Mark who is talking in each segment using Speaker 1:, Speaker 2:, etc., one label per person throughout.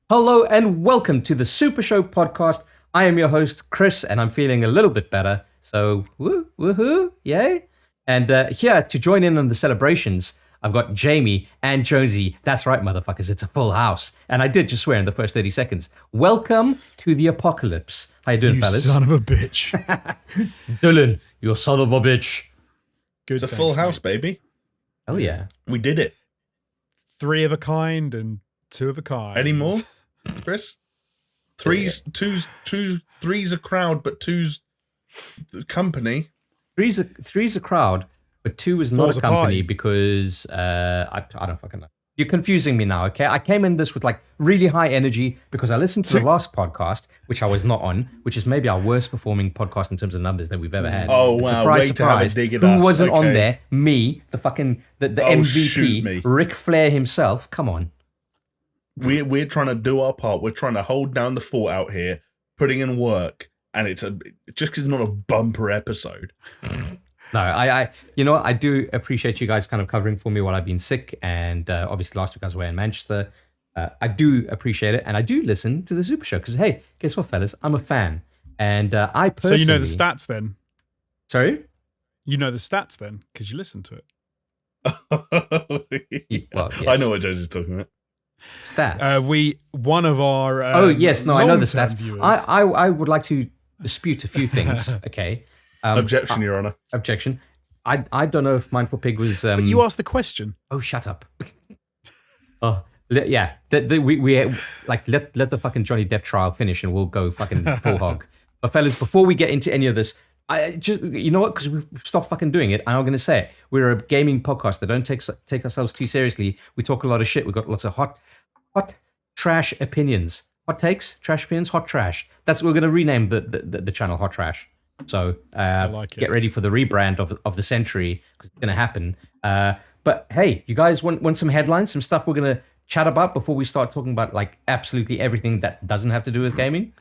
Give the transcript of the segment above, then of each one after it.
Speaker 1: Hello and welcome to the SuperShow podcast. I am your host, Chris, and I'm feeling a little bit better. So, woohoo, yay. And here to join in on the celebrations, I've got Jamie and Jonesy. That's right, motherfuckers, it's a full house. And I did just swear in the first 30 seconds. Welcome to the apocalypse. How you doing, fellas?
Speaker 2: You son of a bitch.
Speaker 1: Dylan, you son of a bitch.
Speaker 2: Good,
Speaker 3: it's a full house,
Speaker 2: mate.
Speaker 3: baby.
Speaker 1: Oh, yeah.
Speaker 3: We did it.
Speaker 2: 3 of a kind and 2 of a kind.
Speaker 3: Any more, Chris? Three's a crowd, but two's the company.
Speaker 1: Three's a crowd, but 2 is not
Speaker 2: Four's
Speaker 1: a
Speaker 2: a
Speaker 1: company
Speaker 2: pie.
Speaker 1: because I don't fucking know. You're confusing me now, okay? I came in this with like really high energy because I listened to the last podcast, which I was not on, which is maybe our worst performing podcast in terms of numbers that we've ever had.
Speaker 3: Oh,
Speaker 1: And
Speaker 3: wow.
Speaker 1: Surprise,
Speaker 3: Way to have a
Speaker 1: surprise.
Speaker 3: dig at
Speaker 1: Who
Speaker 3: us.
Speaker 1: wasn't on
Speaker 3: Okay.
Speaker 1: there? Me, the
Speaker 3: Oh, shoot me.
Speaker 1: MVP, Ric Flair himself. Come on.
Speaker 3: We're trying to do our part. We're trying to hold down the fort out here, putting in work, and just because it's not a bumper episode.
Speaker 1: No, I do appreciate you guys kind of covering for me while I've been sick, and obviously last week I was away in Manchester. I do appreciate it, and I do listen to the Super Show because, hey, guess what, fellas? I'm a fan, and I personally.
Speaker 2: So you know the stats then?
Speaker 1: Sorry?
Speaker 2: You know the stats then because you listen to it.
Speaker 1: Well, yes.
Speaker 3: I know what Jones is talking about.
Speaker 1: Stats.
Speaker 2: One of our
Speaker 1: Oh yes, no, I know the
Speaker 2: long-term
Speaker 1: stats.
Speaker 2: viewers.
Speaker 1: I would like to dispute a few things. Okay.
Speaker 3: Objection, Your Honor.
Speaker 1: Objection. I don't know if Mindful Pig was.
Speaker 2: But you asked the question.
Speaker 1: Oh, shut up. Oh, yeah. We like let the fucking Johnny Depp trial finish, and we'll go fucking full hog. But fellas, before we get into any of this, I just you know what? Because we've stopped fucking doing it. I'm going to say it. We're a gaming podcast that don't take ourselves too seriously. We talk a lot of shit. We've got lots of hot trash opinions. Hot takes, trash opinions, hot trash. That's we're going to rename the channel Hot Trash. So
Speaker 2: like it.
Speaker 1: Get ready for the rebrand of the century because it's going to happen. But hey, you guys want some headlines, some stuff we're going to chat about before we start talking about like absolutely everything that doesn't have to do with gaming?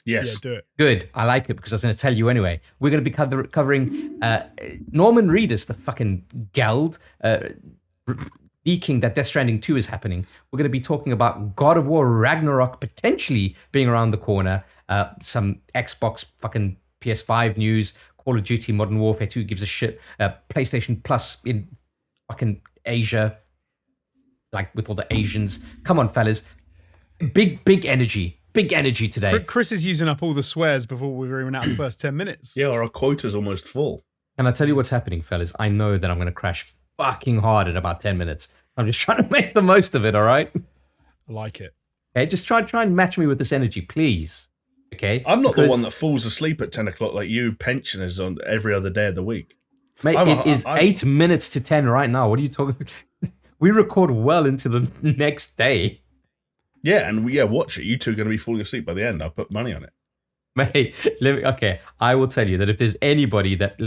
Speaker 3: Yes.
Speaker 2: Yeah, do it.
Speaker 1: Good. I like it because I was going to tell you anyway. We're going to be covering Norman Reedus, the fucking geld, leaking that Death Stranding 2 is happening. We're going to be talking about God of War Ragnarok potentially being around the corner. Some Xbox fucking PS5 news. Call of Duty Modern Warfare 2 gives a shit. PlayStation Plus in fucking Asia. Like with all the Asians. Come on, fellas. Big energy. Big energy today.
Speaker 2: Chris is using up all the swears before we were even out the first 10 minutes.
Speaker 3: Yeah, our quota's almost full.
Speaker 1: And I'll tell you what's happening, fellas. I know that I'm going to crash fucking hard in about 10 minutes. I'm just trying to make the most of it, all right?
Speaker 2: I like it.
Speaker 1: Okay, just try and match me with this energy, please. Okay?
Speaker 3: I'm not the
Speaker 1: Because,
Speaker 3: one that falls asleep at 10 o'clock like you pensioners on every other day of the week.
Speaker 1: Mate,
Speaker 3: I'm-
Speaker 1: it is
Speaker 3: I'm-
Speaker 1: 8 minutes to 10 right now. What are you talking about? We record well into the next day.
Speaker 3: Yeah, and watch it. You two are going to be falling asleep by the end. I'll put money on it.
Speaker 1: Mate, okay, I will tell you that if there's anybody that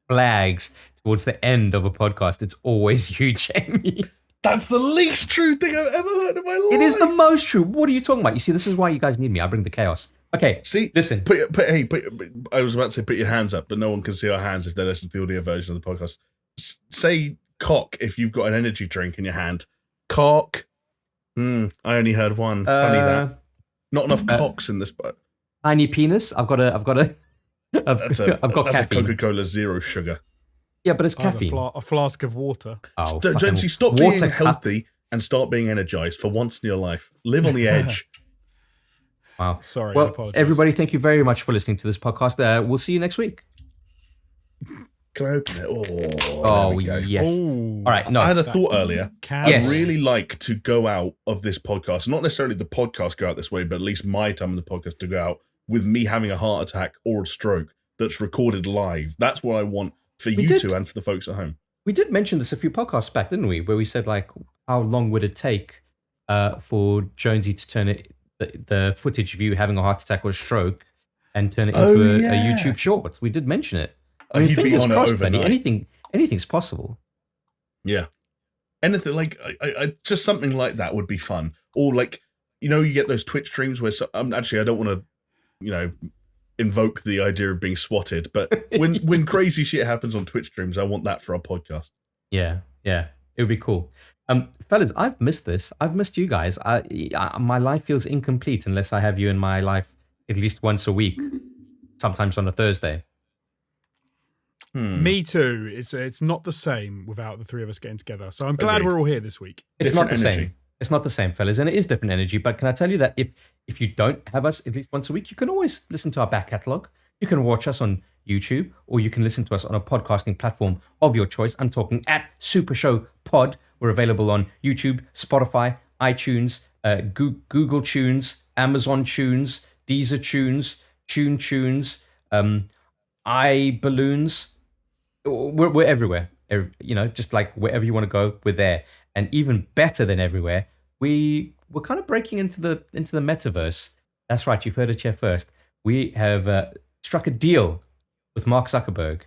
Speaker 1: flags towards the end of a podcast, it's always you, Jamie.
Speaker 3: That's the least true thing I've ever heard in my life.
Speaker 1: It is the most true. What are you talking about? You see, this is why you guys need me. I bring the chaos. Okay,
Speaker 3: See,
Speaker 1: listen.
Speaker 3: I was about to say put your hands up, but no one can see our hands if they listen to the audio version of the podcast. Say cock if you've got an energy drink in your hand. Cock. I only heard one. Funny that. Not enough cocks in this, but
Speaker 1: Tiny penis. I've got
Speaker 3: that's
Speaker 1: caffeine.
Speaker 3: a Coca-Cola zero sugar.
Speaker 1: Yeah, but it's
Speaker 2: I have
Speaker 1: caffeine.
Speaker 2: a flask of water.
Speaker 1: Oh,
Speaker 3: Jonesy, stop
Speaker 1: water
Speaker 3: being
Speaker 1: cup.
Speaker 3: healthy and start being energized for once in your life. Live on the edge.
Speaker 1: Wow.
Speaker 2: Sorry, I
Speaker 1: Well,
Speaker 2: apologize.
Speaker 1: everybody, thank you very much for listening to this podcast. We'll see you next week.
Speaker 3: Can I open it? There
Speaker 1: Oh,
Speaker 3: we go.
Speaker 1: yes.
Speaker 2: Ooh.
Speaker 1: All right. No.
Speaker 3: I had a thought earlier.
Speaker 2: Can
Speaker 1: Yes.
Speaker 3: I'd really like to go out of this podcast, not necessarily the podcast go out this way, but at least my time in the podcast to go out with me having a heart attack or a stroke that's recorded live. That's what I want for
Speaker 1: We
Speaker 3: you
Speaker 1: did.
Speaker 3: two and for the folks at home.
Speaker 1: We did mention this a few podcasts back, didn't we? Where we said, like, how long would it take for Jonesy to turn it, the footage of you having a heart attack or a stroke and turn it into
Speaker 3: Oh,
Speaker 1: a
Speaker 3: yeah.
Speaker 1: YouTube short? We did mention it. I mean,
Speaker 3: He'd be
Speaker 1: fingers
Speaker 3: on it
Speaker 1: crossed, buddy.
Speaker 3: overnight.
Speaker 1: Anything's possible.
Speaker 3: Yeah. Anything like, I just something like that would be fun. Or like, you get those Twitch streams where, actually, I don't want to, invoke the idea of being swatted, but when crazy shit happens on Twitch streams, I want that for our podcast.
Speaker 1: Yeah. It would be cool. Fellas, I've missed this. I've missed you guys. My life feels incomplete unless I have you in my life at least once a week, sometimes on a Thursday.
Speaker 2: Me too. It's not the same without the three of us getting together. So I'm glad
Speaker 3: Agreed.
Speaker 2: we're all here this week.
Speaker 1: It's not
Speaker 3: Different
Speaker 1: the
Speaker 3: energy.
Speaker 1: same. It's not the same, fellas, and it is different energy. But can I tell you that if you don't have us at least once a week, you can always listen to our back catalog. You can watch us on YouTube, or you can listen to us on a podcasting platform of your choice. I'm talking at SuperShow Pod. We're available on YouTube, Spotify, iTunes, Google Tunes, Amazon Tunes, Deezer Tunes, Tunes, iBalloons. We're everywhere. Just like wherever you want to go, we're there. And even better than everywhere, we're kind of breaking into the metaverse. That's right, you've heard it here first. We have struck a deal with Mark Zuckerberg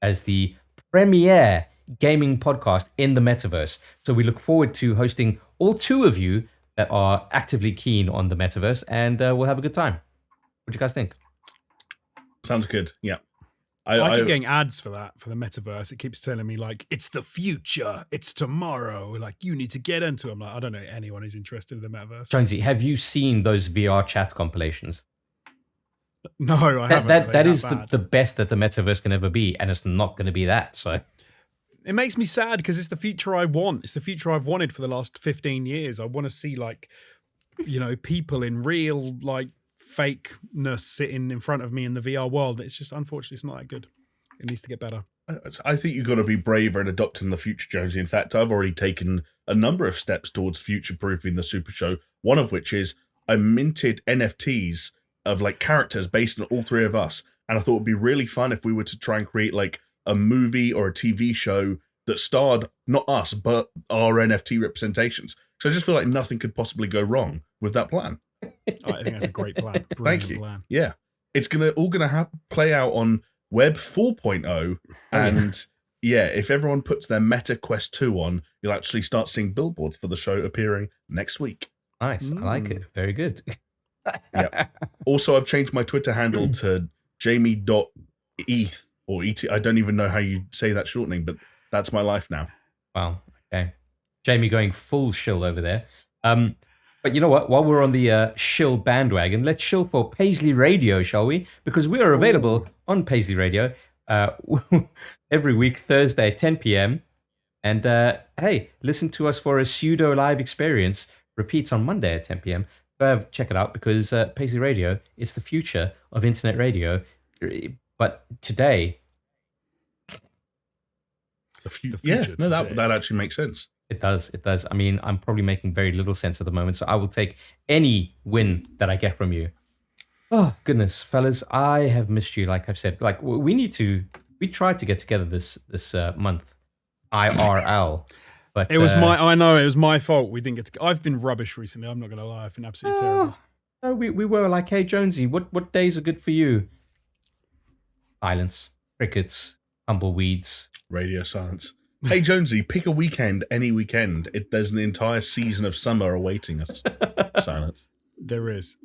Speaker 1: as the premier gaming podcast in the metaverse. So we look forward to hosting all two of you that are actively keen on the metaverse, and we'll have a good time. What do you guys think?
Speaker 3: Sounds good. Yeah.
Speaker 2: I keep getting ads for that, for the metaverse. It keeps telling me, like, it's the future, it's tomorrow, like, you need to get into it. I'm like, I don't know anyone who's interested in the metaverse.
Speaker 1: Jonesy, have you seen those VR chat compilations?
Speaker 2: No, I haven't.
Speaker 1: That is the best that the metaverse can ever be, and it's not going to be that. So
Speaker 2: it makes me sad because it's the future I want. It's the future I've wanted for the last 15 years. I want to see, like, people in real, like, fakeness sitting in front of me in the VR world. It's just, unfortunately, it's not that good. It needs to get better.
Speaker 3: I think you've got to be braver in adopting the future, Jonesy. In fact, I've already taken a number of steps towards future-proofing the Super Show, one of which is I minted NFTs of, like, characters based on all three of us, and I thought it would be really fun if we were to try and create, like, a movie or a TV show that starred not us, but our NFT representations. So I just feel like nothing could possibly go wrong with that plan.
Speaker 2: I think that's a great plan.
Speaker 3: Thank you.
Speaker 2: Plan.
Speaker 3: Yeah. It's all going to play out on Web 4.0. And yeah, if everyone puts their Meta Quest 2 on, you'll actually start seeing billboards for the show appearing next week.
Speaker 1: Nice. I like it. Very good.
Speaker 3: Yeah. Also, I've changed my Twitter handle to jamie.eth or ET. I don't even know how you say that shortening, but that's my life now.
Speaker 1: Wow. Okay. Jamie going full shill over there. But you know what? While we're on the shill bandwagon, let's shill for Paisley Radio, shall we? Because we are available on Paisley Radio every week, Thursday, 10 p.m. And hey, listen to us for a pseudo live experience. Repeats on Monday at 10 p.m. Go check it out because Paisley Radio, it's the future of internet radio. But today...
Speaker 3: The future that actually makes sense.
Speaker 1: It does. I mean, I'm probably making very little sense at the moment, so I will take any win that I get from you. Oh, goodness, fellas, I have missed you, like I've said. Like, we tried to get together this month, IRL. But
Speaker 2: it was my fault. We didn't get to. I've been rubbish recently. I'm not going to lie. I've been absolutely terrible.
Speaker 1: No, we were like, hey, Jonesy, what days are good for you? Silence, crickets, tumbleweeds. Radio silence.
Speaker 3: Hey, Jonesy, pick a weekend, any weekend. There's an entire season of summer awaiting us. Silence.
Speaker 2: There is.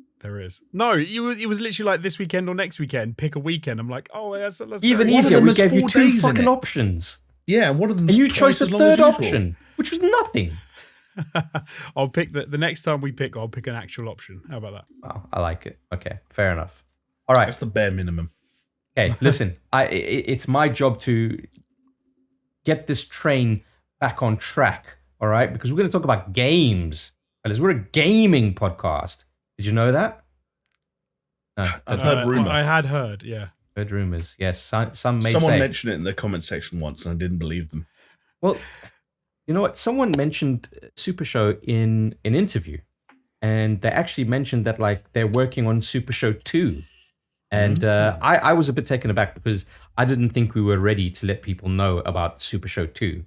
Speaker 2: No, it was literally like this weekend or next weekend. Pick a weekend. I'm like, oh, that's
Speaker 1: even easier. We gave you 2 fucking options.
Speaker 3: Yeah, one of them.
Speaker 1: And you chose the third option, which was nothing.
Speaker 2: I'll pick the next time we pick. I'll pick an actual option. How about that?
Speaker 1: Oh, I like it. Okay, fair enough. All right,
Speaker 3: that's the bare minimum.
Speaker 1: Okay, listen. It's my job to get this train back on track, all right? Because we're going to talk about games. Fellas, we're a gaming podcast. Did you know that? No.
Speaker 3: I've heard rumor.
Speaker 2: I had heard, yeah.
Speaker 1: Heard rumors, yes. Someone
Speaker 3: mentioned it in the comment section once and I didn't believe them.
Speaker 1: Well, you know what? Someone mentioned Super Show in an interview. And they actually mentioned that, like, they're working on Super Show 2. And I was a bit taken aback because I didn't think we were ready to let people know about Super Show 2.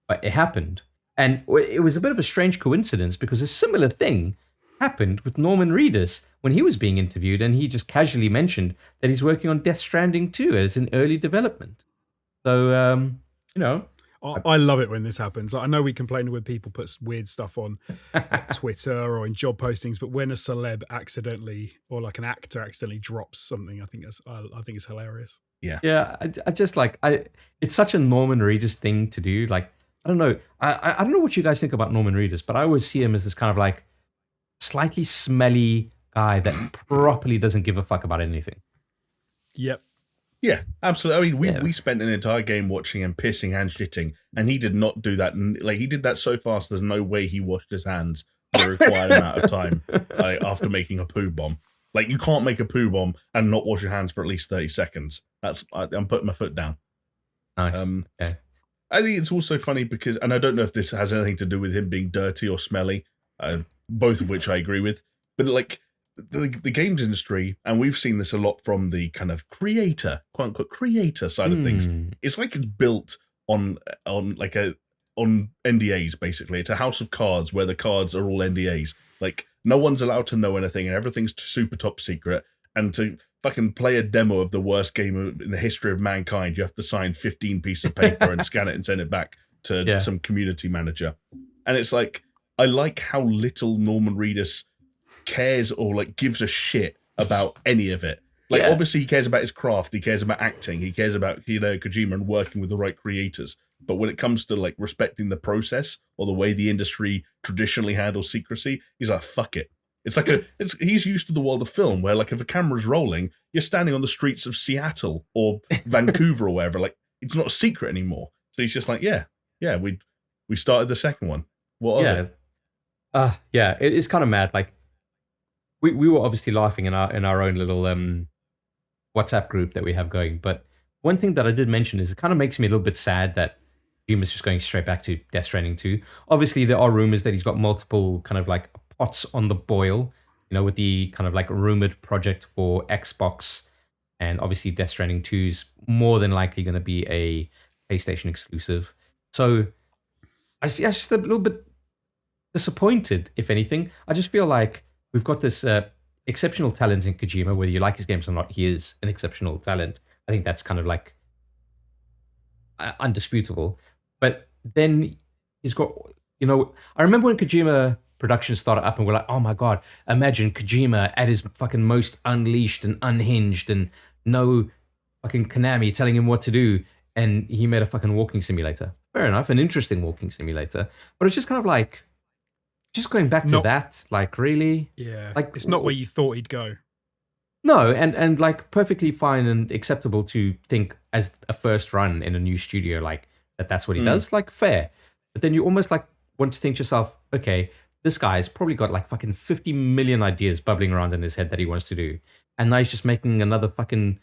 Speaker 1: But it happened. And it was a bit of a strange coincidence because a similar thing happened with Norman Reedus when he was being interviewed, and he just casually mentioned that he's working on Death Stranding 2 as an early development. So,
Speaker 2: I love it when this happens. I know we complain when people put weird stuff on Twitter or in job postings, but when a celeb accidentally or like an actor accidentally drops something, I think it's hilarious.
Speaker 3: Yeah.
Speaker 1: Yeah, I just like it's such a Norman Reedus thing to do. Like, don't know. I don't know what you guys think about Norman Reedus, but I always see him as this kind of like slightly smelly guy that properly doesn't give a fuck about anything.
Speaker 2: Yep.
Speaker 3: Yeah, absolutely. I mean, we spent an entire game watching him pissing and shitting, and he did not do that. Like, he did that so fast, there's no way he washed his hands for the required amount of time after making a poo bomb. Like, you can't make a poo bomb and not wash your hands for at least 30 seconds. I'm putting my foot down.
Speaker 1: Nice. Okay.
Speaker 3: I think it's also funny because, and I don't know if this has anything to do with him being dirty or smelly, both of which I agree with, but like, the games industry, and we've seen this a lot from the kind of creator, quote unquote creator side of things. It's like it's built on NDAs basically. It's a house of cards where the cards are all NDAs. Like, no one's allowed to know anything, and everything's super top secret. And to fucking play a demo of the worst game in the history of mankind, you have to sign 15 pieces of paper and scan it and send it back to some community manager. And it's like, I like how little Norman Reedus cares or like gives a shit about any of it. Like, obviously he cares about his craft, he cares about acting, he cares about Kojima and working with the right creators, but when it comes to like respecting the process or the way the industry traditionally handles secrecy, he's like, fuck it. It's like he's used to the world of film where, like, if a camera's rolling, you're standing on the streets of Seattle or Vancouver or wherever. Like, it's not a secret anymore. So he's just like, we started the second one. What of it?
Speaker 1: It is kind of mad. Like, we were obviously laughing in our own little WhatsApp group that we have going. But one thing that I did mention is it kind of makes me a little bit sad that Kojima's just going straight back to Death Stranding 2. Obviously, there are rumors that he's got multiple kind of like pots on the boil, with the kind of like rumored project for Xbox. And obviously, Death Stranding 2 is more than likely going to be a PlayStation exclusive. So I was just a little bit disappointed, if anything. I just feel like we've got this exceptional talent in Kojima, whether you like his games or not, he is an exceptional talent. I think that's kind of like undisputable. But then he's got, I remember when Kojima production started up and we're like, oh my God, imagine Kojima at his fucking most unleashed and unhinged and no fucking Konami telling him what to do. And he made a fucking walking simulator. Fair enough, an interesting walking simulator. But it's just kind of like, just going back to that, like, really?
Speaker 2: Yeah.
Speaker 1: Like,
Speaker 2: it's not where you thought he'd go.
Speaker 1: No, and like perfectly fine and acceptable to think as a first run in a new studio, like that's what he does, like fair. But then you almost like want to think to yourself, okay, this guy's probably got like fucking 50 million ideas bubbling around in his head that he wants to do. And now he's just making another fucking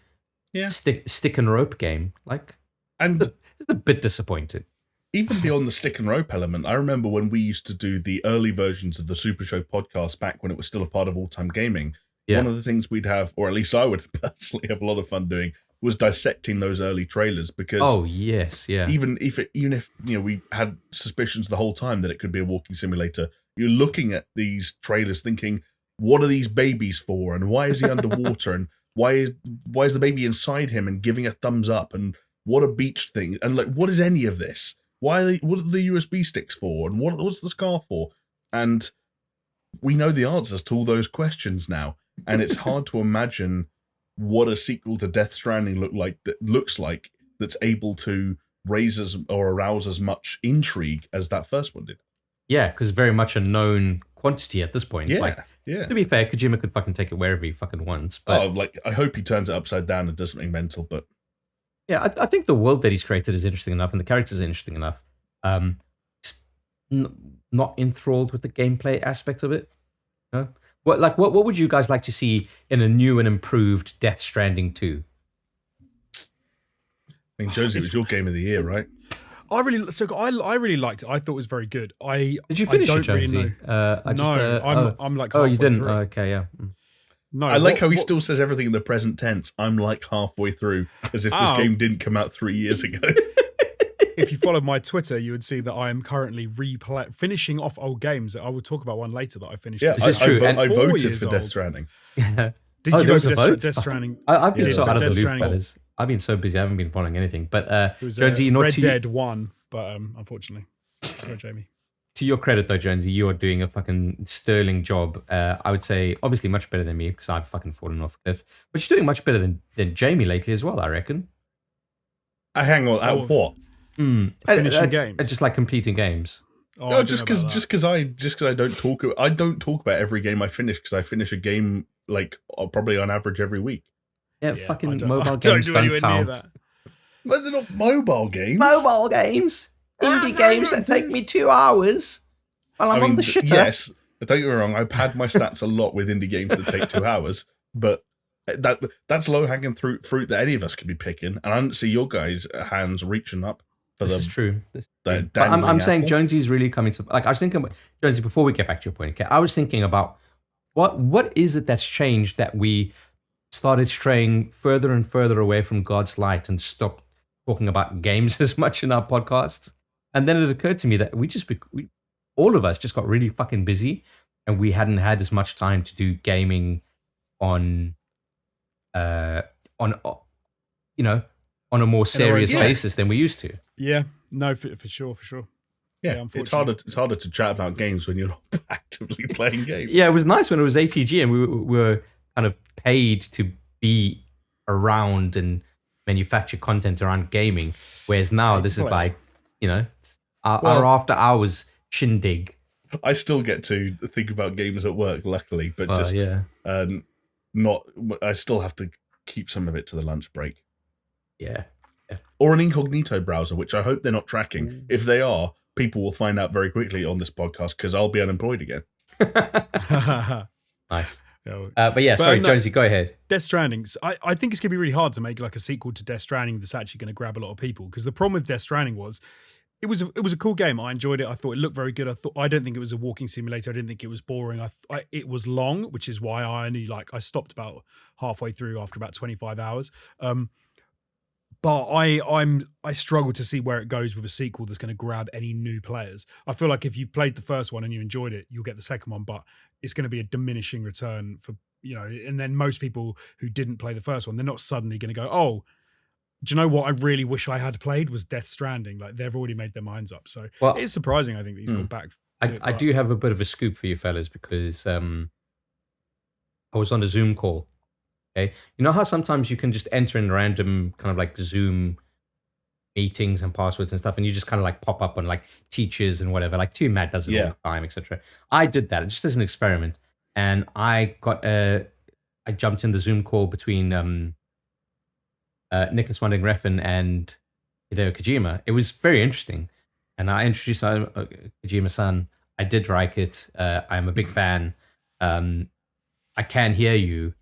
Speaker 1: stick and rope game. Like,
Speaker 3: and
Speaker 1: it's a bit disappointed.
Speaker 3: Even beyond the stick and rope element, I remember when we used to do the early versions of the SuperShow podcast back when it was still a part of All Time Gaming. Yeah. One of the things we'd have, or at least I would personally have a lot of fun doing, was dissecting those early trailers because even if we had suspicions the whole time that it could be a walking simulator, you're looking at these trailers thinking, what are these babies for, and why is he underwater, and why is the baby inside him and giving a thumbs up, and what a beach thing, and like, what is any of this? What are the USB sticks for, and what's the scarf for? And we know the answers to all those questions now, and it's hard to imagine what a sequel to Death Stranding looks like that's able to arouse as much intrigue as that first one did.
Speaker 1: Yeah, because very much a known quantity at this point.
Speaker 3: Yeah.
Speaker 1: To be fair, Kojima could fucking take it wherever he fucking wants. But
Speaker 3: I hope he turns it upside down and does something mental, but
Speaker 1: yeah, I think the world that he's created is interesting enough, and the characters are interesting enough. Not enthralled with the gameplay aspect of it. No? What would you guys like to see in a new and improved Death Stranding 2?
Speaker 3: I mean, Josie, it was your game of the year, right?
Speaker 2: I really liked it. I thought it was very good.
Speaker 1: Did you finish it, Jonesy?
Speaker 2: I'm like.
Speaker 1: Oh, you didn't?
Speaker 2: Through.
Speaker 1: Okay, yeah.
Speaker 3: No, I like how he still says everything in the present tense. I'm like halfway through, as if this game didn't come out 3 years ago.
Speaker 2: If you followed my Twitter, you would see that I am currently finishing off old games. I will talk about one later that I finished.
Speaker 3: Yeah, this is true. I voted for Death Stranding.
Speaker 2: Did you vote for Death Stranding?
Speaker 1: I've been so out of the loop, fellas. I've been so busy. I haven't been following anything. But Jonesy,
Speaker 2: Red Dead 1, but unfortunately, sorry, Jamie.
Speaker 1: To your credit, though, Jonesy, you are doing a fucking sterling job. I would say, obviously, much better than me because I've fucking fallen off a cliff. But you're doing much better than Jamie lately as well, I reckon.
Speaker 3: Hang on, what?
Speaker 2: Finishing games.
Speaker 1: I just like completing games.
Speaker 2: Oh,
Speaker 3: No,
Speaker 2: I don't
Speaker 3: just
Speaker 2: know about
Speaker 3: because I don't talk about every game I finish, because I finish a game like probably on average every week.
Speaker 1: Yeah,
Speaker 2: that.
Speaker 1: fucking
Speaker 2: I don't-
Speaker 1: mobile
Speaker 2: I
Speaker 1: games
Speaker 2: do
Speaker 1: don't
Speaker 2: anywhere near
Speaker 1: count.
Speaker 2: that.
Speaker 3: But they're not mobile games.
Speaker 1: Mobile games, indie games that take me 2 hours while I'm on the shitter.
Speaker 3: Yes, don't get me wrong. I pad my stats a lot with indie games that take 2 hours, but that's low hanging fruit that any of us could be picking. And I don't see your guys' hands reaching up for
Speaker 1: This
Speaker 3: them.
Speaker 1: is true.
Speaker 3: But
Speaker 1: I'm saying Jonesy's really coming to, like, I was thinking about Jonesy before we get back to your point. Okay, I was thinking about what is it that's changed that we started straying further and further away from God's light and stopped talking about games as much in our podcasts. And then it occurred to me that we all of us just got really fucking busy, and we hadn't had as much time to do gaming on a more serious basis than we used to.
Speaker 2: Yeah, no, for sure.
Speaker 3: Yeah, it's harder to chat about games when you're not actively playing games.
Speaker 1: Yeah, it was nice when it was ATG and we were kind of paid to be around and manufacture content around gaming. Whereas now this is like, our after hours shindig.
Speaker 3: I still get to think about games at work, luckily, but I still have to keep some of it to the lunch break.
Speaker 1: Yeah.
Speaker 3: Or an incognito browser, which I hope they're not tracking. If they are, people will find out very quickly on this podcast because I'll be unemployed again.
Speaker 1: Nice. Sorry, Jonesy, go ahead.
Speaker 2: Death Stranding. I think it's going to be really hard to make like a sequel to Death Stranding that's actually going to grab a lot of people, because the problem with Death Stranding was it was a cool game. I enjoyed it. I thought it looked very good. I don't think it was a walking simulator. I didn't think it was boring. It was long, which is why I stopped about halfway through after about 25 hours. But I struggle to see where it goes with a sequel that's going to grab any new players. I feel like if you've played the first one and you enjoyed it, you'll get the second one, but it's going to be a diminishing return for, and then most people who didn't play the first one, they're not suddenly going to go, oh, do you know what I really wish I had played was Death Stranding? Like, they've already made their minds up. So it's surprising, I think, that he's gone back.
Speaker 1: I do have a bit of a scoop for you fellas, because I was on a Zoom call. Okay, you know how sometimes you can just enter in random kind of like Zoom meetings and passwords and stuff, and you just kind of like pop up on like teachers and whatever. Like Too Mad does it all the time, etc. I did that just as an experiment, and I jumped in the Zoom call between Nicholas Winding Refn and Hideo Kojima. It was very interesting, and I introduced Kojima-san. I did like it. I'm a big fan. I can hear you.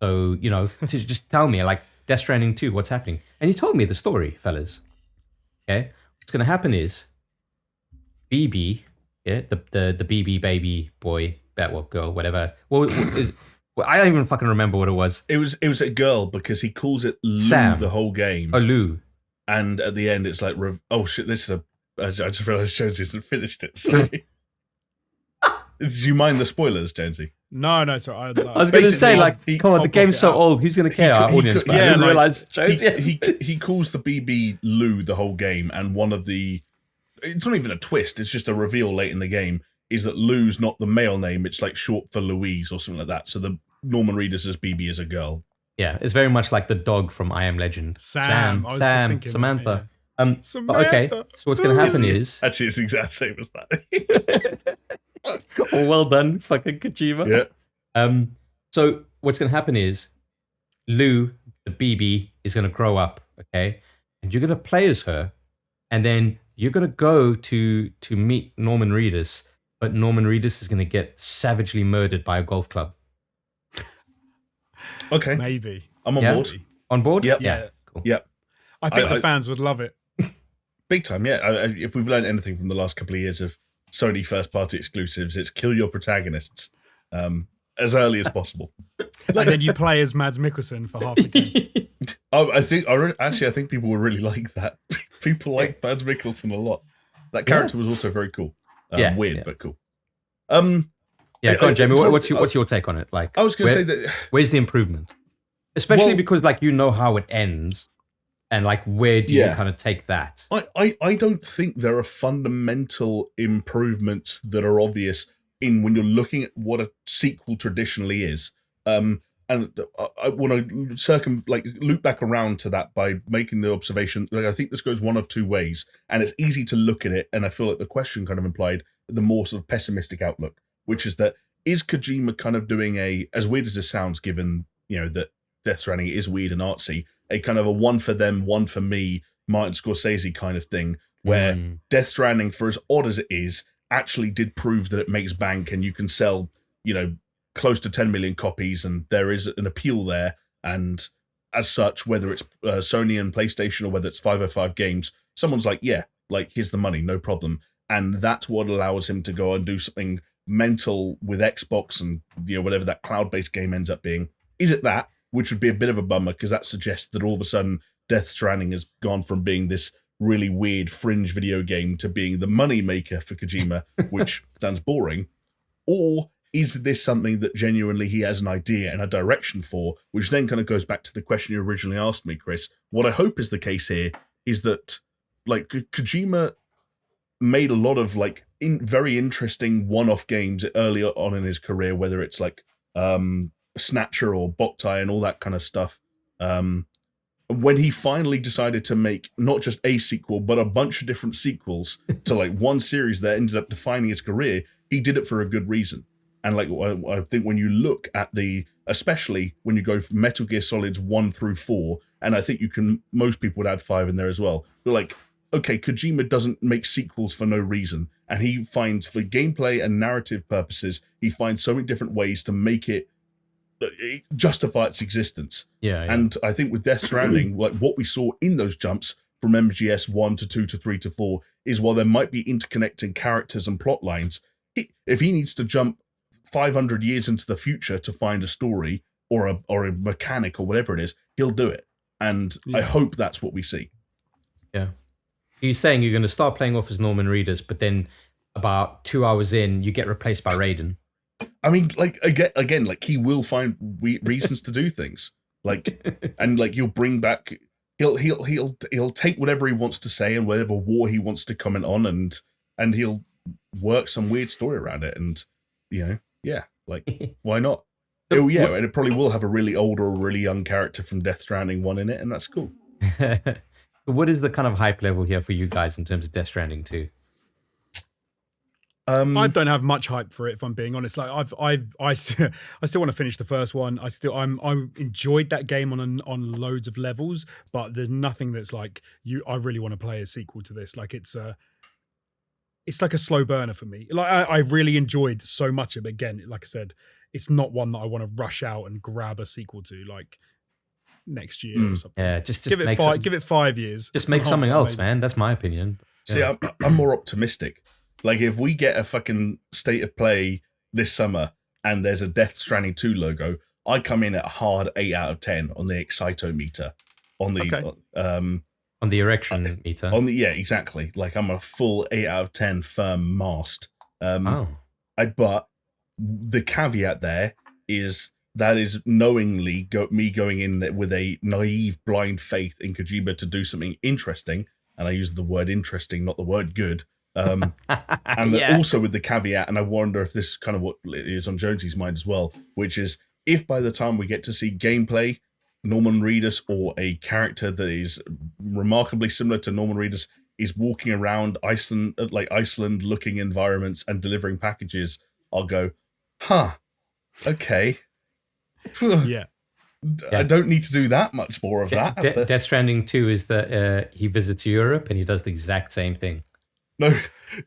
Speaker 1: So, to just tell me, like, Death Stranding 2, what's happening? And he told me the story, fellas. Okay? What's going to happen is BB, the BB baby boy, girl, whatever. I don't even fucking remember what it was.
Speaker 3: It was a girl, because he calls it Lou
Speaker 1: Sam.
Speaker 3: The whole game.
Speaker 1: Oh, Lou.
Speaker 3: And at the end, it's like, oh shit, this is I just realized Jonesy hasn't finished it. Sorry. Did you mind the spoilers, Jonesy?
Speaker 2: No, sorry.
Speaker 1: I was going to say, come on, the game's so old. Who's going to care? Our audience, but I didn't realize Jonesy.
Speaker 3: He calls the BB Lou the whole game, and one of the, it's not even a twist, it's just a reveal late in the game, is that Lou's not the male name, it's like short for Louise or something like that. So the Norman Reedus' BB is a girl.
Speaker 1: Yeah, it's very much like the dog from I Am Legend.
Speaker 2: Sam,
Speaker 1: Samantha.
Speaker 2: Samantha.
Speaker 1: But okay, so what's going to happen is...
Speaker 3: Actually, it's the exact same as that.
Speaker 1: Oh, well done, fucking Kojima.
Speaker 3: Yeah.
Speaker 1: So what's going to happen is Lou, the BB, is going to grow up, okay? And you're going to play as her, and then you're going to go to meet Norman Reedus, but Norman Reedus is going to get savagely murdered by a golf club.
Speaker 3: Okay.
Speaker 2: Maybe.
Speaker 3: I'm on board.
Speaker 1: On board?
Speaker 3: Yep.
Speaker 1: Yeah. Cool.
Speaker 3: Yep.
Speaker 2: I think the fans would love it.
Speaker 3: Big time, yeah. If we've learned anything from the last couple of years of Sony first-party exclusives, it's kill your protagonists as early as possible.
Speaker 2: And then you play as Mads Mikkelsen for half the game.
Speaker 3: I think people will really like that. People like Mads Mikkelsen a lot. That character was also very cool. Weird, but cool.
Speaker 1: Go on, Jamie. What's your take on it? Like,
Speaker 3: I was going to say that.
Speaker 1: Where's the improvement? Especially because, like, you know how it ends, and like, where do you kind of take that?
Speaker 3: I don't think there are fundamental improvements that are obvious in when you're looking at what a sequel traditionally is. And I want to loop back around to that by making the observation. Like, I think this goes one of two ways, and it's easy to look at it. And I feel like the question kind of implied the more sort of pessimistic outlook, which is that is Kojima kind of doing as weird as this sounds, given that Death Stranding is weird and artsy, a kind of a one for them, one for me, Martin Scorsese kind of thing, where Death Stranding, for as odd as it is, actually did prove that it makes bank and you can sell, close to 10 million copies, and there is an appeal there. And as such, whether it's Sony and PlayStation or whether it's 505 Games, someone's like, yeah, like, here's the money, no problem. And that's what allows him to go and do something mental with Xbox and whatever that cloud-based game ends up being. Is it that? Which would be a bit of a bummer, because that suggests that all of a sudden Death Stranding has gone from being this really weird fringe video game to being the money maker for Kojima, which sounds boring. Or is this something that genuinely he has an idea and a direction for, which then kind of goes back to the question you originally asked me, Chris. What I hope is the case here is that, like, Kojima made a lot of very interesting one-off games earlier on in his career, whether it's like Snatcher or Boktai and all that kind of stuff. When he finally decided to make not just a sequel, but a bunch of different sequels to one series that ended up defining his career, he did it for a good reason. And I think when you look at especially when you go from Metal Gear Solids 1 through 4, and I think most people would add 5 in there as well. You're like, okay, Kojima doesn't make sequels for no reason. And he finds, for gameplay and narrative purposes, he finds so many different ways to make it justify its existence.
Speaker 1: Yeah.
Speaker 3: And I think with Death Stranding, what we saw in those jumps from MGS 1 to 2 to 3 to 4 is, while there might be interconnecting characters and plot lines, if he needs to jump 500 years into the future to find a story or a mechanic or whatever it is, he'll do it. And I hope that's what we see.
Speaker 1: Yeah. You're saying you're going to start playing off as Norman Reedus, but then about 2 hours in, you get replaced by Raiden.
Speaker 3: I mean, again, he will find reasons to do things, and he'll bring back, he'll take whatever he wants to say and whatever war he wants to comment on, and he'll work some weird story around it, and why not? Oh yeah, and it probably will have a really old or a really young character from Death Stranding 1 in it, and that's cool.
Speaker 1: What is the kind of hype level here for you guys in terms of Death Stranding 2?
Speaker 2: I don't have much hype for it, if I'm being honest. Like I still want to finish the first one. I enjoyed that game on loads of levels, but there's nothing that's like I really want to play a sequel to this. Like it's like a slow burner for me. Like I really enjoyed so much of it. Again, like I said, it's not one that I want to rush out and grab a sequel to like next year or something.
Speaker 1: Yeah, just
Speaker 2: give it 5 years.
Speaker 1: Just make something else, man. That's my opinion.
Speaker 3: See, I'm more optimistic. Like, if we get a fucking State of Play this summer and there's a Death Stranding 2 logo, I come in at a hard 8 out of 10 on the excitometer. On the
Speaker 1: erection meter.
Speaker 3: Yeah, exactly. Like, I'm a full 8 out of 10 firm mast. But the caveat there is that is knowingly me going in with a naive, blind faith in Kojima to do something interesting. And I use the word interesting, not the word good. And also with the caveat, and I wonder if this is kind of what is on Jonesy's mind as well, which is, if by the time we get to see gameplay, Norman Reedus or a character that is remarkably similar to Norman Reedus is walking around Iceland-looking environments and delivering packages, I'll go, okay.
Speaker 2: Yeah.
Speaker 3: I don't need to do that much more of that.
Speaker 1: Death Stranding 2 is that he visits Europe and he does the exact same thing.
Speaker 3: No,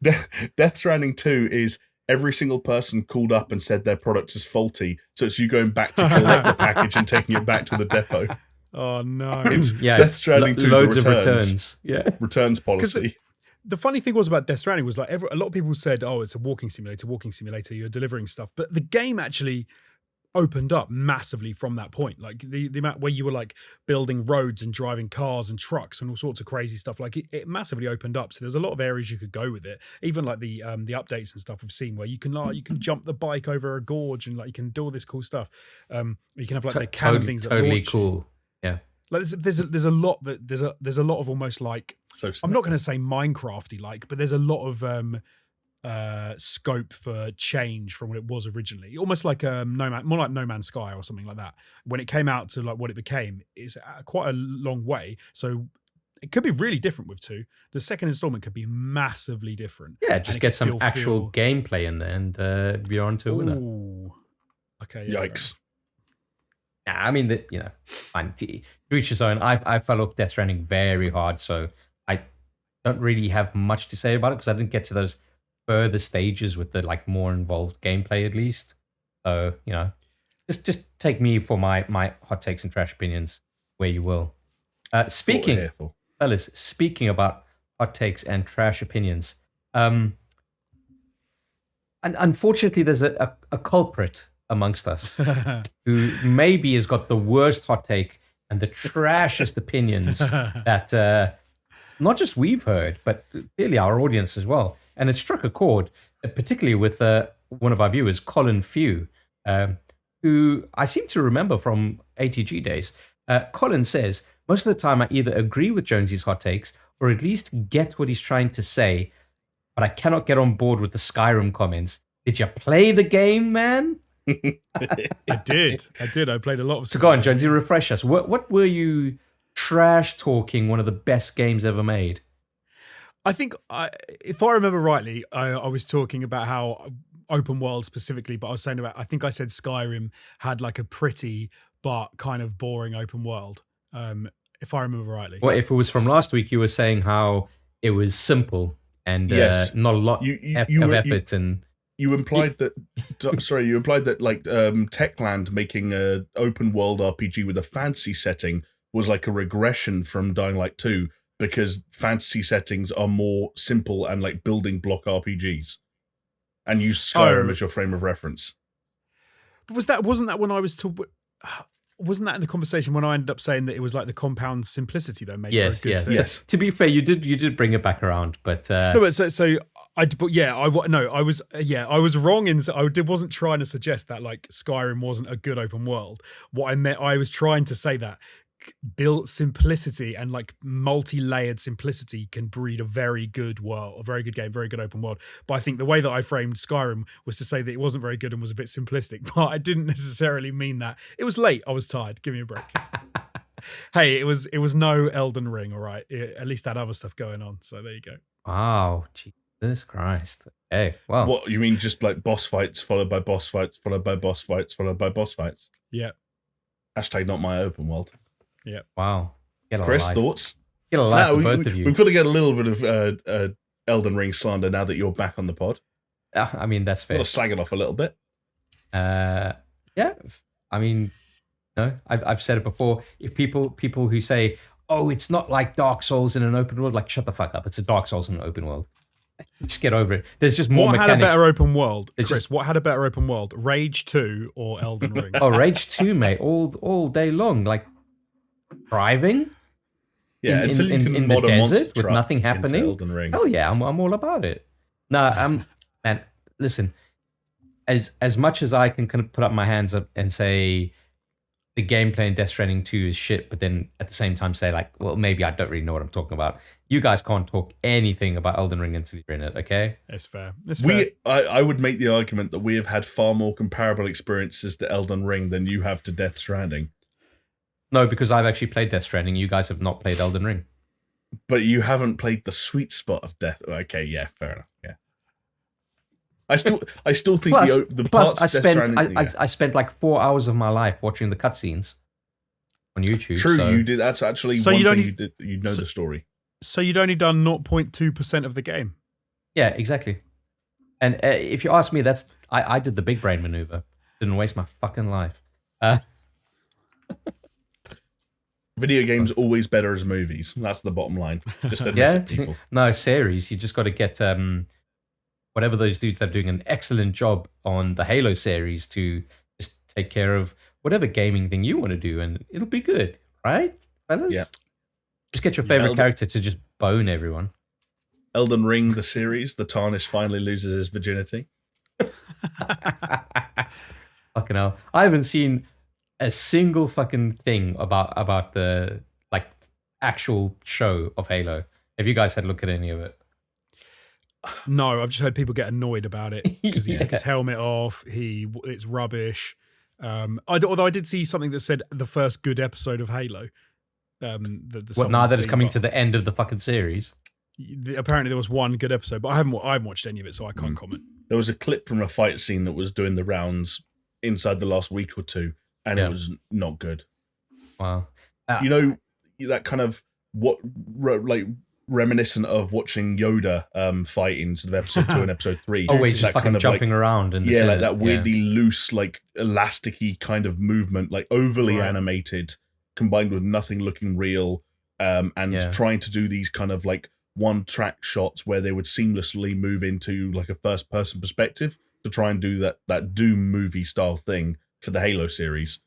Speaker 3: Death Stranding 2 is every single person called up and said their product is faulty, so it's you going back to collect the package and taking it back to the depot.
Speaker 2: Oh no!
Speaker 3: It's Death Stranding 2,
Speaker 1: loads
Speaker 3: the
Speaker 1: returns. Yeah,
Speaker 3: returns policy.
Speaker 2: The funny thing was about Death Stranding was like a lot of people said, "Oh, it's a walking simulator. You're delivering stuff," but the game actually opened up massively from that point. Like the amount where you were like building roads and driving cars and trucks and all sorts of crazy stuff. Like it massively opened up. So there's a lot of areas you could go with it. Even like the updates and stuff we've seen where you can jump the bike over a gorge and like you can do all this cool stuff. You can have like the cannon things that
Speaker 1: totally
Speaker 2: launch.
Speaker 1: Cool. Yeah.
Speaker 2: Like there's a lot of almost like,
Speaker 3: So
Speaker 2: I'm not going to say Minecrafty like, but there's a lot of scope for change from what it was originally. Almost like more like No Man's Sky or something like that. When it came out to like what it became, is quite a long way. So it could be really different with 2. The second installment could be massively different.
Speaker 1: Yeah, just get some actual gameplay in there and be on to a winner.
Speaker 2: Ooh. Okay.
Speaker 3: Yeah, yikes.
Speaker 1: I mean, fine. To each his own. I fell off Death Stranding very hard, so I don't really have much to say about it because I didn't get to those further stages with the like more involved gameplay at least. So just take me for my hot takes and trash opinions where you will. Speaking about hot takes and trash opinions, and unfortunately, there's a culprit amongst us who maybe has got the worst hot take and the trashest opinions that not just we've heard, but clearly our audience as well. And it struck a chord, particularly with one of our viewers, Colin Few, who I seem to remember from ATG days. Colin says, most of the time I either agree with Jonesy's hot takes or at least get what he's trying to say, but I cannot get on board with the Skyrim comments. Did you play the game, man?
Speaker 2: I did. I played a lot of Skyrim.
Speaker 1: So go on, Jonesy, refresh us. What were you trash talking one of the best games ever made?
Speaker 2: I think, if I remember rightly, I was talking about how open world specifically, but I was saying I think I said Skyrim had like a pretty but kind of boring open world, if I remember rightly.
Speaker 1: Well, if it was from last week, you were saying how it was simple and not a lot of effort. And
Speaker 3: you implied that. You implied that like Techland making a open world RPG with a fantasy setting was like a regression from Dying Light 2 because fantasy settings are more simple and like building block RPGs, and use Skyrim as your frame of reference.
Speaker 2: But wasn't that when I was wasn't that in the conversation when I ended up saying that it was like the compound simplicity that made for a good thing?
Speaker 3: Yes.
Speaker 1: To be fair, you did bring it back around, but
Speaker 2: no, but I was wrong in I wasn't trying to suggest that like Skyrim wasn't a good open world. What I meant, I was trying to say that built simplicity and like multi-layered simplicity can breed a very good world, a very good game, very good open world. But I think the way that I framed Skyrim was to say that it wasn't very good and was a bit simplistic, but I didn't necessarily mean that. It was late, I was tired, give me a break. Hey, it was no Elden Ring, all right. It at least had other stuff going on, so there you go.
Speaker 1: Wow, Jesus Christ. Hey, well.
Speaker 3: What, you mean just like boss fights followed by boss fights followed by boss fights followed by boss fights?
Speaker 2: Yeah.
Speaker 3: Hashtag not my open world.
Speaker 2: Yeah.
Speaker 1: Wow.
Speaker 3: Chris, thoughts?
Speaker 1: Get a life for both of you.
Speaker 3: We've got to get a little bit of Elden Ring slander now that you're back on the pod.
Speaker 1: I mean, that's fair.
Speaker 3: Got to slag it off a little bit.
Speaker 1: Yeah. I mean, no, I've said it before. If people who say, "Oh, it's not like Dark Souls in an open world," like shut the fuck up. It's a Dark Souls in an open world. Just get over it. There's just more mechanics.
Speaker 2: What had a better open world, Chris? What had a better open world, Rage 2 or Elden Ring?
Speaker 1: Oh, Rage 2, mate, all day long, like driving.
Speaker 3: Yeah, until you can
Speaker 1: in
Speaker 3: mod
Speaker 1: the
Speaker 3: a monster
Speaker 1: desert with
Speaker 3: truck
Speaker 1: nothing happening.
Speaker 3: into Elden Ring.
Speaker 1: Hell yeah, I'm all about it. No, man, listen. As much as I can kind of put up my hands up and say the gameplay in Death Stranding 2 is shit, but then at the same time say like, well, maybe I don't really know what I'm talking about. You guys can't talk anything about Elden Ring until you're in it, okay?
Speaker 2: It's fair.
Speaker 3: I would make the argument that we have had far more comparable experiences to Elden Ring than you have to Death Stranding.
Speaker 1: No, because I've actually played Death Stranding. You guys have not played Elden Ring.
Speaker 3: But you haven't played the sweet spot of Death. Okay, yeah, fair enough. Yeah. I still think the parts of Death Stranding.
Speaker 1: I spent like 4 hours of my life watching the cutscenes on YouTube.
Speaker 3: True, you did. That's actually one thing you did. You know the story.
Speaker 2: So you'd only done 0.2% of the game.
Speaker 1: Yeah, exactly. And if you ask me, I did the big brain maneuver. Didn't waste my fucking life.
Speaker 3: Video games always better as movies. That's the bottom line. Just admit it, people.
Speaker 1: No, series. You just got to get whatever those dudes that are doing an excellent job on the Halo series to just take care of whatever gaming thing you want to do, and it'll be good, right, fellas?
Speaker 3: Yeah.
Speaker 1: Just get your favorite character to just bone everyone.
Speaker 3: Elden Ring, the series, the Tarnish finally loses his virginity.
Speaker 1: Fucking hell. I haven't seen a single fucking thing about the like actual show of Halo. Have you guys had a look at any of it?
Speaker 2: No, I've just heard people get annoyed about it because he took his helmet off. It's rubbish. Although I did see something that said the first good episode of Halo.
Speaker 1: What, now that it's coming to the end of the fucking series?
Speaker 2: Apparently there was one good episode, but I haven't watched any of it, so I can't comment.
Speaker 3: There was a clip from a fight scene that was doing the rounds inside the last week or two, and it was not good.
Speaker 1: Wow.
Speaker 3: You know, that kind of reminiscent of watching Yoda fight in sort of episode 2 and episode 3.
Speaker 1: Always just fucking
Speaker 3: kind of
Speaker 1: jumping around. And
Speaker 3: like that weirdly loose, like elasticy kind of movement, like overly animated, combined with nothing looking real, and trying to do these kind of like one-track shots where they would seamlessly move into like a first-person perspective to try and do that Doom movie style thing for the Halo series.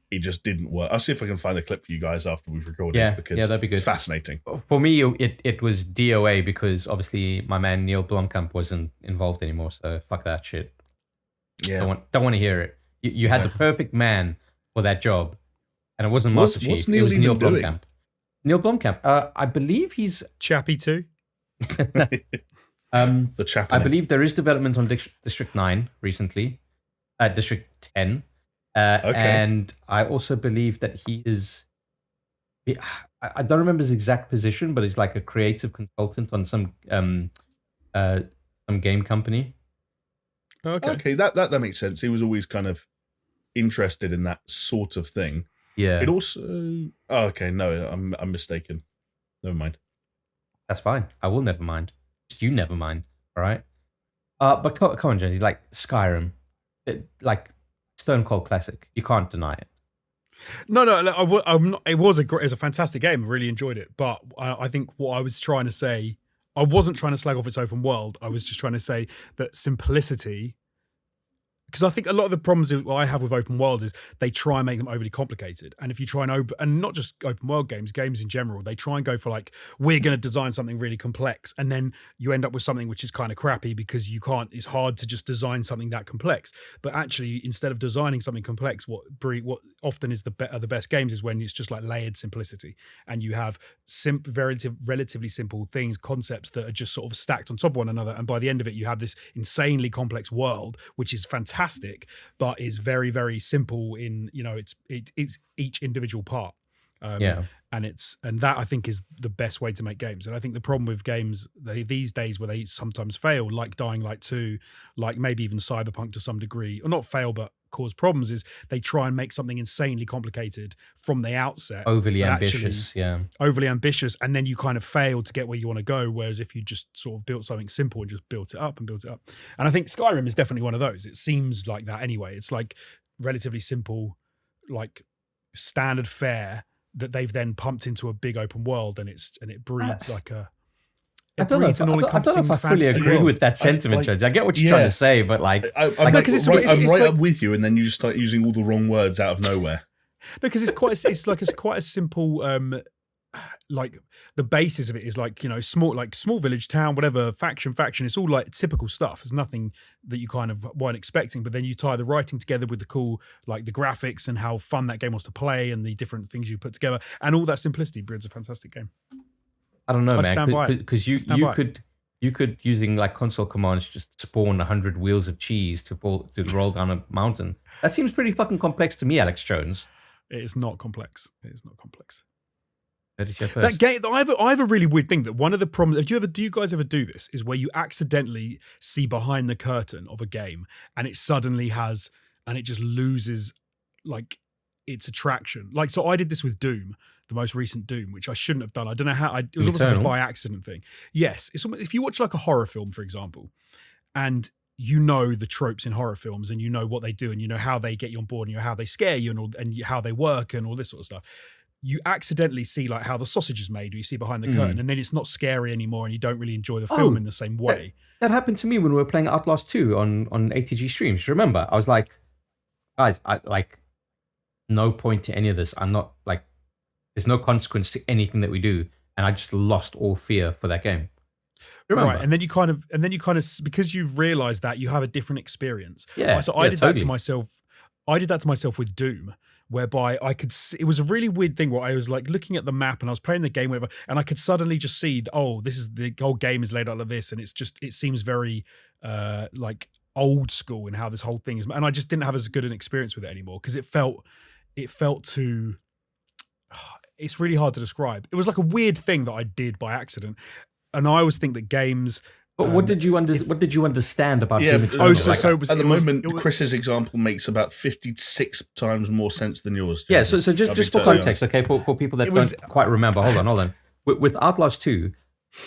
Speaker 3: It just didn't work. I'll see if I can find the clip for you guys after we've recorded. Because
Speaker 1: that'd be good.
Speaker 3: It's fascinating.
Speaker 1: For me, it was DOA because obviously my man Neil Blomkamp wasn't involved anymore. So fuck that shit.
Speaker 3: Yeah,
Speaker 1: don't want to hear it. You had the perfect man for that job, and it wasn't Master Chief.
Speaker 3: What's Neil
Speaker 1: it was Neil
Speaker 3: doing?
Speaker 1: Blomkamp. Neil Blomkamp. I believe he's
Speaker 2: Chappie too.
Speaker 3: The Chappie.
Speaker 1: I believe there is development on District 9 recently. District 10. And I also believe that he is. I don't remember his exact position, but he's like a creative consultant on some game company.
Speaker 3: Okay, that makes sense. He was always kind of interested in that sort of thing.
Speaker 1: Yeah.
Speaker 3: It also. Oh, okay, no, I'm mistaken. Never mind.
Speaker 1: That's fine. I will never mind. You never mind. All right. But come on, Jonesy. Like Skyrim, Stone Cold classic. You can't deny it.
Speaker 2: No, I'm not. It was a fantastic game. I really enjoyed it. But I think what I was trying to say, I wasn't trying to slag off its open world. I was just trying to say that simplicity. Because I think a lot of the problems that I have with open world is they try and make them overly complicated. And if you try and not just open world games in general, they try and go for like, we're going to design something really complex. And then you end up with something which is kind of crappy because it's hard to just design something that complex. But actually, instead of designing something complex, what often is the best games is when it's just like layered simplicity. And you have relatively simple things, concepts that are just sort of stacked on top of one another. And by the end of it, you have this insanely complex world, which is fantastic, but is very, very simple in, it's each individual part. And that I think is the best way to make games. And I think the problem with games these days where they sometimes fail, like Dying Light 2, like maybe even Cyberpunk to some degree, or not fail, but cause problems, is they try and make something insanely complicated from the outset.
Speaker 1: Overly ambitious,
Speaker 2: Overly ambitious, and then you kind of fail to get where you want to go, whereas if you just sort of built something simple and just built it up. And I think Skyrim is definitely one of those. It seems like that anyway. It's like relatively simple, like standard fare that they've then pumped into a big open world, and it breeds like a.
Speaker 1: I don't know if I fully agree with that sentiment, Jones. I get what you're trying to say, but I'm
Speaker 3: right up with you, and then you just start using all the wrong words out of nowhere.
Speaker 2: No, because it's quite a simple. Like the basis of it is like, small village, town, whatever, faction. It's all like typical stuff. There's nothing that you kind of weren't expecting, but then you tie the writing together with the cool, like the graphics and how fun that game was to play and the different things you put together, and all that simplicity breeds a fantastic game.
Speaker 1: I don't know, man, because you could using like console commands just spawn 100 wheels of cheese to roll down a mountain. That seems pretty fucking complex to me, Alex Jones.
Speaker 2: It is not complex.
Speaker 1: That
Speaker 2: game, I have a really weird thing that one of the problems. Do you guys ever do this? Is where you accidentally see behind the curtain of a game, and it suddenly has, and it just loses, like, its attraction. Like, so I did this with Doom, the most recent Doom, which I shouldn't have done. I don't know how. It was almost like a by accident thing. Yes, it's almost, if you watch like a horror film, for example, and you know the tropes in horror films, and you know what they do, and you know how they get you on board, and you know how they scare you, and how they work, and all this sort of stuff. You accidentally see like how the sausage is made, or you see behind the curtain, and then it's not scary anymore, and you don't really enjoy the film in the same way.
Speaker 1: That happened to me when we were playing Outlast 2 on ATG streams. Remember, I was like, guys, I like no point to any of this. I'm not like, there's no consequence to anything that we do, and I just lost all fear for that game. Remember?
Speaker 2: Right, and then you kind of because you've realised that you have a different experience.
Speaker 1: Yeah.
Speaker 2: Right, so I did that to myself. I did that to myself with Doom, whereby I could see, it was a really weird thing where I was like looking at the map and I was playing the game, whatever, and I could suddenly just see, oh, this is the whole game is laid out like this, and it seems very like old school in how this whole thing is, and I just didn't have as good an experience with it anymore because it felt too. It's really hard to describe. It was like a weird thing that I did by accident, and I always think that games.
Speaker 1: But what did you understand about Doom Eternal?
Speaker 3: At the moment, Chris's example makes about 56 times more sense than yours.
Speaker 1: Yeah, so just for context, okay, for people that don't quite remember, hold on. With Outlast 2,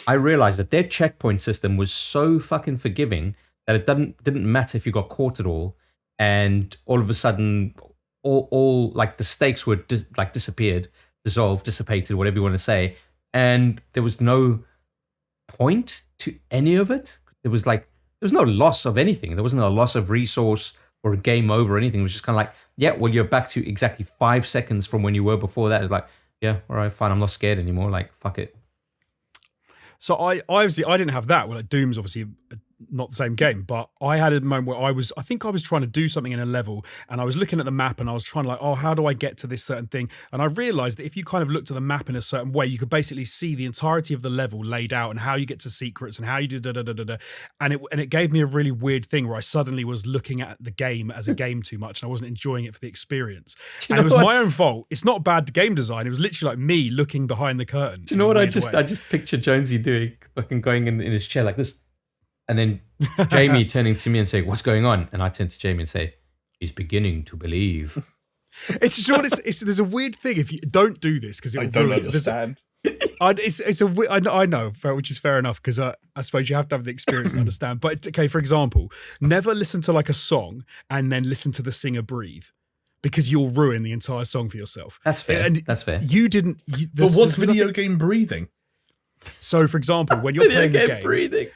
Speaker 1: I realized that their checkpoint system was so fucking forgiving that it didn't matter if you got caught at all, and all of a sudden, all like the stakes were disappeared, dissolved, dissipated, whatever you want to say, and there was no point to any of it. There was no loss of anything. There wasn't a loss of resource or a game over or anything. It was just kind of like, yeah, well, you're back to exactly 5 seconds from when you were before that. It's like, yeah, all right, fine, I'm not scared anymore. Like, fuck it.
Speaker 2: So I obviously I didn't have that. Well, like Doom's obviously not the same game, but I had a moment where I think I was trying to do something in a level, and I was looking at the map and I was trying to like, oh, how do I get to this certain thing? And I realized that if you kind of looked at the map in a certain way, you could basically see the entirety of the level laid out and how you get to secrets and how you do da. And it gave me a really weird thing where I suddenly was looking at the game as a game too much and I wasn't enjoying it for the experience. And it was my own fault. It's not bad game design. It was literally like me looking behind the curtain.
Speaker 1: Do you know what I just picture Jonesy doing? Fucking going in his chair like this. And then Jamie turning to me and saying, "What's going on?" And I turn to Jamie and say, "He's beginning to believe."
Speaker 2: There's a weird thing if you don't do this because
Speaker 3: I don't understand.
Speaker 2: I know, which is fair enough because I suppose you have to have the experience to understand. But okay, for example, never listen to like a song and then listen to the singer breathe, because you'll ruin the entire song for yourself.
Speaker 1: That's fair. That's fair.
Speaker 2: You didn't.
Speaker 3: But what's video game breathing?
Speaker 2: So, for example, when you're playing the game,
Speaker 1: breathing.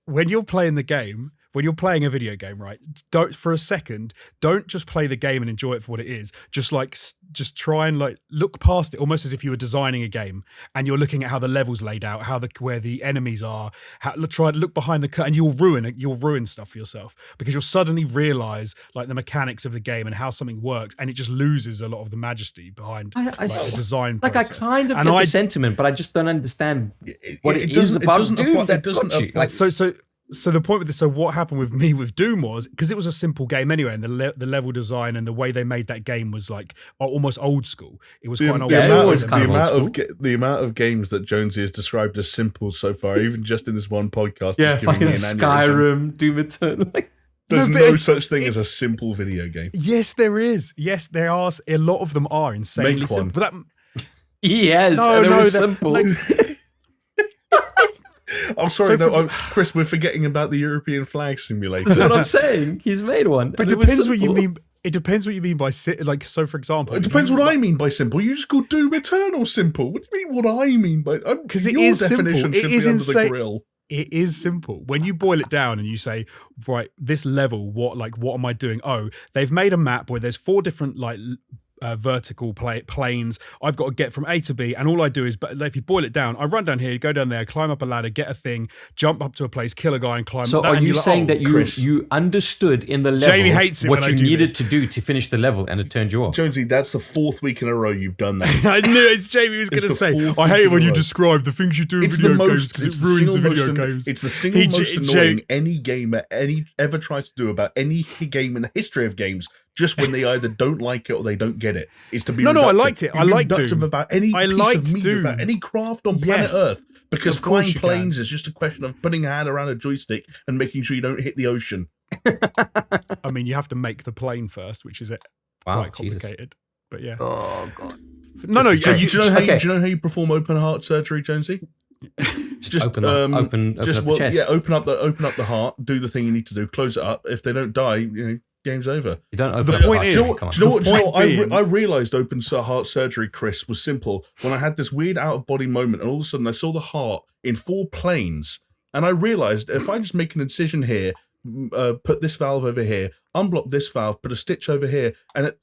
Speaker 2: When you're playing the game, when you're playing a video game, right? Don't just play the game and enjoy it for what it is. Just try and like look past it, almost as if you were designing a game and you're looking at how the levels laid out, where the enemies are. Try to look behind the curtain, and you'll ruin stuff for yourself because you'll suddenly realize like the mechanics of the game and how something works, and it just loses a lot of the majesty behind the design process.
Speaker 1: I kind of get the sentiment, but I just don't understand what it is about Doom that doesn't you. Like,
Speaker 2: So the point with this, so what happened with me with Doom was, because it was a simple game anyway, and the level design and the way they made that game was like almost old school. It was quite an old school.
Speaker 3: The amount of games that Jonesy has described as simple so far, even just in this one podcast,
Speaker 1: yeah, fucking Skyrim, Doom Eternal.
Speaker 3: There's no such thing as a simple video game.
Speaker 2: Yes, there is. Yes, there are. A lot of them are insanely simple. But
Speaker 1: yes, simple.
Speaker 3: I'm sorry, Chris, we're forgetting about the European flag simulator.
Speaker 1: That's what I'm saying. He's made one.
Speaker 2: But it depends what you mean. It depends what you mean by like. So, for example,
Speaker 3: it depends what I mean by simple. You just call Doom Eternal simple. What do you mean? What I mean by
Speaker 2: because it is simple. It is insane.
Speaker 3: The grill.
Speaker 2: It is simple when you boil it down and you say, right, this level, what am I doing? Oh, they've made a map where there's 4 different like vertical planes I've got to get from A to B, and all I do is, but if you boil it down, I run down here, go down there, climb up a ladder, get a thing, jump up to a place, kill a guy, and climb.
Speaker 1: So are you saying that you understood in the level
Speaker 2: Jamie hates it
Speaker 1: what you needed to do to finish the level, and it turned you off?
Speaker 3: Jonesy, that's the 4th week in a row you've done that.
Speaker 2: I knew it's Jamie was going to say, I hate it when you describe the things you do in video games because it ruins the video games.
Speaker 3: It's the single most annoying any gamer ever tries to do about any game in the history of games. Just when they either don't like it or they don't get it. It's to be
Speaker 2: no, I liked it. I liked Doom.
Speaker 3: About any piece of media, about any craft on planet Earth. Because flying planes is just a question of putting a hand around a joystick and making sure you don't hit the ocean.
Speaker 2: I mean, you have to make the plane first, which is quite complicated. Jesus. But yeah.
Speaker 1: Oh, God.
Speaker 2: No.
Speaker 3: Do you know how you perform open heart surgery, Jonesy?
Speaker 1: Just open up the chest.
Speaker 3: Yeah, open up the heart, do the thing you need to do, close it up. If they don't die, game's over.
Speaker 1: You don't open
Speaker 2: the
Speaker 1: up
Speaker 2: point
Speaker 1: the
Speaker 2: is,
Speaker 1: heart.
Speaker 3: Do you know what? I realised open heart surgery, Chris, was simple when I had this weird out of body moment, and all of a sudden I saw the heart in 4 planes, and I realised if I just make an incision here, put this valve over here, unblock this valve, put a stitch over here, and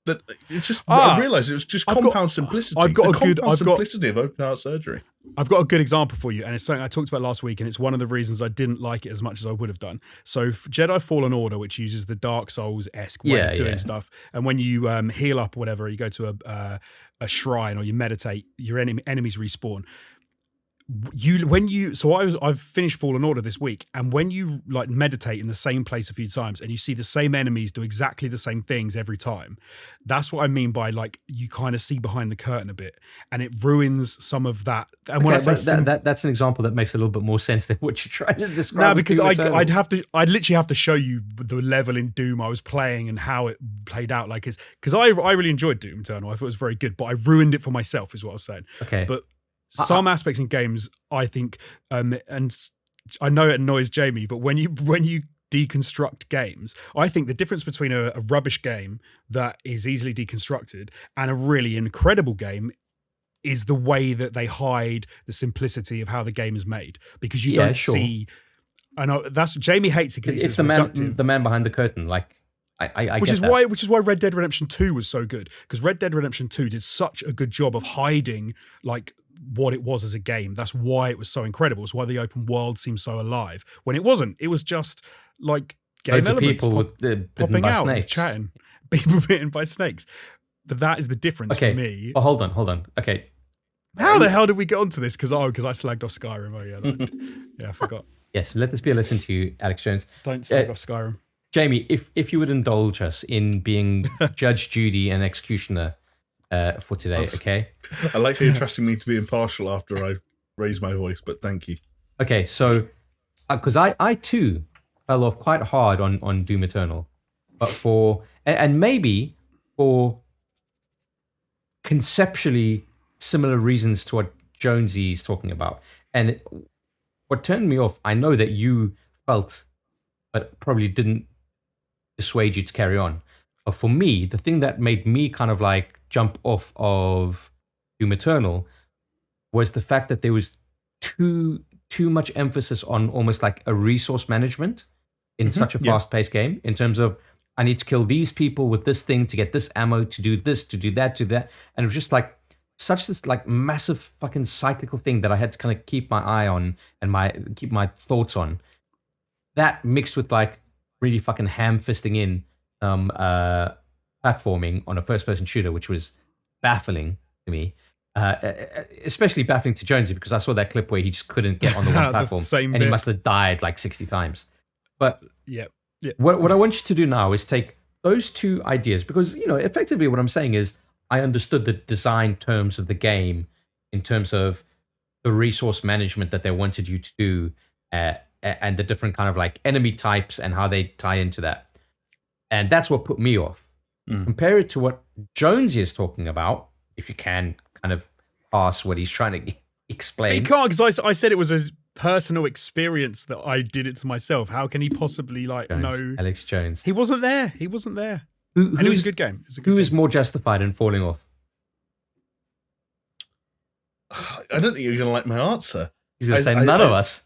Speaker 3: That it's just. I realised it was just compound simplicity.
Speaker 2: I've got
Speaker 3: simplicity of open heart surgery.
Speaker 2: I've got a good example for you, and it's something I talked about last week, and it's one of the reasons I didn't like it as much as I would have done. So Jedi Fallen Order, which uses the Dark Souls-esque way of doing stuff, and when you heal up or whatever, you go to a shrine or you meditate, your enemies respawn. I've finished Fallen Order this week, and when you like meditate in the same place a few times and you see the same enemies do exactly the same things every time, that's what I mean by like you kind of see behind the curtain a bit, and it ruins some of that. And when I say
Speaker 1: that's an example that makes a little bit more sense than what you're trying to describe.
Speaker 2: No, because I'd literally have to show you the level in Doom I was playing and how it played out. Like, because I really enjoyed Doom Eternal. I thought it was very good, but I ruined it for myself, is what I was saying.
Speaker 1: Okay,
Speaker 2: but. Some aspects in games, I think, and I know it annoys Jamie, but when you deconstruct games, I think the difference between a rubbish game that is easily deconstructed and a really incredible game is the way that they hide the simplicity of how the game is made, because you don't see. I know that's Jamie hates it because
Speaker 1: it's the man behind the curtain, like.
Speaker 2: Which is why Red Dead Redemption 2 was so good, because Red Dead Redemption 2 did such a good job of hiding like what it was as a game. That's why it was so incredible. It's why the open world seemed so alive when it wasn't. It was just like game
Speaker 1: loads
Speaker 2: elements
Speaker 1: of people
Speaker 2: popping out,
Speaker 1: snakes.
Speaker 2: Chatting, people bitten by snakes. But that is the difference for me.
Speaker 1: Oh, hold on. Okay,
Speaker 2: how the hell did we get onto this? Because I slagged off Skyrim. Oh yeah, I forgot.
Speaker 1: Yes, let this be a lesson to you, Alex Jones.
Speaker 2: Don't slag off Skyrim.
Speaker 1: Jamie, if you would indulge us in being Judge, Judy, and executioner for today, okay?
Speaker 3: I like how you're trusting me to be impartial after I've raised my voice, but thank you.
Speaker 1: Okay, so because I too fell off quite hard on Doom Eternal, but and maybe for conceptually similar reasons to what Jonesy is talking about. And what turned me off, I know that you felt, but probably didn't dissuade you to carry on. But for me, the thing that made me kind of like jump off of Doom Eternal was the fact that there was too much emphasis on almost like a resource management in such a fast-paced game, in terms of I need to kill these people with this thing to get this ammo, to do this, to do that, and it was just like such this like massive fucking cyclical thing that I had to kind of keep my eye on and keep my thoughts on. That mixed with like really fucking ham-fisting in platforming on a first-person shooter, which was baffling to me. Especially baffling to Jonesy, because I saw that clip where he just couldn't get on the one platform and he must have died like 60 times. But what I want you to do now is take those two ideas, because, you know, effectively what I'm saying is I understood the design terms of the game in terms of the resource management that they wanted you to do, and the different kind of like enemy types and how they tie into that. And that's what put me off. Compare it to what Jonesy is talking about, if you can kind of pass what he's trying to explain.
Speaker 2: He can't, because I said it was a personal experience that I did it to myself. How can he possibly know?
Speaker 1: Alex Jones.
Speaker 2: He wasn't there. And it was a good game.
Speaker 1: Who is more justified in falling off?
Speaker 3: I don't think you're going to like my answer.
Speaker 1: He's going to say none of us.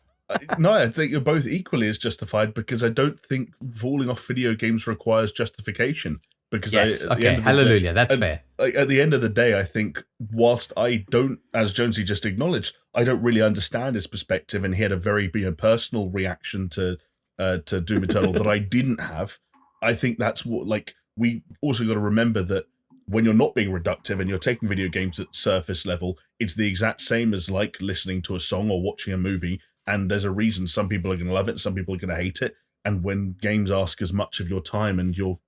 Speaker 3: No, I think you're both equally as justified, because I don't think falling off video games requires justification. Because
Speaker 1: hallelujah, that's fair.
Speaker 3: At the end of the day, I think whilst I don't, as Jonesy just acknowledged, I don't really understand his perspective, and he had a very personal reaction to Doom Eternal that I didn't have. I think that's what, like, we also got to remember that when you're not being reductive and you're taking video games at surface level, it's the exact same as like listening to a song or watching a movie. And there's a reason some people are going to love it, some people are going to hate it. And when games ask as much of your time and your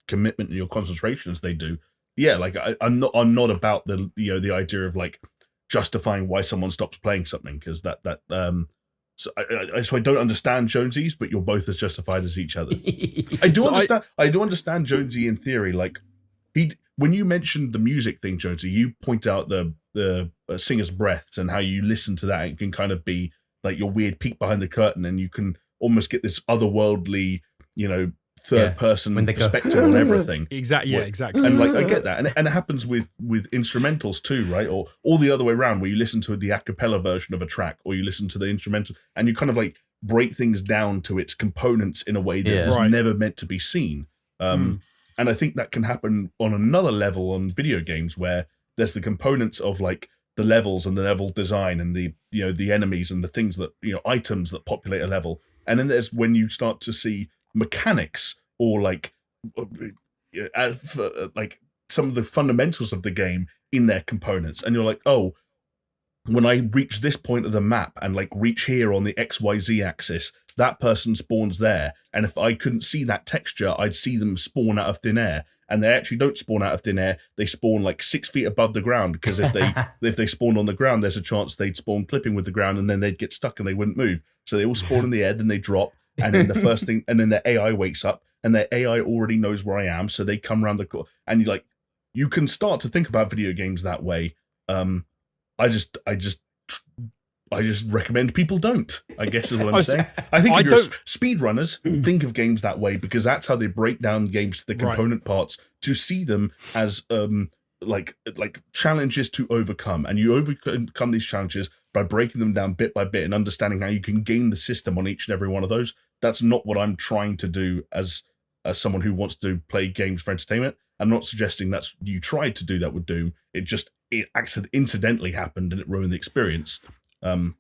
Speaker 3: commitment and your concentration as they do, like I'm not about the idea of like justifying why someone stops playing something, because so I don't understand Jonesy's, but you're both as justified as each other. I do understand Jonesy in theory. Like when you mentioned the music thing, Jonesy, you point out the singer's breaths and how you listen to that. It can kind of be like your weird peek behind the curtain, and you can almost get this otherworldly, third person perspective on everything.
Speaker 2: Exactly.
Speaker 3: And like I get that, and it happens with instrumentals too, right? Or the other way around, where you listen to the a cappella version of a track, or you listen to the instrumental, and you kind of like break things down to its components in a way that was never meant to be seen. And I think that can happen on another level on video games where there's the components of like the levels and the level design and the the enemies and the things that items that populate a level. And then there's when you start to see mechanics or like some of the fundamentals of the game in their components, and you're like, oh, when I reach this point of the map and like reach here on the XYZ axis, that person spawns there. And if I couldn't see that texture, I'd see them spawn out of thin air. And they actually don't spawn out of thin air. They spawn like 6 feet above the ground, because if they spawned on the ground, there's a chance they'd spawn clipping with the ground and then they'd get stuck and they wouldn't move. So they all spawn in the air, then they drop. And then the first thing, and then their AI wakes up and their AI already knows where I am. So they come around the corner, and you can start to think about video games that way. I just recommend people don't, I guess is what I'm saying. I think if you're speedrunners, think of games that way, because that's how they break down games to the component parts, to see them as like challenges to overcome. And you overcome these challenges by breaking them down bit by bit and understanding how you can game the system on each and every one of those. That's not what I'm trying to do as someone who wants to play games for entertainment. I'm not suggesting that's you tried to do that with Doom. It incidentally happened and it ruined the experience.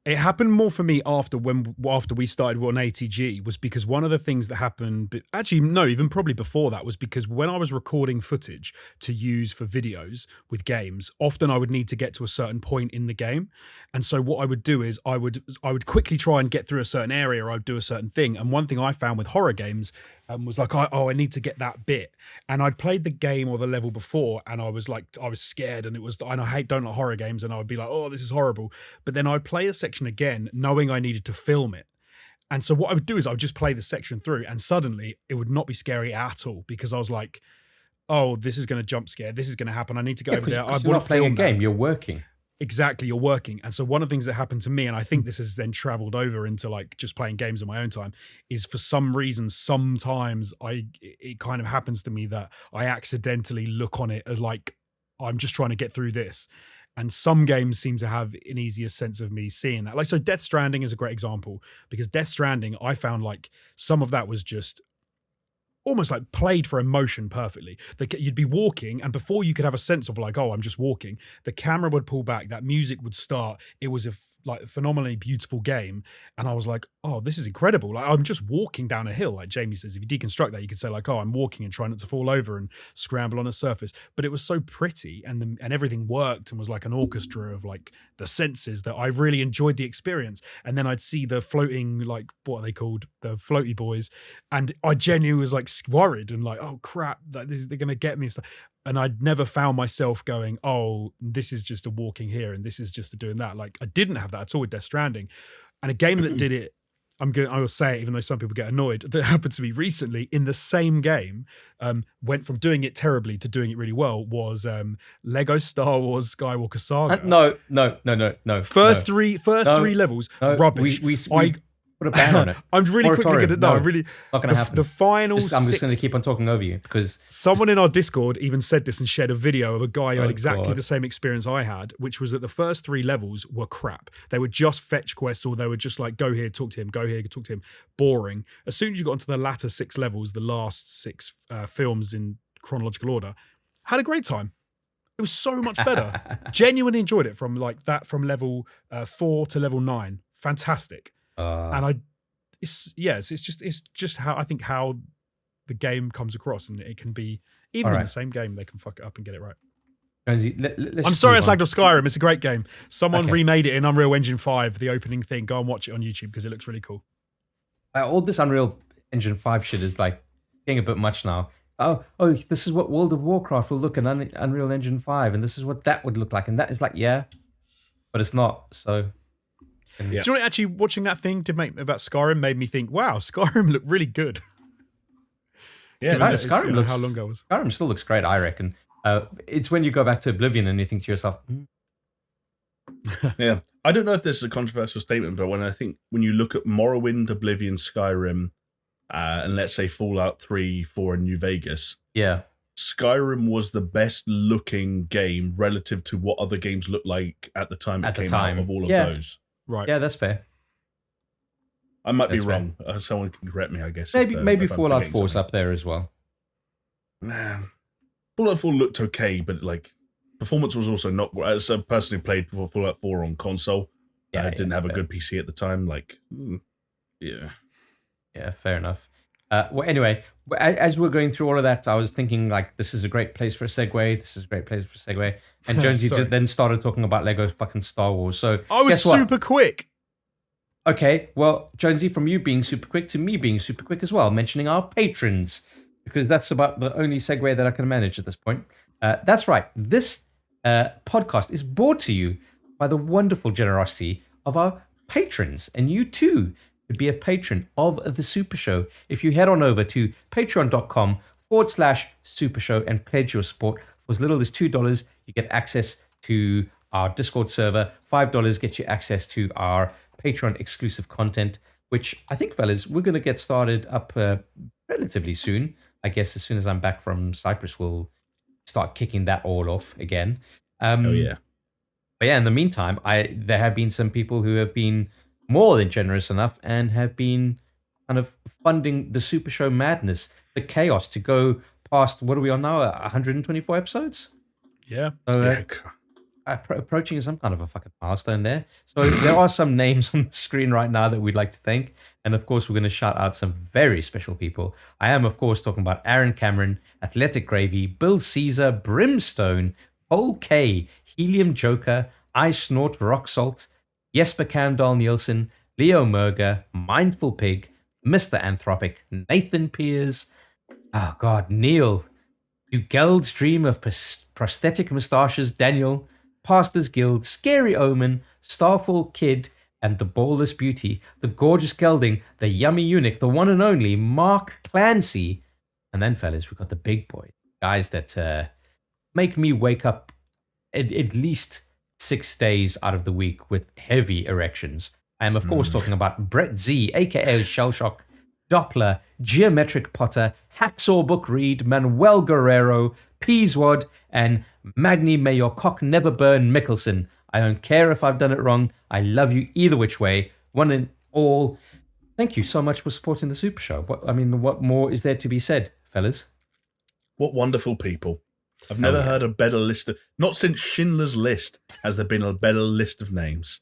Speaker 2: It happened more for me after we started on ATG, was because one of the things that happened, actually no, even probably before that, was because when I was recording footage to use for videos with games, often I would need to get to a certain point in the game, and so what I would do is I would quickly try and get through a certain area, or I'd do a certain thing. And one thing I found with horror games was like, I need to get that bit, and I'd played the game or the level before, and I was scared, and I don't like horror games, and I would be like, oh, this is horrible, but then I'd play a section again knowing I needed to film it. And so what I would do is I would just play the section through, and suddenly it would not be scary at all, because I was like, oh, this is going to jump scare, this is going to happen, I need to go over there. I
Speaker 1: you're not playing a game, you're working.
Speaker 2: Exactly, you're working. And so one of the things that happened to me, and I think this has then traveled over into like just playing games in my own time, is for some reason, sometimes it kind of happens to me that I accidentally look on it as like, I'm just trying to get through this. And some games seem to have an easier sense of me seeing that. Like, so Death Stranding is a great example, because Death Stranding, I found like some of that was just almost like played for emotion perfectly. You'd be walking, and before you could have a sense of like, oh, I'm just walking, the camera would pull back, that music would start. It was a phenomenally beautiful game, and I was like, oh, this is incredible. Like, I'm just walking down a hill, like Jamie says. If you deconstruct that, you could say like, oh, I'm walking and trying not to fall over and scramble on a surface. But it was so pretty, and everything worked and was like an orchestra of like the senses, that I really enjoyed the experience. And then I'd see the floating, like, what are they called, the floaty boys, and I genuinely was like worried and like, oh crap, they're gonna get me. And I'd never found myself going, oh, this is just a walking here and this is just a doing that. Like, I didn't have that at all with Death Stranding. And a game that did it, I will say it, even though some people get annoyed, that happened to me recently in the same game, went from doing it terribly to doing it really well, was Lego Star Wars Skywalker Saga.
Speaker 1: No.
Speaker 2: First three levels, rubbish.
Speaker 1: We put a ban on it.
Speaker 2: I'm really quickly going to not going
Speaker 1: to happen.
Speaker 2: The final
Speaker 1: I'm just going to keep on talking over you, because
Speaker 2: someone in our Discord even said this and shared a video of a guy who had exactly the same experience I had, which was that the first 3 levels were crap. They were just fetch quests, or they were just like, go here, talk to him, go here, talk to him. Boring. As soon as you got into the latter 6 levels, the last 6 films in chronological order, had a great time. It was so much better. Genuinely enjoyed it from level 4 to level 9. Fantastic. And it's just how I think how the game comes across, and it can be even in the same game they can fuck it up and get it right. I'm sorry I slagged off Skyrim. It's a great game. Someone remade it in Unreal Engine 5, the opening thing. Go and watch it on YouTube because it looks really cool.
Speaker 1: All this Unreal Engine 5 shit is like getting a bit much now. Oh, this is what World of Warcraft will look in Unreal Engine 5, and this is what that would look like, and that is like, yeah, but it's not. So.
Speaker 2: Do you know what, actually watching that thing about Skyrim made me think, wow, Skyrim looked really good.
Speaker 1: Yeah, Skyrim looks,
Speaker 2: how long ago was.
Speaker 1: Skyrim still looks great, I reckon. It's when you go back to Oblivion and you think to yourself,
Speaker 3: Yeah. I don't know if this is a controversial statement, but when you look at Morrowind, Oblivion, Skyrim, and let's say Fallout 3, 4, and New Vegas, Skyrim was the best looking game relative to what other games looked like at the time it came out of all of those.
Speaker 2: Right.
Speaker 1: Yeah, that's fair.
Speaker 3: I might be wrong. Someone can correct me, I guess.
Speaker 1: Maybe Fallout 4's up there as well.
Speaker 3: man, Fallout 4 looked okay, but like performance was also not great. As a person who played Fallout 4 on console, I didn't have a good PC at the time. Like, yeah.
Speaker 1: Yeah, fair enough. Well, anyway, as we're going through all of that, I was thinking like, this is a great place for a segue. This is a great place for a segue. And Jonesy then started talking about Lego fucking Star Wars. So
Speaker 2: I was super quick.
Speaker 1: Okay, well, Jonesy, from you being super quick to me being super quick as well, mentioning our patrons, because that's about the only segue that I can manage at this point. That's right. This podcast is brought to you by the wonderful generosity of our patrons, and you too could be a patron of the Super Show if you head on over to patreon.com/Super Show and pledge your support. For as little as $2, you get access to our Discord server. $5 gets you access to our Patreon exclusive content, which I think, fellas, we're going to get started up relatively soon. I guess as soon as I'm back from Cyprus, we'll start kicking that all off again.
Speaker 3: Oh, yeah.
Speaker 1: But yeah, in the meantime, there have been some people who have been more than generous enough and have been kind of funding the Super Show madness, the chaos to go past, what are we on now, 124 episodes?
Speaker 2: Yeah.
Speaker 1: So, approaching some kind of a fucking milestone there. So there are some names on the screen right now that we'd like to thank. And of course, we're going to shout out some very special people. I am, of course, talking about Aaron Cameron, Athletic Gravy, Bill Caesar, Brimstone, Paul K, Helium Joker, I Snort Rock Salt, Jesper Camdal Nielsen, Leo Merger, Mindful Pig, Mr. Anthropic, Nathan Piers, oh God, Neil, Ugeld's Dream of Prosthetic Moustaches, Daniel, Pastors Guild, Scary Omen, Starfall Kid, and the Ballless Beauty, the Gorgeous Gelding, the Yummy Eunuch, the one and only Mark Clancy. And then, fellas, we've got the big boy, guys that make me wake up at least 6 days out of the week with heavy erections. I am, of course, talking about Brett Z, aka Shellshock, Doppler, Geometric Potter, Hacksaw Book Reed, Manuel Guerrero, Peaswad, and Magni May Your Cock Never Burn Mickelson. I don't care if I've done it wrong. I love you either which way. One and all, thank you so much for supporting the Super Show. What more is there to be said, fellas?
Speaker 3: What wonderful people. I've never heard a better list of... Not since Schindler's List has there been a better list of names.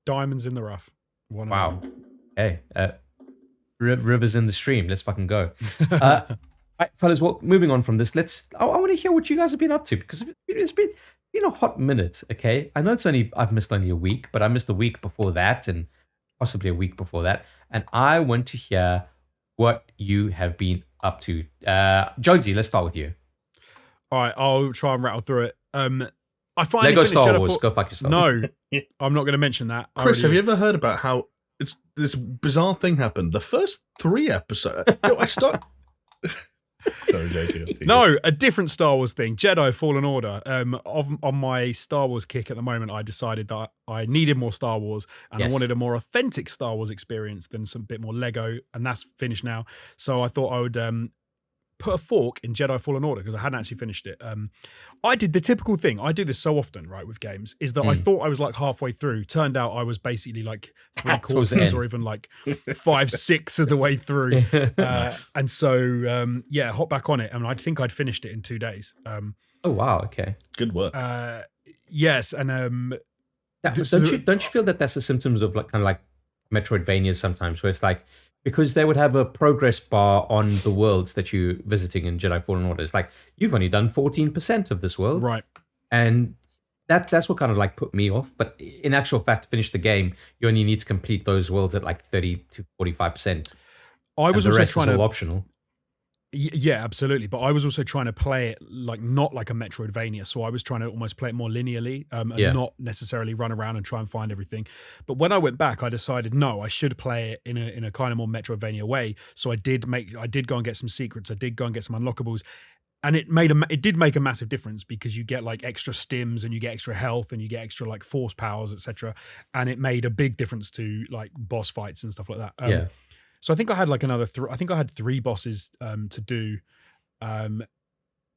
Speaker 2: Diamonds in the rough.
Speaker 1: Wow. Hey, rivers in the stream. Let's fucking go. Right, fellas, well, moving on from this, I want to hear what you guys have been up to, because it's been a hot minute, okay? I know I've missed only a week, but I missed a week before that and possibly a week before that. And I want to hear what you have been up to. Jonesy, let's start with you.
Speaker 2: All right, I'll try and rattle through it. I finally
Speaker 1: Lego
Speaker 2: finished
Speaker 1: Star
Speaker 2: Jedi
Speaker 1: Wars, go fuck yourself.
Speaker 2: No, I'm not going to mention that.
Speaker 3: Chris, have you ever heard about how this bizarre thing happened? The first 3 episodes... I start... Sorry, JT.
Speaker 2: No, a different Star Wars thing. Jedi Fallen Order. On my Star Wars kick at the moment, I decided that I needed more Star Wars and I wanted a more authentic Star Wars experience than some bit more Lego, and that's finished now. So I thought I would put a fork in Jedi Fallen Order because I hadn't actually finished it. I did the typical thing. I do this so often, right, with games, is that I thought I was like halfway through. Turned out I was basically like 3/4 or even like 5/6 of the way through.
Speaker 3: Nice.
Speaker 2: And so, hop back on it. And I think I'd finished it in 2 days.
Speaker 1: Oh, wow. Okay.
Speaker 3: Good work.
Speaker 2: Yes. And
Speaker 1: don't you feel that that's the symptoms of like kind of like Metroidvania sometimes, where it's like, because they would have a progress bar on the worlds that you're visiting in Jedi Fallen Order. It's like, you've only done 14% of this world.
Speaker 2: Right.
Speaker 1: And that's what kind of like put me off. But in actual fact, to finish the game, you only need to complete those worlds at like 30 to 45%.
Speaker 2: I was also trying to...
Speaker 1: optional.
Speaker 2: Yeah, absolutely. But I was also trying to play it like not like a Metroidvania. So I was trying to almost play it more linearly and not necessarily run around and try and find everything. But when I went back, I decided, no, I should play it in a kind of more Metroidvania way. So I did go and get some secrets. I did go and get some unlockables. And it did make a massive difference because you get like extra stims and you get extra health and you get extra like force powers, etc. And it made a big difference to like boss fights and stuff like that. So I think I had like I think I had 3 bosses to do.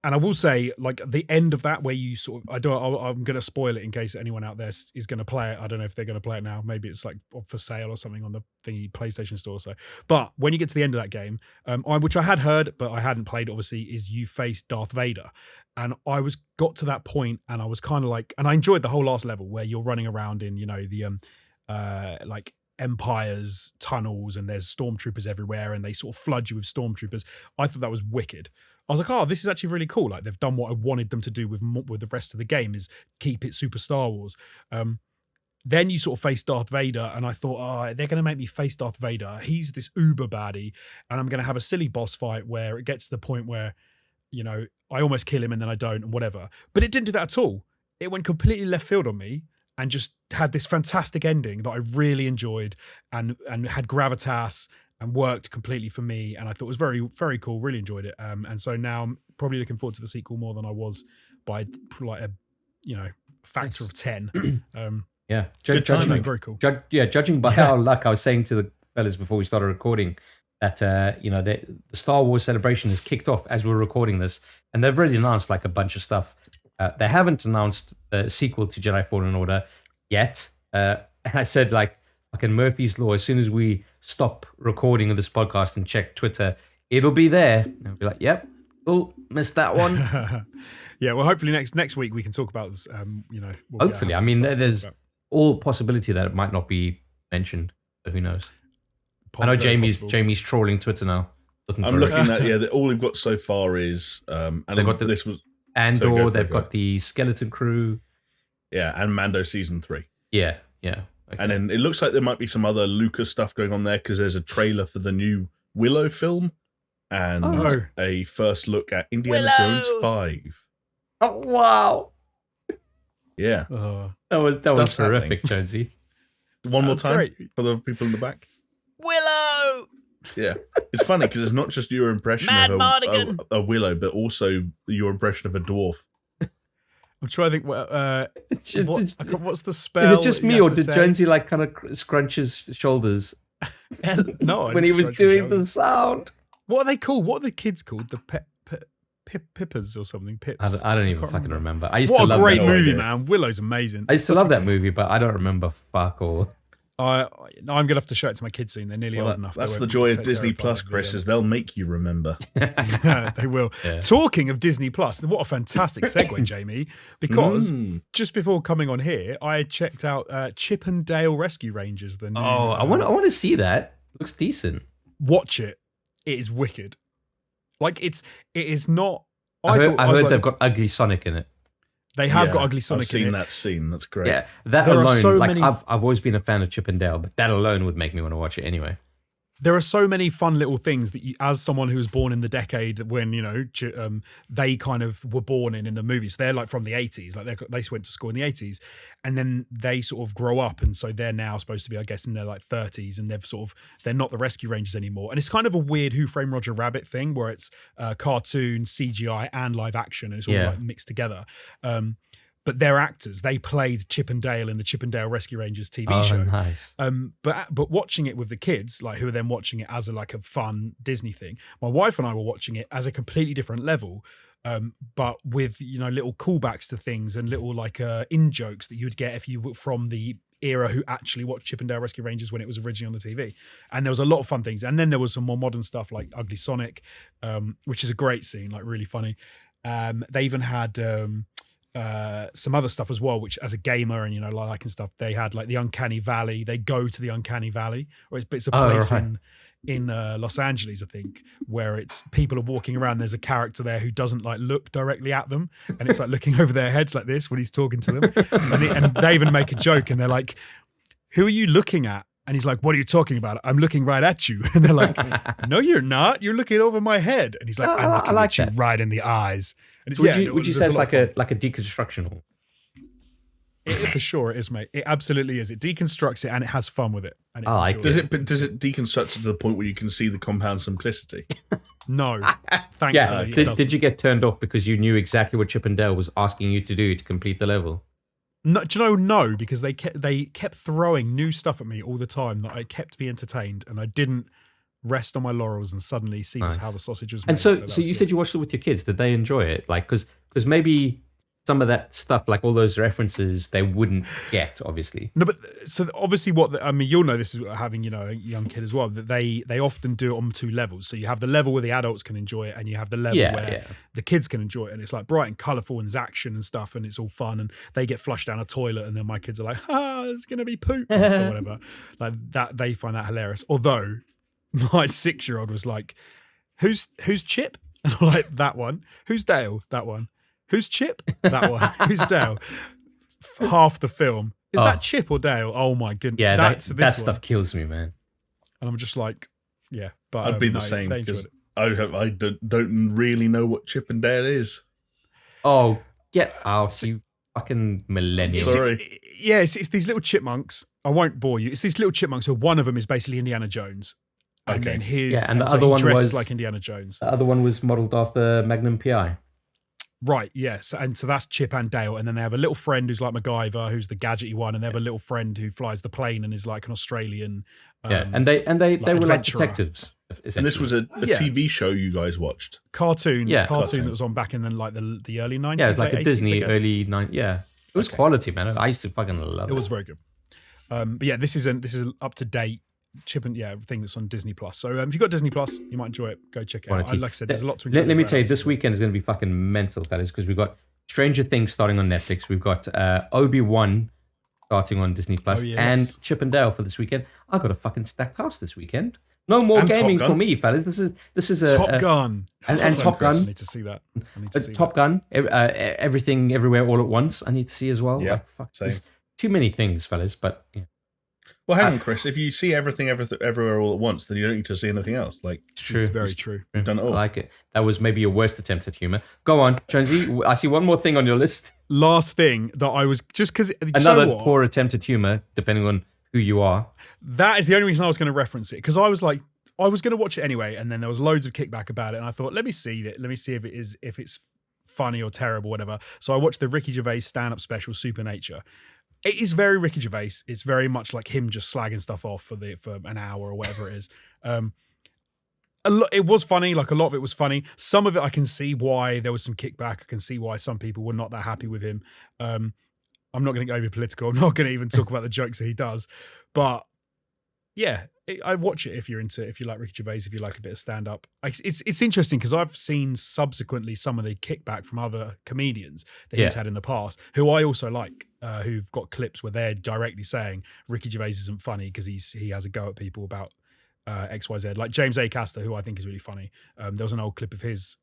Speaker 2: And I will say, like the end of that, where you sort of, I'm going to spoil it in case anyone out there is going to play it. I don't know if they're going to play it now. Maybe it's like for sale or something on the thingy PlayStation Store. So, but when you get to the end of that game, which I had heard but I hadn't played, obviously, is you face Darth Vader, and I got to that point, and I was kind of like, and I enjoyed the whole last level where you're running around in, the like Empire's tunnels, and there's stormtroopers everywhere, and they sort of flood you with stormtroopers. I thought that was wicked. I was like, oh, this is actually really cool. Like they've done what I wanted them to do with the rest of the game, is keep it super Star Wars. Then you sort of face Darth Vader, and I thought, oh, they're going to make me face Darth Vader. He's this uber baddie, and I'm going to have a silly boss fight where it gets to the point where, I almost kill him and then I don't and whatever. But it didn't do that at all. It went completely left field on me and just had this fantastic ending that I really enjoyed and had gravitas and worked completely for me, and I thought it was very, very cool. Really enjoyed it, and so now I'm probably looking forward to the sequel more than I was by like a factor of 10.
Speaker 1: Yeah,
Speaker 2: judging very cool.
Speaker 1: Judging by our luck, I was saying to the fellas before we started recording that the Star Wars celebration has kicked off as we're recording this, and they've already announced like a bunch of stuff. They haven't announced a sequel to Jedi Fallen Order yet, and I said like fucking Murphy's Law. As soon as we stop recording of this podcast and check Twitter, it'll be there. And I'll be like, yep, oh, missed that one.
Speaker 2: Yeah, well, hopefully next week we can talk about this.
Speaker 1: Hopefully, I mean, there's all possibility that it might not be mentioned. So who knows? I know Jamie's trawling Twitter now.
Speaker 3: I'm looking at all we've got so far is and
Speaker 1: they've got
Speaker 3: this was
Speaker 1: Andor. They've got the Skeleton Crew.
Speaker 3: Yeah, and Mando season 3.
Speaker 1: Yeah.
Speaker 3: Okay. And then it looks like there might be some other Lucas stuff going on there because there's a trailer for the new Willow film and a first look at Indiana Jones 5.
Speaker 1: Oh wow!
Speaker 3: Yeah,
Speaker 1: that was terrific, Jonesy.
Speaker 3: One more time for the people in the back.
Speaker 4: Willow.
Speaker 3: Yeah, it's funny because it's not just your impression of a willow, but also your impression of a dwarf.
Speaker 2: I'm trying to think. What's the spell?
Speaker 1: Is it just me, or did Jonesy like kind of scrunch his shoulders?
Speaker 2: No,
Speaker 1: when he was doing the sound.
Speaker 2: What are they called? What are the kids called? The Pippers or something? Pips.
Speaker 1: I don't even fucking remember. I used
Speaker 2: what
Speaker 1: to love
Speaker 2: a great
Speaker 1: that
Speaker 2: movie, man! Willow's amazing.
Speaker 1: I used to love that movie, but I don't remember fuck all.
Speaker 2: I'm gonna have to show it to my kids soon. They're nearly old enough.
Speaker 3: That's the joy of Disney Plus, Chris, is they'll make you remember.
Speaker 2: They will. Yeah. Talking of Disney Plus, what a fantastic segue, Jamie! Because just before coming on here, I checked out Chip and Dale Rescue Rangers. The new,
Speaker 1: I want to see that. Looks decent.
Speaker 2: Watch it. It is wicked. Like it is not.
Speaker 1: I heard they've got Ugly Sonic in it.
Speaker 2: They have got Ugly Sonic.
Speaker 3: I've seen that scene. That's great.
Speaker 1: Yeah, that there alone. I've always been a fan of Chip and Dale, but that alone would make me want to watch it anyway.
Speaker 2: There are so many fun little things that you, as someone who was born in the decade when they kind of were born in the movies. They're like from the 80s. Like they went to school in the 80s, and then they sort of grow up, and so they're now supposed to be, I guess, in their like 30s, and they're not the Rescue Rangers anymore. And it's kind of a weird Who Framed Roger Rabbit thing where it's cartoon, CGI, and live action, and it's all like mixed together. But they're actors. They played Chip and Dale in the Chip and Dale Rescue Rangers TV show.
Speaker 1: Nice.
Speaker 2: But watching it with the kids, like who are then watching it as a fun Disney thing. My wife and I were watching it as a completely different level, but with little callbacks to things and little in jokes that you'd get if you were from the era who actually watched Chip and Dale Rescue Rangers when it was originally on the TV. And there was a lot of fun things. And then there was some more modern stuff like Ugly Sonic, which is a great scene, like really funny. They even had some other stuff as well, which as a gamer and and stuff, they had like the Uncanny Valley. They go to the Uncanny Valley, or it's a place in Los Angeles, I think, where it's people are walking around. There's a character there who doesn't look directly at them, and it's like looking over their heads like this when he's talking to them. And they even make a joke, and they're like, "Who are you looking at?" And he's like, "What are you talking about? I'm looking right at you." And they're like, "No, you're not. You're looking over my head." And he's like, "I'm looking at you right in the eyes." And it's,
Speaker 1: would you say it's like a deconstructional?
Speaker 2: For sure it is, mate. It absolutely is. It deconstructs it and it has fun with it. And it's
Speaker 3: does it deconstruct it to the point where you can see the compound simplicity?
Speaker 2: No, thankfully.
Speaker 1: Yeah. Did you get turned off because you knew exactly what Chip and Dale was asking you to do to complete the level?
Speaker 2: No, do you know? No, because they kept throwing new stuff at me all the time that I kept me entertained, and I didn't rest on my laurels and suddenly see
Speaker 1: Nice.
Speaker 2: how the sausage was made.
Speaker 1: And so
Speaker 2: that was
Speaker 1: you
Speaker 2: good.
Speaker 1: said you watched it with your kids. Did they enjoy it? Like, because maybe some of that stuff, like all those references, they wouldn't get, obviously.
Speaker 2: No, but so obviously you'll know this is having, a young kid as well, that they often do it on 2 levels. So you have the level where the adults can enjoy it and you have the level where the kids can enjoy it. And it's like bright and colourful and there's action and stuff and it's all fun and they get flushed down a toilet and then my kids are like, it's going to be poop and stuff, whatever. Like that, they find that hilarious. Although my 6-year-old was like, who's Chip? And I'm like, that one. Who's Dale? That one. Who's Chip? That one. Who's Dale? Half the film. Is that Chip or Dale? Oh my goodness.
Speaker 1: Yeah,
Speaker 2: that
Speaker 1: stuff kills me, man.
Speaker 2: And I'm just like, yeah. But
Speaker 3: I'd be the same because I don't really know what Chip and Dale is.
Speaker 1: Oh, get out, you fucking millennial.
Speaker 3: Sorry.
Speaker 2: It's these little chipmunks. I won't bore you. It's these little chipmunks where one of them is basically Indiana Jones. And then
Speaker 1: and the other one was
Speaker 2: like Indiana Jones.
Speaker 1: The other one was modelled after Magnum PI.
Speaker 2: Right, yes. And so that's Chip and Dale. And then they have a little friend who's like MacGyver, who's the gadgety one. And they have a little friend who flies the plane and is like an Australian.
Speaker 1: And they were like detectives.
Speaker 3: And this was a TV show you guys watched.
Speaker 2: Cartoon that was on back in the early 90s.
Speaker 1: Yeah, it was like a
Speaker 2: 80s,
Speaker 1: Disney early 90s. Yeah. It was quality, man. I used to fucking love it.
Speaker 2: It was very good. But yeah, this is an up to date Chip and thing that's on Disney Plus. So if you've got Disney Plus, you might enjoy it. Go check it out. Like I said, there's a lot to enjoy.
Speaker 1: Let me tell you, this weekend is going to be fucking mental, fellas, because we've got Stranger Things starting on Netflix. We've got Obi-Wan starting on Disney Plus, and Chip and Dale for this weekend. I got a fucking stacked house this weekend. No more gaming for me, fellas. This is a
Speaker 2: Top Gun
Speaker 1: and Top Gun.
Speaker 2: I need to see that.
Speaker 1: Top Gun. Everything, everywhere, all at once. I need to see as well.
Speaker 3: Yeah,
Speaker 1: there's too many things, fellas. But yeah.
Speaker 3: Well, hang on, Chris. If you see everything everywhere all at once, then you don't need to see anything else. Like,
Speaker 1: true,
Speaker 2: very true.
Speaker 3: You've done it all.
Speaker 1: I like it. That was maybe your worst attempt at humor. Go on, Jonesy. I see one more thing on your list.
Speaker 2: Last thing that I was just because
Speaker 1: another poor attempt at humor, depending on who you are.
Speaker 2: That is the only reason I was going to reference it because I was like, I was going to watch it anyway, and then there was loads of kickback about it, and I thought, let me see it. Let me see if it's funny or terrible, whatever. So I watched the Ricky Gervais stand-up special, Supernature. It is very Ricky Gervais. It's very much like him just slagging stuff off for an hour or whatever it is. It was funny. Like a lot of it was funny. Some of it I can see why there was some kickback. I can see why some people were not that happy with him. I'm not going to go over political. I'm not going to even talk about the jokes that he does. But yeah, I watch it if you like Ricky Gervais, if you like a bit of stand-up. It's interesting because I've seen subsequently some of the kickback from other comedians that he's had in the past, who I also like, who've got clips where they're directly saying Ricky Gervais isn't funny because he has a go at people about XYZ. Like James A. Caster, who I think is really funny. There was an old clip of his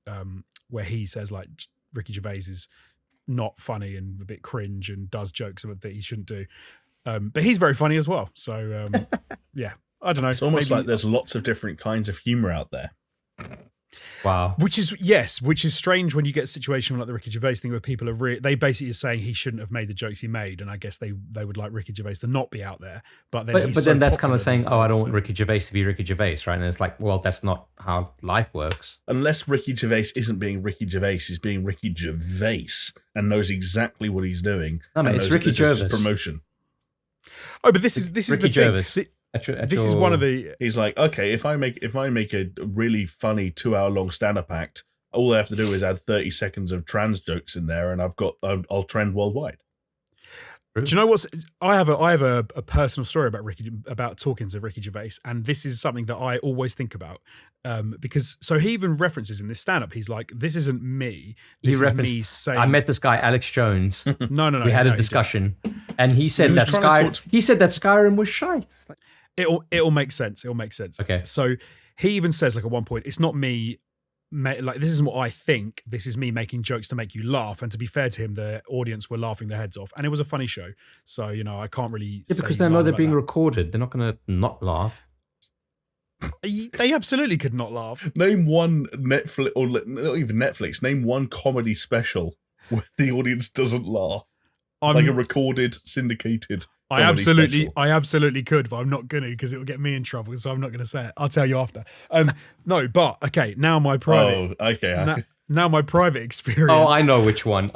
Speaker 2: where he says like Ricky Gervais is not funny and a bit cringe and does jokes that he shouldn't do. But he's very funny as well. So yeah. I don't know.
Speaker 3: It's almost like there's lots of different kinds of humor out there.
Speaker 1: Wow.
Speaker 2: Which is strange when you get a situation like the Ricky Gervais thing where people are they basically are saying he shouldn't have made the jokes he made, and I guess they would like Ricky Gervais to not be out there. But then
Speaker 1: that's kind of saying, I don't want Ricky Gervais to be Ricky Gervais, right? And it's like, well, that's not how life works.
Speaker 3: Unless Ricky Gervais isn't being Ricky Gervais, he's being Ricky Gervais and knows exactly what he's doing.
Speaker 1: No, mate, it's Ricky Gervais.
Speaker 3: Promotion.
Speaker 2: Oh, but this is
Speaker 1: Ricky
Speaker 2: the
Speaker 1: Gervais.
Speaker 2: thing. This is one of the.
Speaker 3: He's like, okay, if I make a really funny 2-hour-long stand-up act, all I have to do is add 30 seconds of trans jokes in there, and I'll trend worldwide.
Speaker 2: Do you know what's? I have a personal story about talking to Ricky Gervais, and this is something that I always think about because he even references in this stand-up. He's like, "This isn't me. This is me saying."
Speaker 1: I met this guy, Alex Jones.
Speaker 2: No.
Speaker 1: We had a discussion, and he said that Skyrim was shite.
Speaker 2: It'll make sense. It'll make sense.
Speaker 1: Okay.
Speaker 2: So he even says like at one point, it's not me. Like this isn't what I think. This is me making jokes to make you laugh. And to be fair to him, the audience were laughing their heads off, and it was a funny show. So I can't really.
Speaker 1: Yeah, because they know they're being recorded. They're not going to not laugh.
Speaker 2: They absolutely could not laugh.
Speaker 3: Name one Netflix, or not even Netflix. Name one comedy special where the audience doesn't laugh. Like a recorded, syndicated.
Speaker 2: I absolutely could, but I'm not going to because it will get me in trouble. So I'm not going to say it. I'll tell you after. No, but okay. Now my private.
Speaker 3: Oh, okay.
Speaker 2: Now my private experience.
Speaker 1: Oh, I know which one.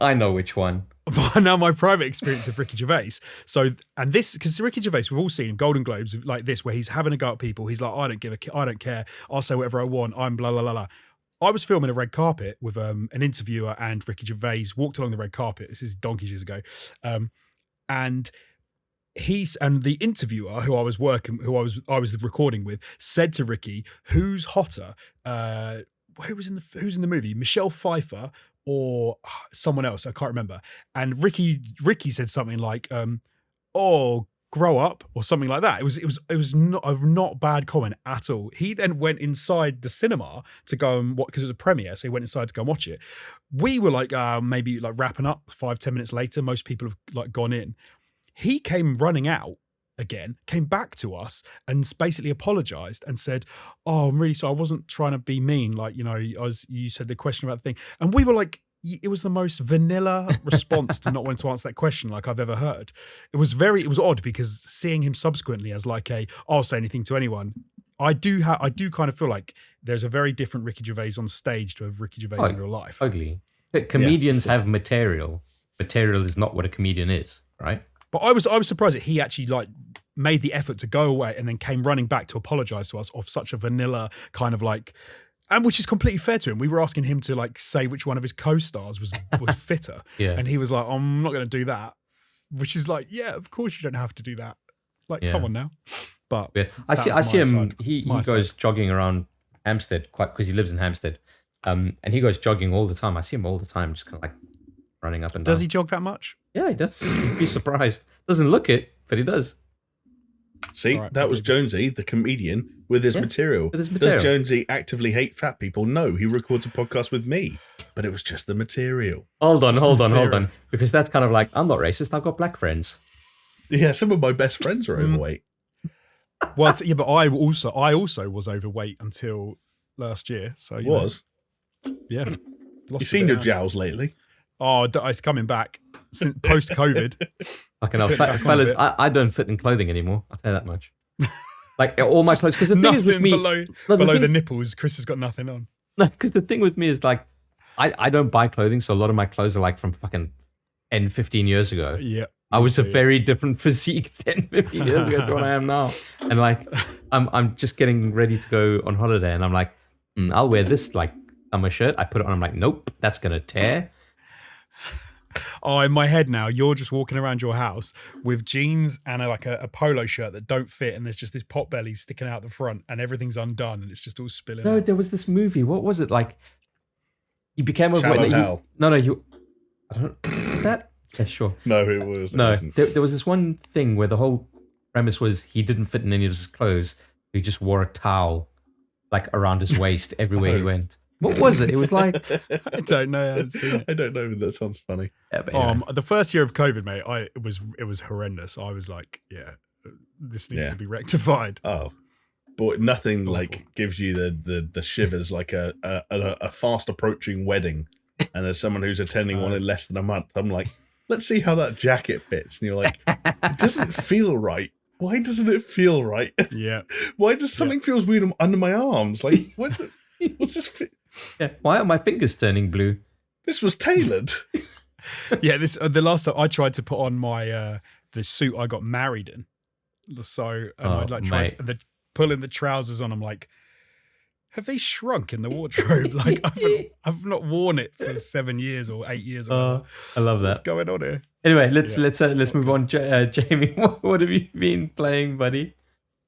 Speaker 2: Now my private experience of Ricky Gervais. So, and this, because Ricky Gervais, we've all seen him, Golden Globes like this, where he's having a go at people. He's like, I don't care. I'll say whatever I want. I'm blah, blah, blah, blah. I was filming a red carpet with an interviewer, and Ricky Gervais walked along the red carpet. This is donkeys years ago. And the interviewer who I was recording with said to Ricky, who's hotter? Who's in the movie? Michelle Pfeiffer or someone else? I can't remember. And Ricky said something like, "Oh, grow up," or something like that. It was not a not bad comment at all. He then went inside the cinema to go and watch, because it was a premiere, so he went inside to go and watch it. We were like maybe like wrapping up 5-10 minutes later. Most people have like gone in. He came running out again, came back to us and basically apologized and said, "Oh, I'm really sorry. I wasn't trying to be mean. Like, you know, you said the question about the thing." And we were like, it was the most vanilla response to not wanting to answer that question like I've ever heard. It was odd, because seeing him subsequently as like I'll say anything to anyone. I do kind of feel like there's a very different Ricky Gervais on stage to a Ricky Gervais in real life.
Speaker 1: Totally. Comedians have material. Material is not what a comedian is, right?
Speaker 2: But I was surprised that he actually like made the effort to go away and then came running back to apologize to us of such a vanilla kind of like, and which is completely fair to him. We were asking him to like say which one of his co-stars was fitter.
Speaker 1: Yeah.
Speaker 2: And he was like, I'm not going to do that. Which is like, yeah, of course you don't have to do that. Like, come on now. But
Speaker 1: yeah. I see him. He goes jogging around Hampstead because he lives in Hampstead. And he goes jogging all the time. I see him all the time, just kind of like running up and down.
Speaker 2: Does he jog that much?
Speaker 1: Yeah, he does. You'd be surprised. Doesn't look it, but he does.
Speaker 3: See, right, that was Jonesy, the comedian, with his material. Does Jonesy actively hate fat people? No, he records a podcast with me, but it was just the material.
Speaker 1: Hold on. Because that's kind of like, I'm not racist. I've got black friends.
Speaker 3: Yeah, some of my best friends are overweight.
Speaker 2: Well, yeah, but I also was overweight until last year. So yeah.
Speaker 3: You've seen your jowls lately.
Speaker 2: Oh, it's coming back since post-COVID.
Speaker 1: Fucking hell, fellas, I don't fit in clothing anymore. I'll tell you that much. Like all my clothes, because the thing is with me,
Speaker 2: below the nipples, Chris has got nothing on.
Speaker 1: No, because the thing with me is like, I don't buy clothing, so a lot of my clothes are like from fucking 15 years ago.
Speaker 2: Yeah.
Speaker 1: I was a very different physique 10, 15 years ago to what I am now. And like, I'm just getting ready to go on holiday, and I'm like, I'll wear this like summer shirt. I put it on, I'm like, nope, that's gonna tear.
Speaker 2: Oh, in my head now, you're just walking around your house with jeans and a polo shirt that don't fit, and there's just this pot belly sticking out the front, and everything's undone, and it's just all spilling out.
Speaker 1: There was this movie. What was it? Like, you became
Speaker 3: Shallow Hell.
Speaker 1: I don't that. Yeah, sure.
Speaker 3: No, it was.
Speaker 1: No, there was this one thing where the whole premise was he didn't fit in any of his clothes. He just wore a towel like around his waist everywhere he went. What was it? It was like,
Speaker 2: I don't know. I haven't seen it.
Speaker 3: I don't know. That sounds funny.
Speaker 1: Yeah, but anyway.
Speaker 2: The first year of COVID, mate, it was horrendous. I was like, this needs to be rectified.
Speaker 3: Oh, but nothing like gives you the shivers like a fast approaching wedding. And as someone who's attending one in less than a month, I'm like, let's see how that jacket fits. And you're like, it doesn't feel right. Why doesn't it feel right?
Speaker 2: Yeah.
Speaker 3: Why does something feels weird under my arms? Like, what's this?
Speaker 1: Yeah. Why are my fingers turning blue?
Speaker 3: This was tailored.
Speaker 2: Yeah. The last time I tried to put on my the suit I got married in. So I'd like tried pulling the trousers on. I'm like, have they shrunk in the wardrobe? Like I've not worn it for 7 years or 8 years.
Speaker 1: I love that.
Speaker 2: What's going on here?
Speaker 1: Anyway, let's move on. Jamie, what have you been playing, buddy?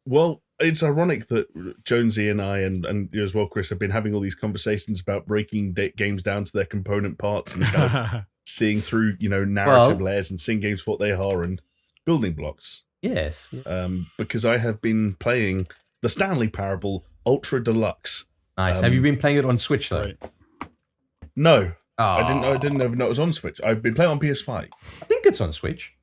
Speaker 3: Well, it's ironic that Jonesy and I and you as well, Chris, have been having all these conversations about breaking games down to their component parts and kind of seeing through narrative layers and seeing games for what they are and building blocks.
Speaker 1: Yes.
Speaker 3: Because I have been playing the Stanley Parable Ultra Deluxe.
Speaker 1: Nice. Have you been playing it on Switch though?
Speaker 3: Right. No. I didn't even know it was on Switch. I've been playing on PS5.
Speaker 1: I think it's on Switch.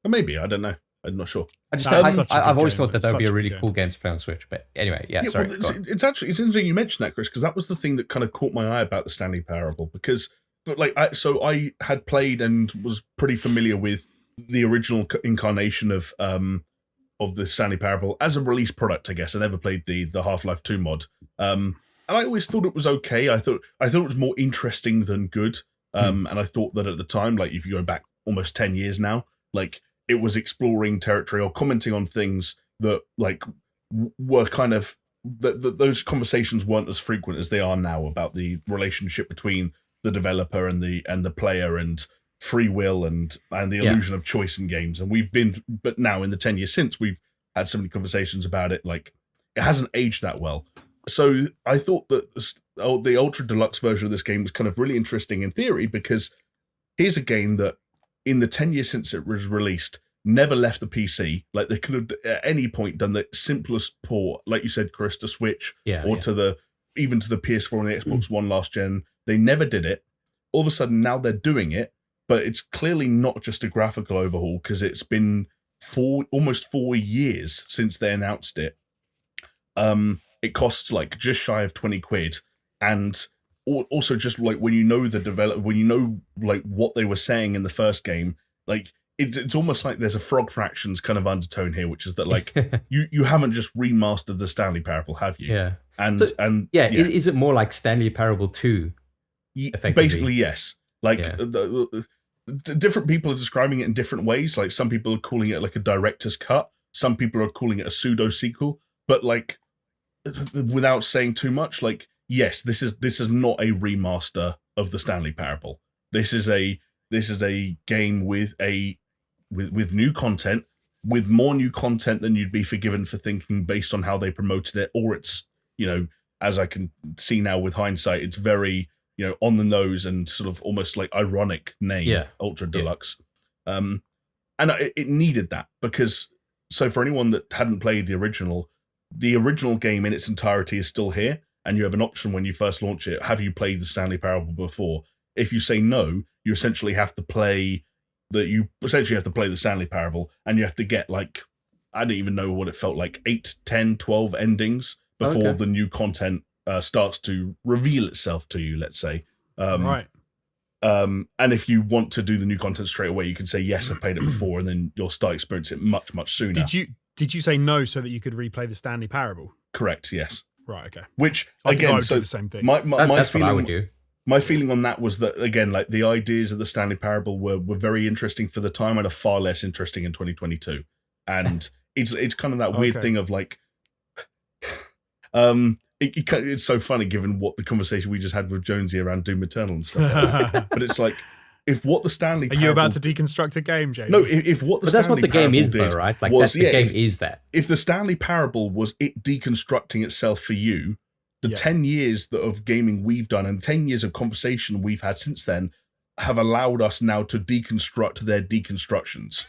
Speaker 3: Or maybe, I don't know. I'm not sure.
Speaker 1: I've always thought that would be a really cool game to play on Switch. But anyway, sorry.
Speaker 3: Well, it's interesting you mentioned that, Chris, because that was the thing that kind of caught my eye about the Stanley Parable. Because, I had played and was pretty familiar with the original incarnation of the Stanley Parable as a release product. I guess I never played the Half-Life 2 mod, and I always thought it was okay. I thought it was more interesting than good. And I thought that at the time, like if you go back almost 10 years now. Like, it was exploring territory or commenting on things that like were kind of those conversations weren't as frequent as they are now about the relationship between the developer and the player and free will and the illusion of choice in games. And but now in the 10 years since, we've had so many conversations about it. Like, it hasn't aged that well. So I thought that the Ultra Deluxe version of this game was kind of really interesting in theory, because here's a game that in the 10 years since it was released, never left the PC. Like, they could have at any point done the simplest port, like you said, Chris, to Switch to even to the PS4 and the Xbox One last gen. They never did it. All of a sudden, now they're doing it, but it's clearly not just a graphical overhaul, because it's been almost 4 years since they announced it. It costs like just shy of 20 quid, and also just like when you know the developer, when you know like what they were saying in the first game, like it's almost like there's a Frog Fractions kind of undertone here, which is that like you haven't just remastered the Stanley Parable, have you?
Speaker 1: Yeah.
Speaker 3: And
Speaker 1: is it more like Stanley Parable 2?
Speaker 3: Basically, yes. Like different people are describing it in different ways. Like, some people are calling it like a director's cut. Some people are calling it a pseudo sequel. But like, without saying too much, like, yes, this is not a remaster of the Stanley Parable. This is a game with new content, with more new content than you'd be forgiven for thinking based on how they promoted it. Or it's, you know, as I can see now with hindsight, it's very, you know, on the nose and sort of almost like ironic name, Ultra Deluxe. And it needed that, because, so for anyone that hadn't played the original game in its entirety is still here, and you have an option when you first launch it. Have you played the Stanley Parable before? If you say no, you essentially have to play the Stanley Parable, and you have to get like, I don't even know what it felt like, 8, 10, 12 endings before the new content starts to reveal itself to you, let's say.
Speaker 2: Right.
Speaker 3: And if you want to do the new content straight away, you can say, yes, I've played it before, and then you'll start experiencing it much, much sooner.
Speaker 2: Did you say no so that you could replay the Stanley Parable?
Speaker 3: Correct, yes.
Speaker 2: Right, okay.
Speaker 3: Which,
Speaker 2: I
Speaker 3: again,
Speaker 2: would do the same thing.
Speaker 1: That's feeling, what I would do.
Speaker 3: My feeling on that was that, again, like, the ideas of the Stanley Parable were very interesting for the time and are far less interesting in 2022. And it's kind of that weird thing of like, it's so funny given what the conversation we just had with Jonesy around Doom Eternal and stuff like that. But it's like, if what the Stanley Parable...
Speaker 2: Are you about to deconstruct a game, Jamie?
Speaker 3: No, if what the
Speaker 1: But that's
Speaker 3: Stanley
Speaker 1: what the game
Speaker 3: Parable
Speaker 1: is, though,
Speaker 3: did
Speaker 1: right? Like,
Speaker 3: was,
Speaker 1: the game is that.
Speaker 3: If the Stanley Parable was it deconstructing itself for you, the 10 years of gaming we've done and 10 years of conversation we've had since then have allowed us now to deconstruct their deconstructions.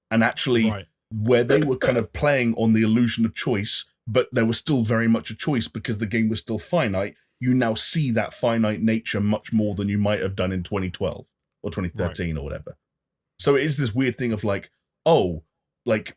Speaker 3: And actually, where they were kind of playing on the illusion of choice, but there was still very much a choice because the game was still finite, you now see that finite nature much more than you might have done in 2012 or 2013 or whatever. So it is this weird thing of like, oh, like,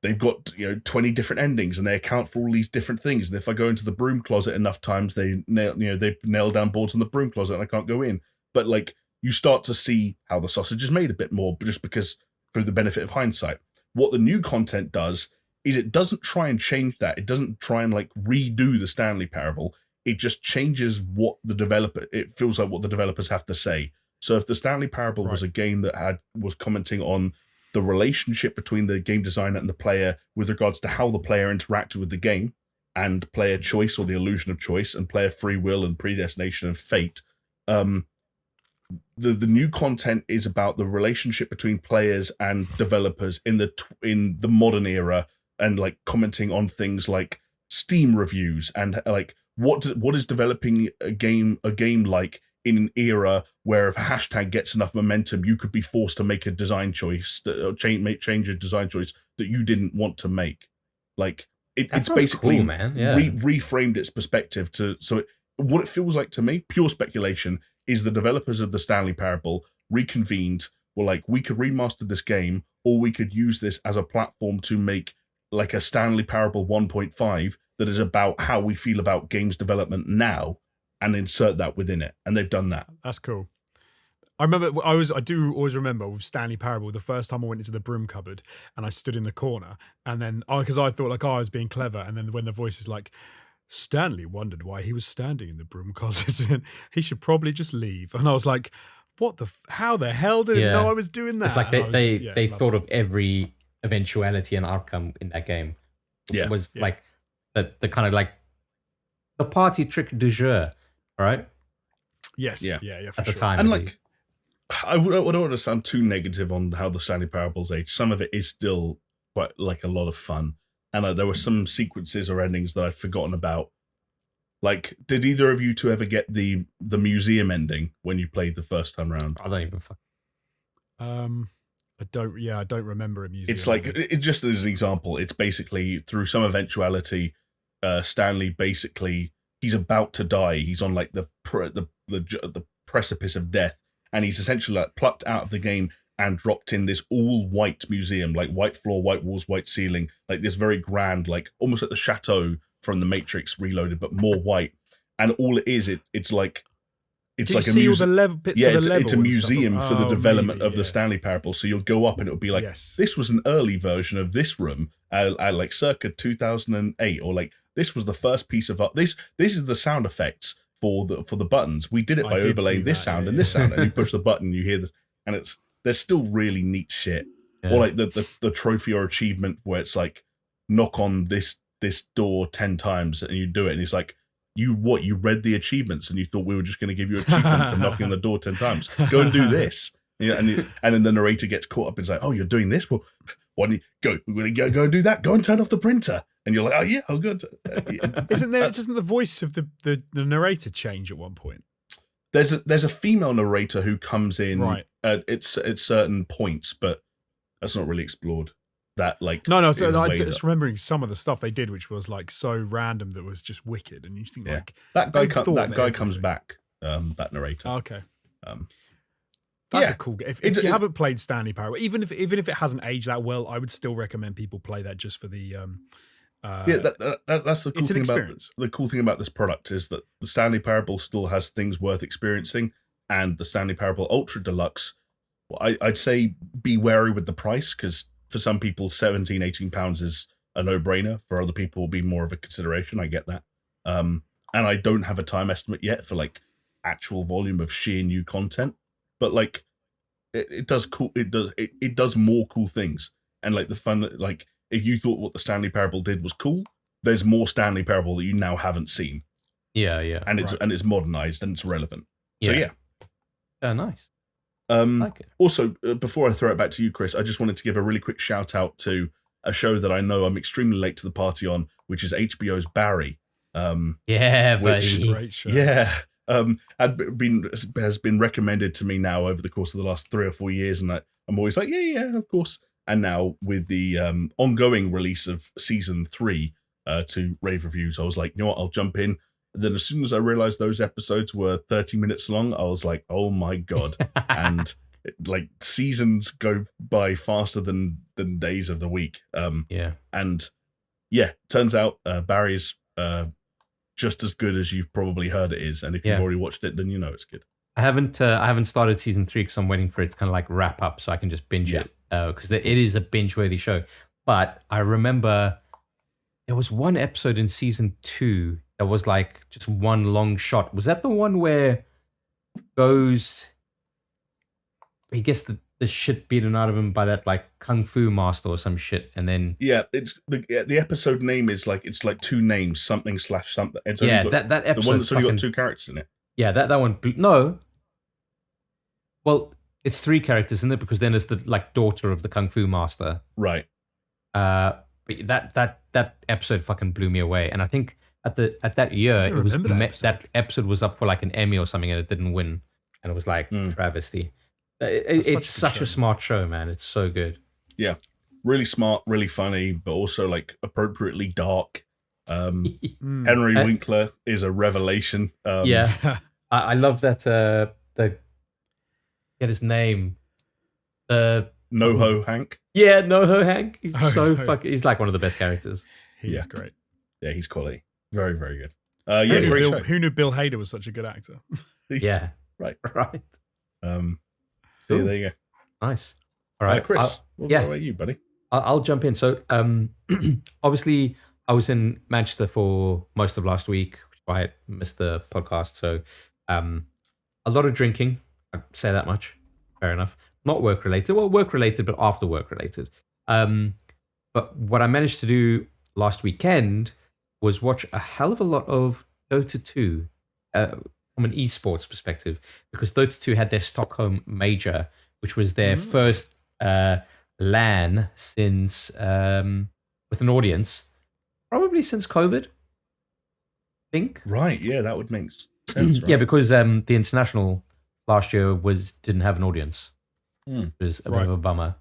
Speaker 3: they've got, you know, 20 different endings and they account for all these different things. And if I go into the broom closet enough times, they nail down boards in the broom closet and I can't go in. But like, you start to see how the sausage is made a bit more, just because through the benefit of hindsight. What the new content does is it doesn't try and change that. It doesn't try and like redo the Stanley Parable. It just changes it feels like what the developers have to say. So if the Stanley Parable was a game that was commenting on the relationship between the game designer and the player with regards to how the player interacted with the game, and player choice or the illusion of choice, and player free will and predestination and fate, the new content is about the relationship between players and developers in the modern era, and like commenting on things like Steam reviews and like what is developing a game like in an era where if a hashtag gets enough momentum, you could be forced to make a design choice, change a design choice that you didn't want to make. Like it's basically
Speaker 1: cool, man. Yeah.
Speaker 3: reframed its perspective what it feels like to me, pure speculation, is the developers of the Stanley Parable reconvened, were like, we could remaster this game, or we could use this as a platform to make like a Stanley Parable 1.5 that is about how we feel about games development now, and insert that within it. And they've done that.
Speaker 2: That's cool. I remember, I do always remember with Stanley Parable, the first time I went into the broom cupboard and I stood in the corner, and then, because I thought like, I was being clever, and then when the voice is like, Stanley wondered why he was standing in the broom closet and he should probably just leave. And I was like, how the hell did it
Speaker 1: Yeah.
Speaker 2: know I was doing that?
Speaker 1: It's like
Speaker 2: And I was-
Speaker 1: they
Speaker 2: loved
Speaker 1: thought
Speaker 2: it.
Speaker 1: of every eventuality and outcome in that game.
Speaker 3: Yeah.
Speaker 1: It was
Speaker 2: Yeah.
Speaker 1: like the kind of like the party trick du jour, all right?
Speaker 2: Yes,
Speaker 3: Yeah.
Speaker 2: yeah, for
Speaker 1: At the
Speaker 2: sure.
Speaker 1: time.
Speaker 3: And
Speaker 1: at least.
Speaker 3: like, I don't want to sound too negative on how the Stanley Parables age. Some of it is still quite like a lot of fun, and there were some sequences or endings that I'd forgotten about. Like, did either of you two ever get the museum ending when you played the first time round?
Speaker 1: I don't even fuck.
Speaker 2: I don't remember a museum.
Speaker 3: It's like
Speaker 2: ending.
Speaker 3: it just as an example. It's basically through some eventuality, Stanley basically he's about to die. He's on like the precipice of death, and he's essentially like plucked out of the game and dropped in this all white museum, like white floor, white walls, white ceiling, like this very grand, like almost like the chateau from the Matrix Reloaded, but more white. And all it is, it's like
Speaker 2: Did you
Speaker 3: a
Speaker 2: see all the
Speaker 3: museum.
Speaker 2: bits
Speaker 3: Yeah,
Speaker 2: of the
Speaker 3: it's
Speaker 2: level
Speaker 3: a
Speaker 2: and stuff?
Speaker 3: museum for the
Speaker 2: Oh,
Speaker 3: development
Speaker 2: maybe,
Speaker 3: of the Stanley Parable. So you'll go up and it'll be like,
Speaker 2: Yes.
Speaker 3: this was an early version of this room, at like circa 2008, or like this was the first piece of art. This is the sound effects for the buttons. We did it
Speaker 2: I
Speaker 3: by
Speaker 2: did
Speaker 3: overlaying
Speaker 2: see
Speaker 3: this
Speaker 2: that,
Speaker 3: sound
Speaker 2: yeah,
Speaker 3: and this
Speaker 2: yeah.
Speaker 3: sound, and you push the button, you hear this, and there's still really neat shit.
Speaker 1: Yeah.
Speaker 3: Or like the trophy or achievement where it's like knock on this door 10 times and you do it, and it's like, you read the achievements and you thought we were just going to give you an achievement for knocking on the door 10 times. Go and do this. And then the narrator gets caught up and is like, oh, you're doing this? Well, why don't you go? We're going to go and do that. Go and turn off the printer. And you're like, oh yeah, oh good.
Speaker 2: Doesn't the voice of the narrator change at one point?
Speaker 3: There's a female narrator who comes in
Speaker 2: Right.
Speaker 3: at certain points, but that's not really explored. That like
Speaker 2: No.
Speaker 3: in
Speaker 2: So
Speaker 3: a
Speaker 2: I'm
Speaker 3: way
Speaker 2: just
Speaker 3: that-
Speaker 2: remembering some of the stuff they did, which was like so random that was just wicked, and you just think
Speaker 3: Yeah.
Speaker 2: like
Speaker 3: that guy
Speaker 2: they've thought
Speaker 3: that
Speaker 2: of
Speaker 3: guy comes
Speaker 2: everything.
Speaker 3: back. That narrator.
Speaker 2: Okay.
Speaker 3: Um,
Speaker 2: That's
Speaker 3: yeah.
Speaker 2: a cool game. If
Speaker 3: It's-
Speaker 2: you haven't played Stanley Parable, even if it hasn't aged that well, I would still recommend people play that just for the
Speaker 3: yeah, that's the cool
Speaker 2: it's an
Speaker 3: thing about
Speaker 2: experience.
Speaker 3: the cool thing about this product is that the Stanley Parable still has things worth experiencing, and the Stanley Parable Ultra Deluxe, I'd say be wary with the price, because for some people £17-18 is a no-brainer. For other people, will be more of a consideration. I get that. And I don't have a time estimate yet for like actual volume of sheer new content, but like it does cool. It does more cool things, and like the fun. Like if you thought what the Stanley Parable did was cool, there's more Stanley Parable that you now haven't seen,
Speaker 1: Yeah.
Speaker 3: and
Speaker 2: Right.
Speaker 3: it's modernized and it's relevant. So yeah.
Speaker 1: Oh, nice.
Speaker 3: Um,
Speaker 1: Like it.
Speaker 3: Also, before I throw it back to you, Chris, I just wanted to give a really quick shout out to a show that I know I'm extremely late to the party on, which is HBO's Barry.
Speaker 1: Yeah,
Speaker 3: which-
Speaker 1: buddy.
Speaker 2: Great show.
Speaker 3: Yeah, has been recommended to me now over the course of the last 3 or 4 years, and I'm always like, yeah, of course. And now with the ongoing release of season 3 to rave reviews, I was like, you know what, I'll jump in. And then as soon as I realized those episodes were 30 minutes long, I was like, oh my god. And like seasons go by faster than days of the week.
Speaker 1: Yeah.
Speaker 3: And yeah, turns out Barry's just as good as you've probably heard it is. And if you've
Speaker 1: Yeah.
Speaker 3: already watched it, then you know it's good.
Speaker 1: I haven't started season 3 because I'm waiting for it to kind of like wrap up so I can just binge it, because it is a binge-worthy show. But I remember there was one episode in season 2 that was like just one long shot. Was that the one where he gets the shit beaten out of him by that like kung fu master or some shit, and then
Speaker 3: Yeah, it's the episode name is like, it's like 2 names, something / something. It's only
Speaker 1: yeah,
Speaker 3: got,
Speaker 1: that episode.
Speaker 3: the one that's only got
Speaker 1: fucking-
Speaker 3: 2 characters in it.
Speaker 1: Yeah, that one. No. Well, it's 3 characters in it because then it's the like daughter of the kung fu master.
Speaker 3: Right.
Speaker 1: But that episode fucking blew me away, and I think at that year
Speaker 2: I
Speaker 1: it was
Speaker 2: remember that
Speaker 1: that episode was up for like an Emmy or something, and it didn't win, and it was like travesty. It's
Speaker 2: such
Speaker 1: such
Speaker 2: a
Speaker 1: a smart show, man. It's so good.
Speaker 3: Yeah. Really smart, really funny, but also like appropriately dark.
Speaker 2: Mm.
Speaker 3: Henry Winkler is a revelation.
Speaker 1: Yeah, I love that. Get his name.
Speaker 3: NoHo Hank.
Speaker 1: Yeah, NoHo Hank. He's
Speaker 2: Oh,
Speaker 1: so
Speaker 2: no.
Speaker 1: fucking. He's like one of the best characters.
Speaker 2: He's
Speaker 3: Yeah.
Speaker 2: great.
Speaker 3: Yeah, he's quality. Very, very good.
Speaker 2: Who
Speaker 3: Yeah,
Speaker 2: knew
Speaker 3: great
Speaker 2: Bill-
Speaker 3: show.
Speaker 2: Who knew Bill Hader was such a good actor?
Speaker 1: Yeah.
Speaker 3: Right.
Speaker 1: Right.
Speaker 3: So yeah, there you go.
Speaker 1: Nice. All right,
Speaker 3: Chris. What
Speaker 1: yeah.
Speaker 3: about you, buddy?
Speaker 1: I'll jump in. So, obviously, I was in Manchester for most of last week, which is why I missed the podcast. So, a lot of drinking. I'd say that much. Fair enough. Not work related. Well, work related, but after work related. But what I managed to do last weekend was watch a hell of a lot of Dota 2 from an esports perspective, because Dota 2 had their Stockholm Major, which was their first LAN since with an audience, probably since COVID. I think.
Speaker 3: Right. Yeah, that would make sense. Right?
Speaker 1: Yeah, because the international last year didn't have an audience. It was a bit of a bummer.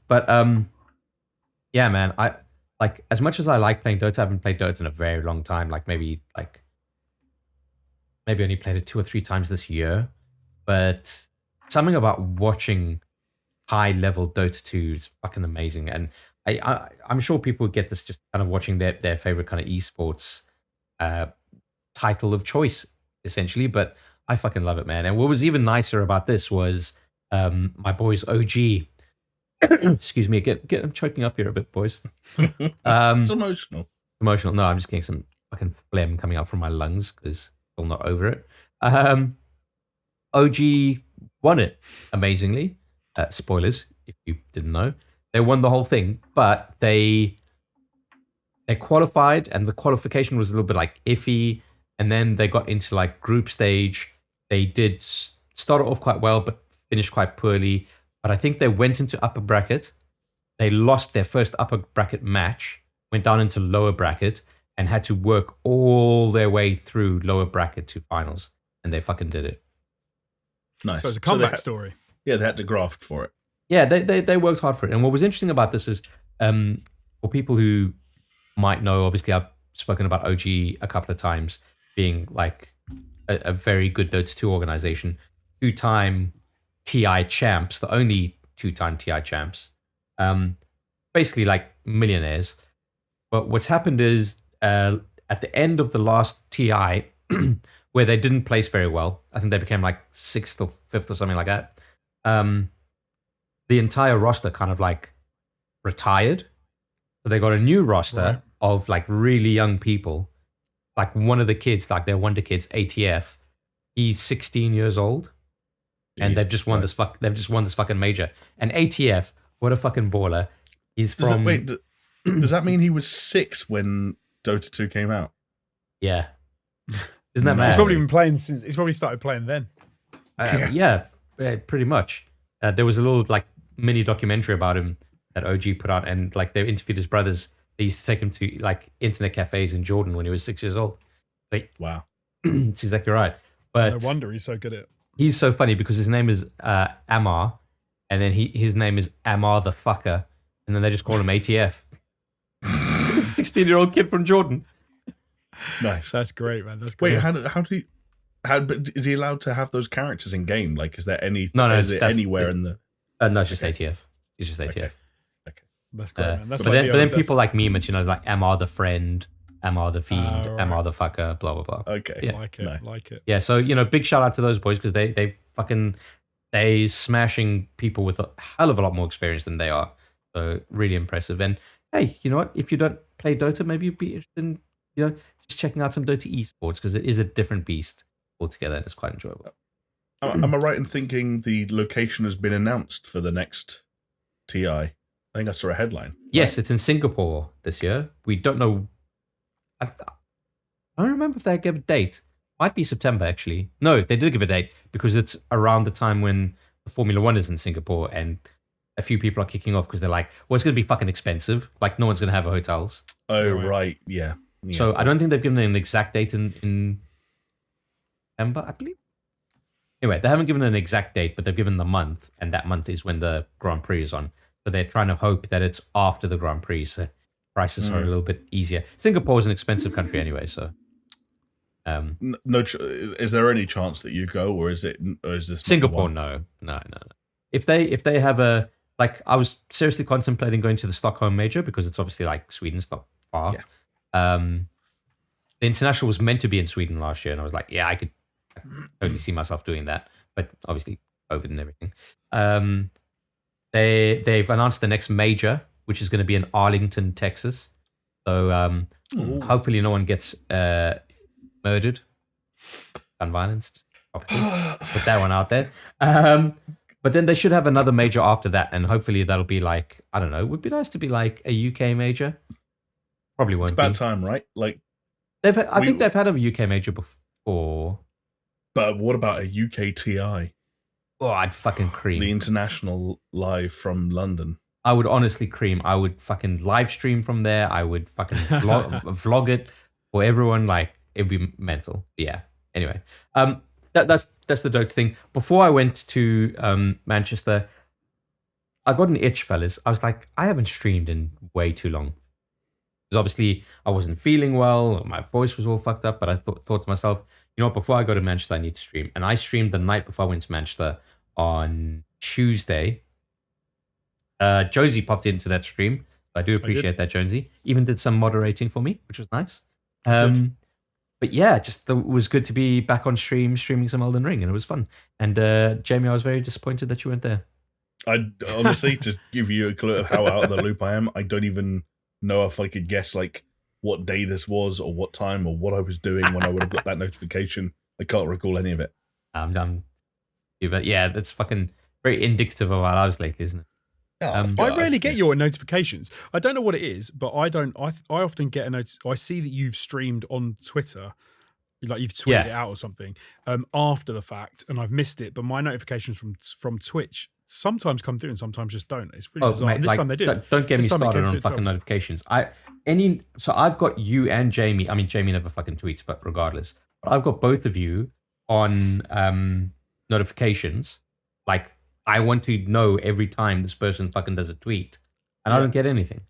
Speaker 1: But yeah, man, I like, as much as I like playing Dota, I haven't played Dota in a very long time. Like maybe only played it 2 or 3 times this year. But something about watching high level Dota 2 is fucking amazing. And I'm sure people get this just kind of watching their favorite kind of esports title of choice, essentially. But I fucking love it, man. And what was even nicer about this was my boys OG. Excuse me, I'm choking up here a bit, boys.
Speaker 3: It's emotional.
Speaker 1: Emotional. No, I'm just getting some fucking phlegm coming out from my lungs because I'm not over it. OG won it amazingly. Spoilers, if you didn't know. They won the whole thing, but they qualified, and the qualification was a little bit like iffy, and then they got into like group stage. They did start off quite well, but finished quite poorly. But I think they went into upper bracket. They lost their first upper bracket match, went down into lower bracket, and had to work all their way through lower bracket to finals. And they fucking did it.
Speaker 3: Nice.
Speaker 2: So it's a comeback story.
Speaker 3: Yeah, they had to graft for it.
Speaker 1: Yeah, they worked hard for it. And what was interesting about this is, for people who might know, obviously I've spoken about OG a couple of times, being like a very good Dota 2 organization, 2-time TI champs, the only 2-time TI champs, basically like millionaires. But what's happened is at the end of the last TI, where they didn't place very well, I think they became like 6th or 5th or something like that, the entire roster kind of like retired. So they got a new roster of like really young people. Like one of the kids, like their wonder kids, ATF, he's 16 years old. And they've just won this fucking major. And ATF, what a fucking baller. He's from...
Speaker 3: Does that mean he was 6 when Dota 2 came out?
Speaker 1: Yeah. Isn't that mad?
Speaker 2: He's probably been playing since... He's probably started playing then.
Speaker 1: Yeah, pretty much. There was a little like mini documentary about him that OG put out, and like they interviewed his brothers. They used to take him to like internet cafes in Jordan when he was 6 years old. Like,
Speaker 3: wow.
Speaker 1: It's exactly right. But
Speaker 2: no wonder he's so good at it.
Speaker 1: He's so funny because his name is Amar, and then his name is Amar the fucker, and then they just call him ATF. A 16-year-old kid from Jordan.
Speaker 2: Nice. That's great, man. That's great.
Speaker 3: Wait, but is he allowed to have those characters in game? Like, is there any?
Speaker 1: No,
Speaker 3: is it anywhere in the?
Speaker 1: No, it's just ATF. It's just ATF.
Speaker 3: Okay.
Speaker 2: That's great, man. That's
Speaker 1: but then people like meme it, like Amar the friend, Amar the fiend, Amar the fucker, blah blah blah.
Speaker 3: Okay,
Speaker 1: yeah.
Speaker 2: Like it.
Speaker 1: Yeah, so big shout out to those boys because they smashing people with a hell of a lot more experience than they are. So really impressive. And hey, you know what? If you don't play Dota, maybe you'd be interested in just checking out some Dota esports because it is a different beast altogether and it's quite enjoyable.
Speaker 3: Am I right in thinking the location has been announced for the next TI? I think I saw a headline.
Speaker 1: Yes, it's in Singapore this year. We don't know. I don't remember if they gave a date. Might be September, actually. No, they did give a date because it's around the time when the Formula One is in Singapore and a few people are kicking off because they're like, well, it's going to be fucking expensive. Like, no one's going to have hotels.
Speaker 3: Oh, right. Yeah.
Speaker 1: So I don't think they've given an exact date in September, I believe. Anyway, they haven't given an exact date, but they've given the month, and that month is when the Grand Prix is on. So they're trying to hope that it's after the Grand Prix, so prices are a little bit easier. Singapore is an expensive country anyway, so.
Speaker 3: Is there any chance that you go, or is this
Speaker 1: Singapore? No. If they have I was seriously contemplating going to the Stockholm Major because it's obviously like Sweden's not far. Yeah. The international was meant to be in Sweden last year, and I was like, yeah, I could totally see myself doing that, but obviously COVID and everything. They've announced the next major, which is going to be in Arlington, Texas. So hopefully no one gets murdered, gun violence. topical. Put that one out there. But then they should have another major after that, and hopefully that'll be like, I don't know. It would be nice to be like a UK major. Probably won't
Speaker 3: It's about
Speaker 1: be.
Speaker 3: time, right? Like,
Speaker 1: I think they've had a UK major before.
Speaker 3: but what about a UK TI?
Speaker 1: Oh, I'd fucking cream.
Speaker 3: The international live from London.
Speaker 1: I would honestly cream. I would fucking live stream from there. I would fucking vlog it for everyone. Like, it'd be mental. But yeah. Anyway, that's the Dota thing. Before I went to Manchester, I got an itch, fellas. I was like, I haven't streamed in way too long. Because obviously I wasn't feeling well. My voice was all fucked up. But I thought to myself, you know what? Before I go to Manchester, I need to stream. And I streamed the night before I went to Manchester on Tuesday. Jonesy popped into that stream. I do appreciate that, Jonesy. Even did some moderating for me, which was nice. But yeah, just it was good to be back on streaming some Elden Ring, and it was fun. And Jamie, I was very disappointed that you weren't there.
Speaker 3: I honestly, to give you a clue of how out of the loop I am, I don't even know if I could guess like what day this was or what time or what I was doing when I would have got that notification. I can't recall any of it.
Speaker 1: I'm done. But yeah, that's fucking very indicative of our lives lately, isn't it?
Speaker 2: I rarely get your notifications. I don't know what it is, but I don't. I often get a notice. I see that you've streamed on Twitter, like you've tweeted it out or something after the fact, and I've missed it. But my notifications from Twitch sometimes come through and sometimes just don't. It's really bizarre.
Speaker 1: Mate,
Speaker 2: This time they did.
Speaker 1: Don't get me
Speaker 2: This time it
Speaker 1: started
Speaker 2: came
Speaker 1: on
Speaker 2: through
Speaker 1: fucking
Speaker 2: as well.
Speaker 1: notifications. So I've got you and Jamie. I mean, Jamie never fucking tweets, but regardless, but I've got both of you on notifications. Like, I want to know every time this person fucking does a tweet, and I don't get anything.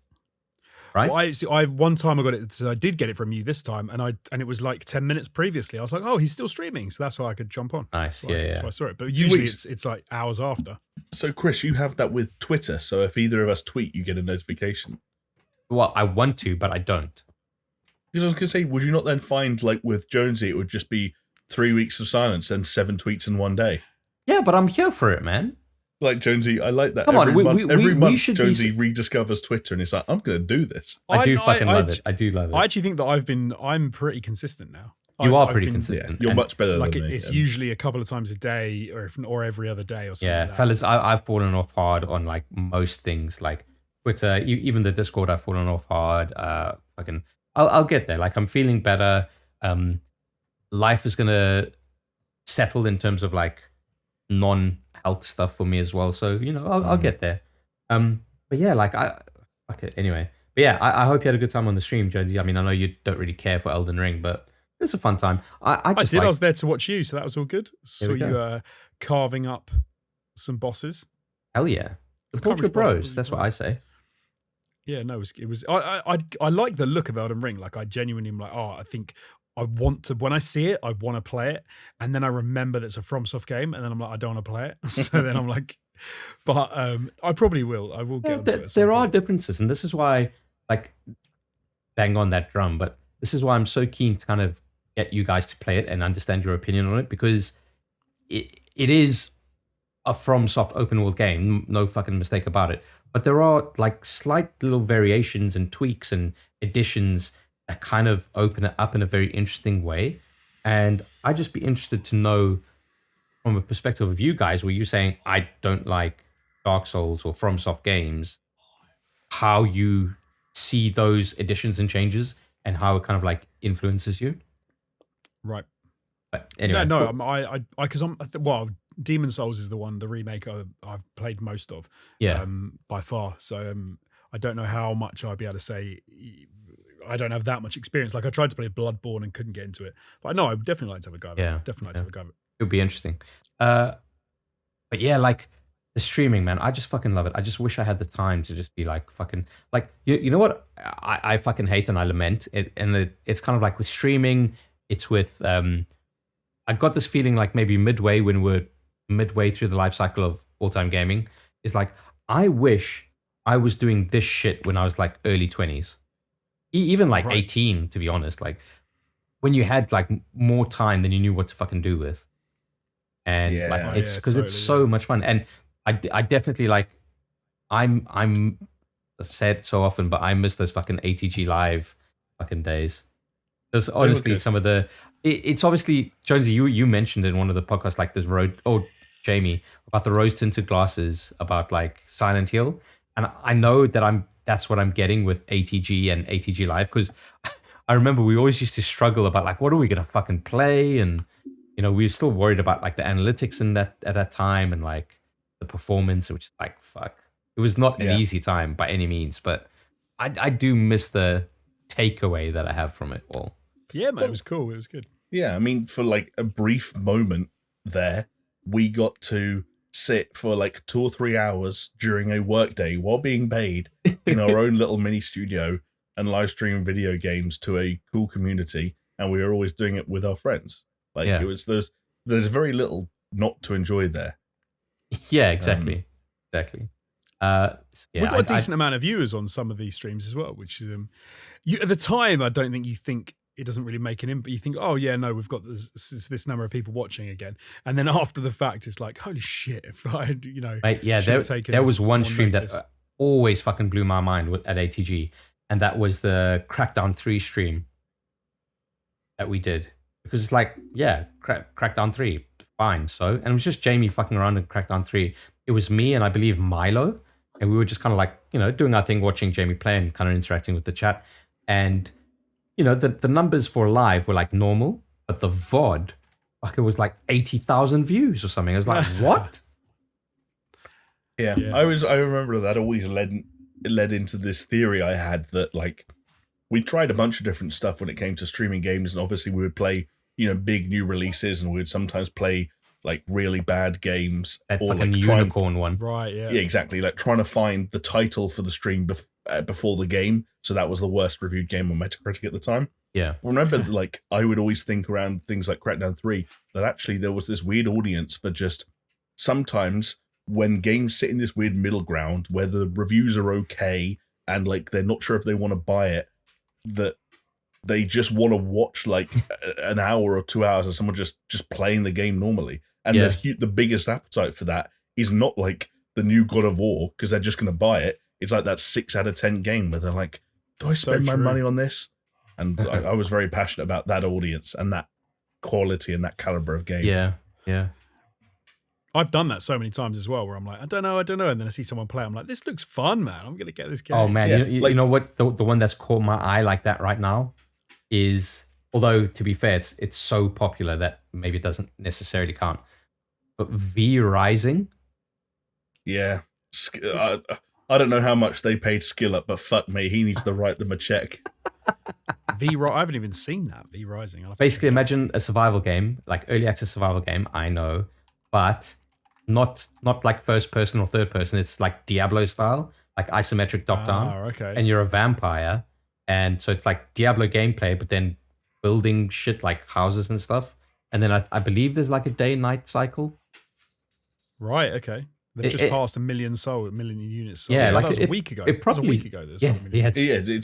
Speaker 1: Right?
Speaker 2: Well, I one time I got it. So I did get it from you this time, and it was like 10 minutes previously. I was like, oh, he's still streaming, so that's why I could jump on.
Speaker 1: Nice,
Speaker 2: So
Speaker 1: yeah.
Speaker 2: That's why I saw it. But usually it's like hours after.
Speaker 3: So, Chris, you have that with Twitter. So if either of us tweet, you get a notification.
Speaker 1: Well, I want to, but I don't.
Speaker 3: Because I was going to say, would you not then find, like with Jonesy, it would just be 3 weeks of silence and 7 tweets in one day?
Speaker 1: Yeah, but I'm here for it, man.
Speaker 3: Like Jonesy, I like that.
Speaker 1: Come on,
Speaker 3: every month
Speaker 1: should
Speaker 3: Jonesy rediscovers Twitter and he's like, I'm going to do this.
Speaker 1: I do fucking love it. I do love it.
Speaker 2: I actually think that I'm pretty consistent now.
Speaker 1: You are pretty consistent.
Speaker 3: You're much better
Speaker 2: like
Speaker 3: than me.
Speaker 2: It's usually a couple of times a day or every other day or something.
Speaker 1: Yeah,
Speaker 2: like that.
Speaker 1: fellas, I've fallen off hard on like most things, like Twitter, even the Discord. I've fallen off hard. I'll get there. Like, I'm feeling better. Life is gonna settle in terms of like non-health stuff for me as well. So I'll get there. But yeah, like anyway. But yeah, I hope you had a good time on the stream, Jonesy. I mean, I know you don't really care for Elden Ring, but it was a fun time. I did.
Speaker 2: I was there to watch you, so that was all good. Saw
Speaker 1: we
Speaker 2: you carving up some bosses.
Speaker 1: Hell yeah, support your bros. That's what I say.
Speaker 2: Yeah, no, it was. I like the look of Elden Ring. Like, I genuinely am like, I think I want to. When I see it, I want to play it, and then I remember that it's a FromSoft game, and then I'm like, I don't want to play it. So then I'm like, but I probably will. I will get onto it.
Speaker 1: There are differences, and this is why, like, bang on that drum. But this is why I'm so keen to kind of get you guys to play it and understand your opinion on it, because it is a FromSoft open world game, no fucking mistake about it. But there are like slight little variations and tweaks and additions that kind of open it up in a very interesting way. And I'd just be interested to know, from a perspective of you guys, where you're saying I don't like Dark Souls or FromSoft games, how you see those additions and changes and how it kind of like influences you.
Speaker 2: Right.
Speaker 1: But anyway,
Speaker 2: well, Demon Souls is the remake I've played most of, by far. So I don't know how much I'd be able to say. I don't have that much experience. Like, I tried to play Bloodborne and couldn't get into it, but I know I would definitely like to have a go. Definitely like to have a go.
Speaker 1: It would be interesting. But yeah, like the streaming, man, I just fucking love it. I just wish I had the time to just be like fucking like you know what I fucking hate and I lament it, and it's kind of like with streaming. It's with I got this feeling like maybe midway through the life cycle of all-time gaming is like, I wish I was doing this shit when I was like early 20s, even like 18, to be honest. Like, when you had like more time than you knew what to fucking do with, and it's because it's so much fun. And I definitely like I'm said so often, but I miss those fucking ATG live fucking days. There's honestly
Speaker 3: good.
Speaker 1: some of the. It's obviously Jonesy. You mentioned in one of the podcasts like this road. Oh, Jamie, about the rose tinted glasses, about like Silent Hill, and I know that that's what I'm getting with ATG and ATG Live, because I remember we always used to struggle about like what are we gonna fucking play, and we were still worried about like the analytics in that at that time and like the performance, which is like fuck. It was not an easy time by any means, but I do miss the takeaway that I have from it all.
Speaker 2: Yeah, man, it was cool. It was good.
Speaker 3: Yeah, I mean, for like a brief moment there, we got to sit for like 2 or 3 hours during a workday while being paid in our own little mini studio and live stream video games to a cool community, and we were always doing it with our friends. Like it was there's very little not to enjoy there.
Speaker 1: Yeah, exactly. Exactly.
Speaker 2: We've got a decent amount of viewers on some of these streams as well, which is at the time I don't think you think it doesn't really make an impact. You think, oh yeah, no, we've got this number of people watching again, and then after the fact, it's like, holy shit! If I,
Speaker 1: Mate, yeah, there was one stream that always fucking blew my mind at ATG, and that was the Crackdown 3 stream that we did, because it's like, yeah, Crackdown 3, fine. So, and it was just Jamie fucking around in Crackdown 3. It was me and I believe Milo, and we were just kind of like, doing our thing, watching Jamie play and kind of interacting with the chat. And, the numbers for live were like normal, but the VOD, it was like 80,000 views or something. I was like, what?
Speaker 3: Yeah. I remember that always led into this theory I had that like we tried a bunch of different stuff when it came to streaming games, and obviously we would play, big new releases, and we would sometimes play like really bad games,
Speaker 1: That
Speaker 3: or
Speaker 1: fucking
Speaker 3: like
Speaker 1: unicorn one.
Speaker 2: Right, yeah.
Speaker 3: Yeah, exactly. Like trying to find the title for the stream before the game. So that was the worst reviewed game on Metacritic at the time.
Speaker 1: Yeah.
Speaker 3: Remember, like, I would always think around things like Crackdown 3 that actually there was this weird audience for just sometimes when games sit in this weird middle ground where the reviews are okay and like they're not sure if they want to buy it, that they just want to watch like an hour or 2 hours of someone just playing the game normally. And the biggest appetite for that is not like the new God of War, because they're just going to buy it. It's like that 6 out of 10 game where they're like, do I spend my money on this? And I was very passionate about that audience and that quality and that caliber of game.
Speaker 1: Yeah, yeah.
Speaker 2: I've done that so many times as well, where I'm like, I don't know. And then I see someone play, I'm like, this looks fun, man. I'm going to get this game.
Speaker 1: Oh, man.
Speaker 3: Yeah,
Speaker 1: you know what? The one that's caught my eye like that right now is, although to be fair, it's so popular that maybe it doesn't necessarily count, but V Rising.
Speaker 3: Yeah. I don't know how much they paid Skill Up, but fuck me, he needs to write them a check.
Speaker 2: I haven't even seen that, V Rising.
Speaker 1: Basically, imagine a survival game, like early access survival game, I know, but not like first person or third person. It's like Diablo style, like isometric top down.
Speaker 2: Okay.
Speaker 1: And you're a vampire. And so it's like Diablo gameplay, but then building shit like houses and stuff. And then I believe there's like a day-night cycle.
Speaker 2: Right, okay. They've just passed 1 million units sold.
Speaker 1: Yeah, like
Speaker 2: that was a week ago.
Speaker 1: It probably,
Speaker 2: was a week ago.
Speaker 3: It's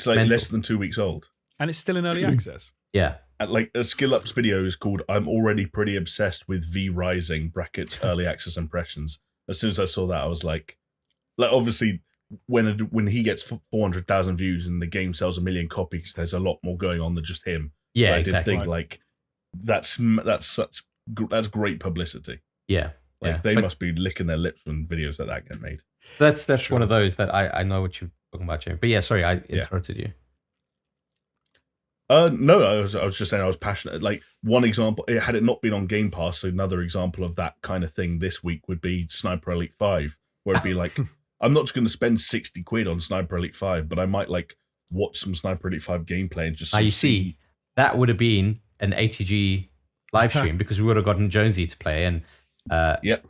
Speaker 3: like
Speaker 1: mental.
Speaker 3: less than 2 weeks old.
Speaker 2: And it's still in early access.
Speaker 1: Yeah.
Speaker 3: And like a Skill Up's video is called "I'm already pretty obsessed with V Rising" (early access impressions). As soon as I saw that, I was like obviously when he gets 400,000 views and the game sells 1 million copies, there's a lot more going on than just him.
Speaker 1: Yeah,
Speaker 3: but
Speaker 1: exactly.
Speaker 3: I did think like that's great publicity.
Speaker 1: Yeah.
Speaker 3: Like they must be licking their lips when videos like that get made.
Speaker 1: That's one of those that I know what you're talking about, Jamie. But yeah, sorry, I interrupted you.
Speaker 3: No, I was just saying I was passionate. Like one example, had it not been on Game Pass, another example of that kind of thing this week would be Sniper Elite 5, where it'd be like, I'm not just going to spend 60 quid on Sniper Elite 5, but I might like watch some Sniper Elite 5 gameplay and just.
Speaker 1: You see, that would have been an ATG live stream because we would have gotten Jonesy to play and.
Speaker 3: Yep.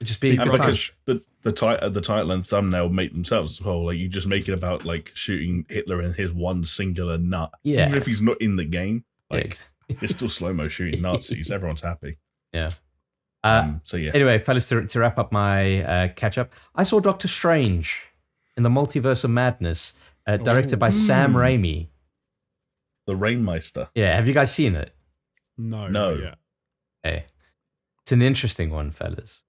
Speaker 1: Just being
Speaker 3: because the title and thumbnail make themselves as well. Like you just make it about like shooting Hitler in his one singular nut.
Speaker 1: Yeah.
Speaker 3: Even if he's not in the game, like it's still slow mo shooting Nazis. Everyone's happy.
Speaker 1: Yeah.
Speaker 3: So yeah.
Speaker 1: Anyway, fellas, to wrap up my catch up, I saw Doctor Strange in the Multiverse of Madness, directed by Sam Raimi.
Speaker 3: The Rainmeister.
Speaker 1: Yeah. Have you guys seen it?
Speaker 2: No. Yeah.
Speaker 1: Hey. It's an interesting one, fellas.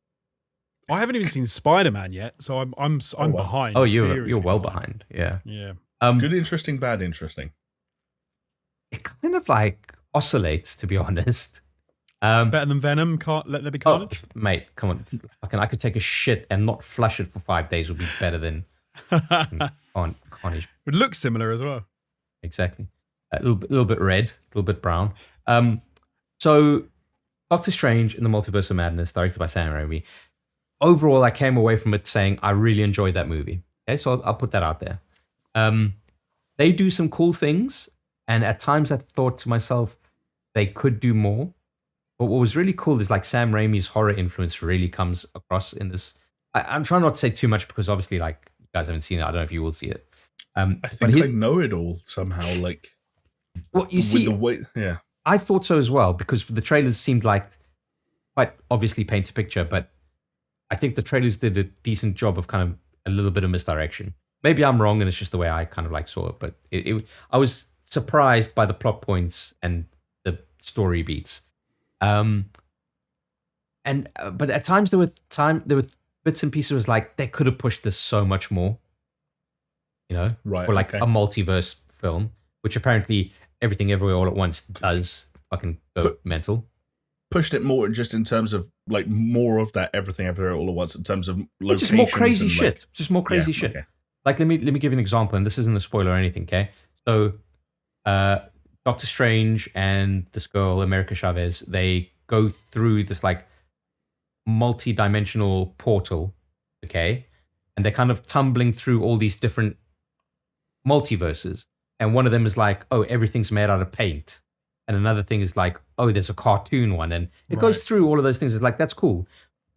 Speaker 2: I haven't even seen Spider-Man yet, so I'm behind.
Speaker 1: Oh, you're well behind. Yeah.
Speaker 2: Yeah.
Speaker 3: Good, interesting, bad, interesting.
Speaker 1: it kind of like oscillates, to be honest.
Speaker 2: Better than Venom. Can't let there be carnage.
Speaker 1: Mate, come on. Fucking, I could take a shit and not flush it for 5 days would be better than carnage.
Speaker 2: It looks similar as well.
Speaker 1: Exactly. A little bit red, a little bit brown. So, Doctor Strange in the Multiverse of Madness, directed by Sam Raimi. Overall, I came away from it saying I really enjoyed that movie. Okay, so I'll put that out there. They do some cool things, and at times I thought to myself they could do more. But what was really cool is like Sam Raimi's horror influence really comes across in this. I'm trying not to say too much because obviously, like, you guys haven't seen it. I don't know if you will see it.
Speaker 3: I think I know it all somehow. Like,
Speaker 1: well, you see,
Speaker 3: the way, yeah,
Speaker 1: I thought so as well because the trailers seemed like quite obviously paint a picture, but I think the trailers did a decent job of kind of a little bit of misdirection. Maybe I'm wrong and it's just the way I kind of like saw it, but I was surprised by the plot points and the story beats. But at times there were bits and pieces was like they could have pushed this so much more, you know,
Speaker 3: right?
Speaker 1: For like a multiverse film, which apparently Everything Everywhere All at Once does fucking go mental.
Speaker 3: Pushed it more just in terms of like more of that Everything Everywhere All at Once in terms of locations.
Speaker 1: Just more crazy shit.
Speaker 3: Like,
Speaker 1: just more crazy shit.
Speaker 3: Okay.
Speaker 1: Like let me give you an example, and this isn't a spoiler or anything. Okay, so Doctor Strange and this girl America Chavez, they go through this like multi-dimensional portal, okay, and they're kind of tumbling through all these different multiverses, and one of them is like, oh, everything's made out of paint, and another thing is like, oh, there's a cartoon one, and it goes through all of those things. It's like, that's cool,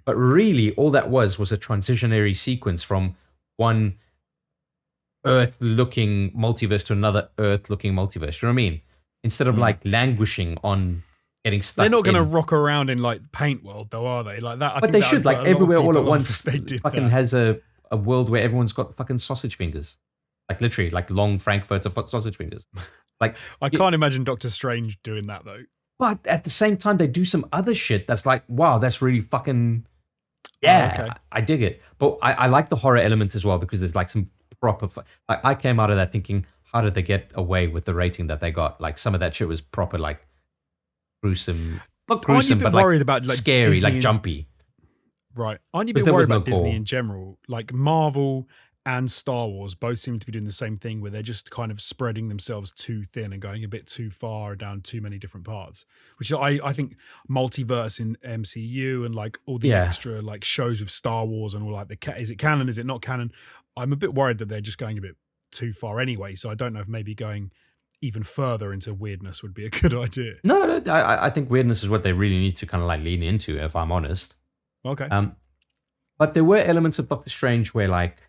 Speaker 1: but really all that was a transitionary sequence from one Earth-looking multiverse to another Earth-looking multiverse. You know what I mean? Instead of like languishing on getting stuck.
Speaker 2: They're not going to rock around in like Paint World, though, are they? Like that.
Speaker 1: But they should. Like Everywhere All at Once
Speaker 2: they did
Speaker 1: fucking has a world where everyone's got fucking sausage fingers. Like literally, like long Frankfurter sausage fingers. Like
Speaker 2: I can't imagine Doctor Strange doing that though.
Speaker 1: But at the same time, they do some other shit that's like, wow, that's really fucking. Yeah,
Speaker 2: okay.
Speaker 1: I dig it. But I like the horror element as well because there's like some proper. I came out of that thinking, how did they get away with the rating that they got? Like some of that shit was proper, like gruesome. Not gruesome, but
Speaker 2: worried
Speaker 1: like
Speaker 2: about like
Speaker 1: scary,
Speaker 2: Disney
Speaker 1: like jumpy.
Speaker 2: Right. Aren't you a bit worried about Disney in general? Like Marvel and Star Wars both seem to be doing the same thing where they're just kind of spreading themselves too thin and going a bit too far down too many different parts, which I think multiverse in MCU and like all the extra like shows of Star Wars and all like is it canon? Is it not canon? I'm a bit worried that they're just going a bit too far anyway. So I don't know if maybe going even further into weirdness would be a good idea.
Speaker 1: No, I think weirdness is what they really need to kind of like lean into, if I'm honest.
Speaker 2: Okay.
Speaker 1: But there were elements of Doctor Strange where like,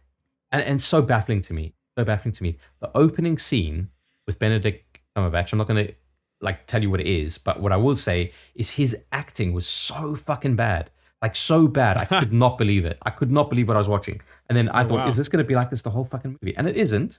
Speaker 1: and so baffling to me. The opening scene with Benedict Cumberbatch, I'm not going to like tell you what it is, but what I will say is his acting was so fucking bad. Like so bad. I could not believe it. I could not believe what I was watching. And then I thought, is this going to be like this the whole fucking movie? And it isn't.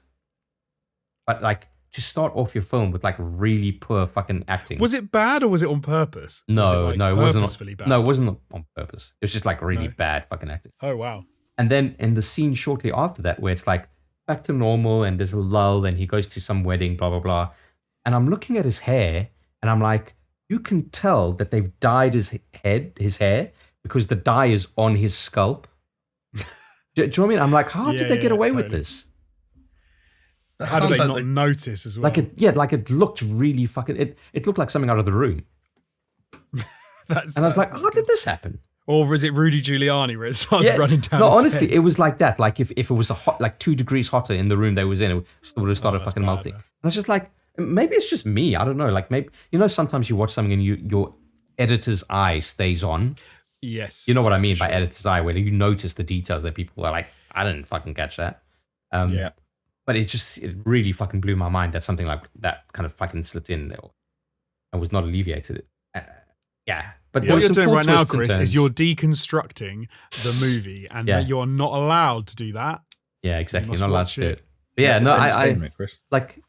Speaker 1: But like, to start off your film with like really poor fucking acting.
Speaker 2: Was it bad or was it on purpose?
Speaker 1: No,
Speaker 2: it
Speaker 1: wasn't.
Speaker 2: bad?
Speaker 1: No, it wasn't on purpose. It was just like really bad fucking acting.
Speaker 2: Oh, wow.
Speaker 1: And then in the scene shortly after that, where it's like back to normal and there's a lull and he goes to some wedding, blah, blah, blah. And I'm looking at his hair and I'm like, you can tell that they've dyed his hair because the dye is on his scalp. do you know what I mean? I'm like, how did they get away with this?
Speaker 2: How did they not notice as well?
Speaker 1: Like it looked really fucking, it looked like something out of The Room. And I was like, how did this happen?
Speaker 2: Or is it Rudy Giuliani where it starts running down?
Speaker 1: No,
Speaker 2: his
Speaker 1: honestly,
Speaker 2: head?
Speaker 1: it was like that. Like if it was a hot, like 2 degrees hotter in the room they was in, it would have started fucking melting. And I was just like, maybe it's just me. I don't know. Like maybe, you know, sometimes you watch something and your editor's eye stays on.
Speaker 2: Yes.
Speaker 1: You know what I mean by editor's eye, where you notice the details that people are like, I didn't fucking catch that.
Speaker 3: Yeah.
Speaker 1: But it really fucking blew my mind that something like that kind of fucking slipped in there and was not alleviated. Yeah. But
Speaker 2: what you're doing right now, Chris, is you're deconstructing the movie, and you're not allowed to do that.
Speaker 1: Yeah, exactly. You're not allowed to do it. But yeah, no, I
Speaker 3: Chris.
Speaker 1: like.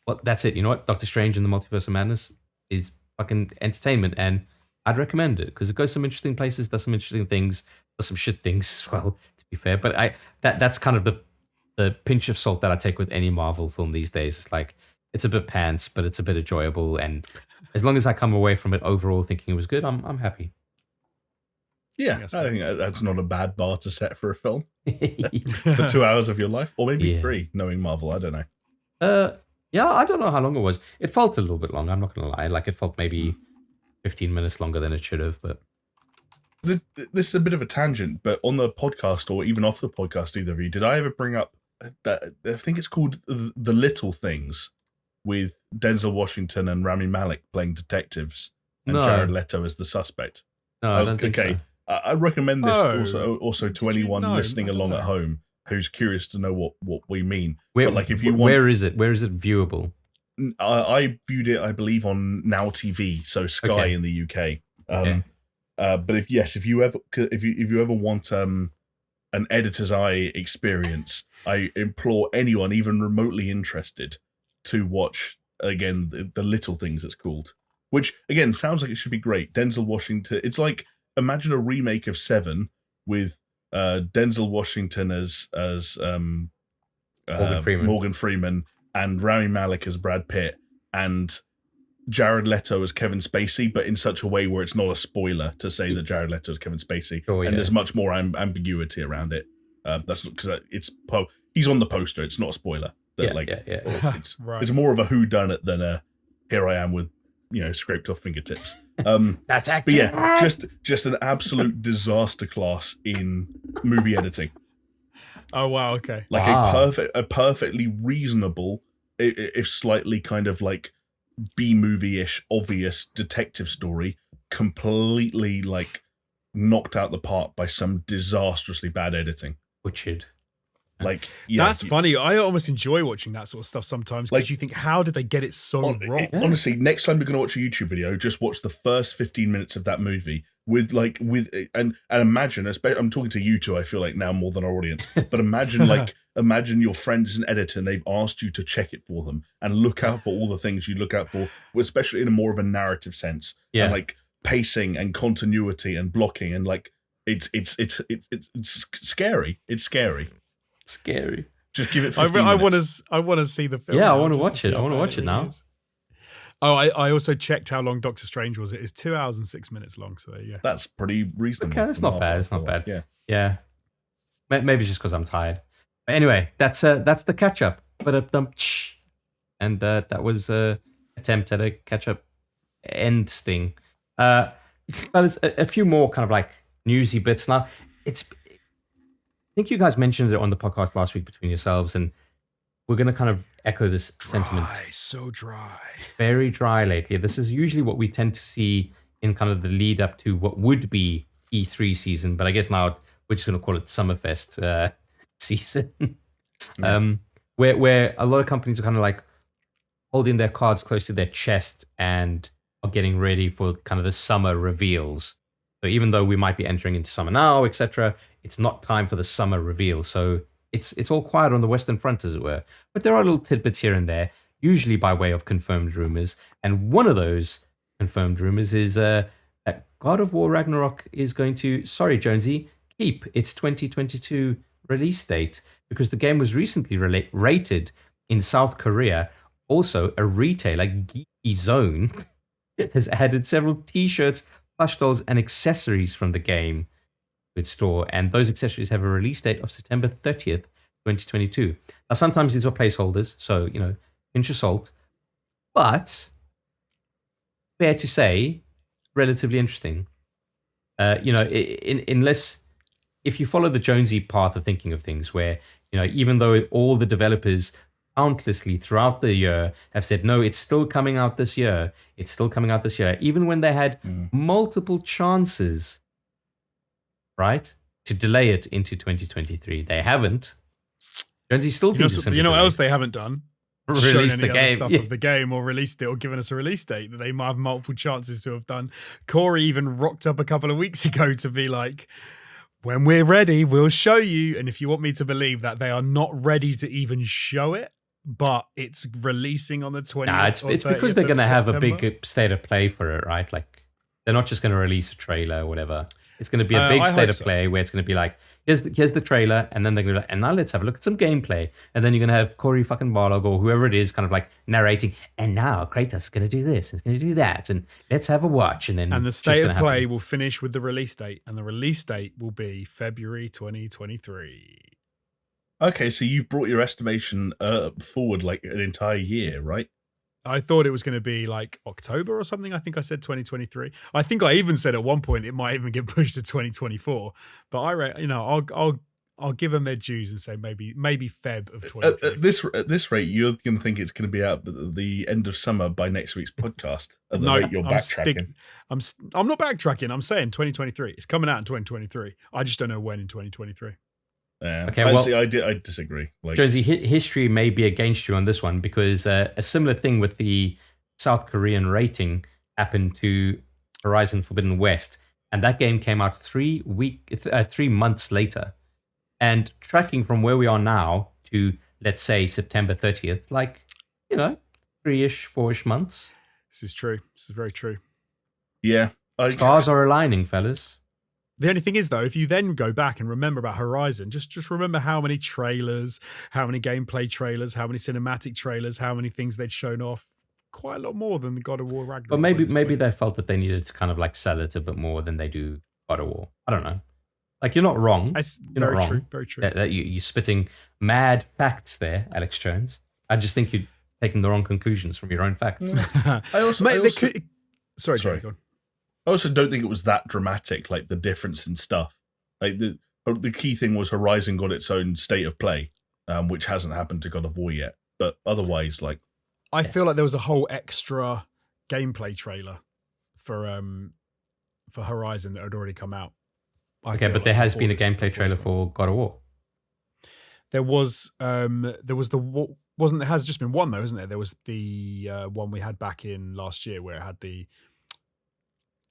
Speaker 1: Well, that's it. You know what? Doctor Strange and the Multiverse of Madness is fucking entertainment, and I'd recommend it because it goes some interesting places, does some interesting things, does some shit things as well. To be fair, but that's kind of the pinch of salt that I take with any Marvel film these days. It's like it's a bit pants, but it's a bit enjoyable. And as long as I come away from it overall thinking it was good, I'm happy.
Speaker 3: Yeah, I think that's not a bad bar to set for a film for 2 hours of your life, or maybe 3, knowing Marvel. I don't know.
Speaker 1: Yeah, I don't know how long it was. It felt a little bit long. I'm not gonna lie. Like it felt maybe 15 minutes longer than it should have. But
Speaker 3: this is a bit of a tangent. But on the podcast, or even off the podcast, either of you, did I ever bring up that? I think it's called The Little Things, with Denzel Washington and Rami Malek playing detectives, and Jared Leto as the suspect.
Speaker 1: No, I don't think so.
Speaker 3: I recommend this also to anyone listening along at home who's curious to know what we mean.
Speaker 1: Where,
Speaker 3: but like if you want,
Speaker 1: where is it? Where is it viewable?
Speaker 3: I viewed it, I believe, on Now TV, so Sky in the UK. But if you ever want an editor's eye experience, I implore anyone even remotely interested to watch again the Little Things it's called, which again sounds like it should be great. Denzel Washington. It's like, imagine a remake of Seven with Denzel Washington as Morgan Freeman and Rami Malek as Brad Pitt and Jared Leto as Kevin Spacey, but in such a way where it's not a spoiler to say that Jared Leto is Kevin Spacey, and there's much more ambiguity around it. That's because he's on the poster. It's not a spoiler. It's
Speaker 2: right.
Speaker 3: It's more of a whodunit than a here I am with scraped off fingertips.
Speaker 1: That's acting.
Speaker 3: But yeah, just an absolute disaster class in movie editing.
Speaker 2: Oh wow, okay.
Speaker 3: Like a perfectly reasonable, if slightly kind of like B-movie-ish obvious detective story, completely like knocked out the park by some disastrously bad editing.
Speaker 1: Butchered.
Speaker 3: Like
Speaker 2: that's funny. I almost enjoy watching that sort of stuff sometimes because you think, how did they get it so wrong?
Speaker 3: Honestly, next time you're going to watch a YouTube video, just watch the first 15 minutes of that movie and imagine. I'm talking to you two, I feel like now more than our audience, but imagine your friend is an editor and they've asked you to check it for them and look out for all the things you look out for, especially in a more of a narrative sense, and like pacing and continuity and blocking, and like it's scary. It's scary.
Speaker 1: Scary.
Speaker 3: Just give it 15 minutes.
Speaker 2: I want to see the film.
Speaker 1: Yeah, I want to watch it. I want to watch it now.
Speaker 2: Oh, I also checked how long Doctor Strange was. It is 2 hours and 6 minutes long. So yeah,
Speaker 3: that's pretty reasonable.
Speaker 1: Okay, that's not bad. It's not bad.
Speaker 3: Yeah.
Speaker 1: Maybe it's just because I'm tired. But anyway, that's the catch up. And that was a attempt at a catch up end sting. But it's a few more kind of like newsy bits now. I think you guys mentioned it on the podcast last week between yourselves, and we're going to kind of echo this sentiment.
Speaker 2: So dry.
Speaker 1: Very dry lately. This is usually what we tend to see in kind of the lead up to what would be E3 season, but I guess now we're just going to call it Summerfest season. Where a lot of companies are kind of like holding their cards close to their chest and are getting ready for kind of the summer reveals. So even though we might be entering into summer now, etc., it's not time for the summer reveal. So it's all quiet on the Western Front, as it were. But there are little tidbits here and there, usually by way of confirmed rumors. And one of those confirmed rumors is that God of War Ragnarok is going to, sorry, Jonesy, keep its 2022 release date, because the game was recently rated in South Korea. Also, a retailer, Geeky Zone, has added several t-shirts, plush dolls, and accessories from the game to its store, and those accessories have a release date of September 30th, 2022. Now, sometimes these are placeholders, so, pinch of salt, but fair to say, relatively interesting. Unless, if you follow the Jonesy path of thinking of things, where, even though all the developers countlessly throughout the year have said, no, it's still coming out this year. It's still coming out this year. Even when they had multiple chances, right, to delay it into 2023. They haven't. Jonesy still thinks it's
Speaker 2: what else they haven't done?
Speaker 1: Release the game.
Speaker 2: Stuff of the game, or released it, or given us a release date that they might have multiple chances to have done. Corey even rocked up a couple of weeks ago to be like, when we're ready, we'll show you. And if you want me to believe that they are not ready to even show it, but it's releasing on the 20th.
Speaker 1: Nah, it's because they're going to have a big state of play for it, right? Like, they're not just going to release a trailer or whatever. It's going to be a big
Speaker 2: I
Speaker 1: state
Speaker 2: hope
Speaker 1: of
Speaker 2: so.
Speaker 1: play where it's going to be like, here's the trailer, and then they're going to be like, and now let's have a look at some gameplay. And then you're going to have Corey fucking Barlog or whoever it is kind of like narrating, and now Kratos is going to do this, and going to do that, and let's have a watch. And then
Speaker 2: And the
Speaker 1: it's just
Speaker 2: state
Speaker 1: gonna
Speaker 2: of play
Speaker 1: happen.
Speaker 2: will finish with the release date, and the release date will be February 2023.
Speaker 3: Okay, so you've brought your estimation forward like an entire year, right?
Speaker 2: I thought it was going to be like October or something. I think I said 2023. I think I even said at one point it might even get pushed to 2024. But I'll give them their dues and say maybe Feb of 23.
Speaker 3: At this rate, you're going to think it's going to be out at the end of summer by next week's podcast. At the rate you're backtracking.
Speaker 2: I'm not backtracking. I'm saying 2023. It's coming out in 2023. I just don't know when in 2023.
Speaker 1: Okay,
Speaker 3: I disagree. Like,
Speaker 1: Jonesy, history may be against you on this one because a similar thing with the South Korean rating happened to Horizon Forbidden West, and that game came out 3 months later. And tracking from where we are now to, let's say, September 30th, like, 3-ish, 4-ish months.
Speaker 2: This is true. This is very true.
Speaker 3: yeah,
Speaker 1: Stars are aligning, fellas.
Speaker 2: The only thing is, though, if you then go back and remember about Horizon, just remember how many trailers, how many gameplay trailers, how many cinematic trailers, how many things they'd shown off. Quite a lot more than the God of War Ragnarok.
Speaker 1: But maybe they felt that they needed to kind of like sell it a bit more than they do God of War. I don't know. Like, you're not wrong.
Speaker 2: That's
Speaker 1: You're
Speaker 2: very
Speaker 1: not wrong.
Speaker 2: true. Very true.
Speaker 1: That you're spitting mad facts there, Alex Jones. I just think you're taking the wrong conclusions from your own facts.
Speaker 2: Sorry,
Speaker 3: Sorry.
Speaker 2: go on.
Speaker 3: I also don't think it was that dramatic, like the difference in stuff. Like the key thing was Horizon got its own state of play, which hasn't happened to God of War yet. But otherwise, like,
Speaker 2: I feel like there was a whole extra gameplay trailer for Horizon that had already come out.
Speaker 1: Okay, but there has been a gameplay trailer for God of War.
Speaker 2: There was wasn't there has just been one though, isn't there? There was the one we had back in last year where it had the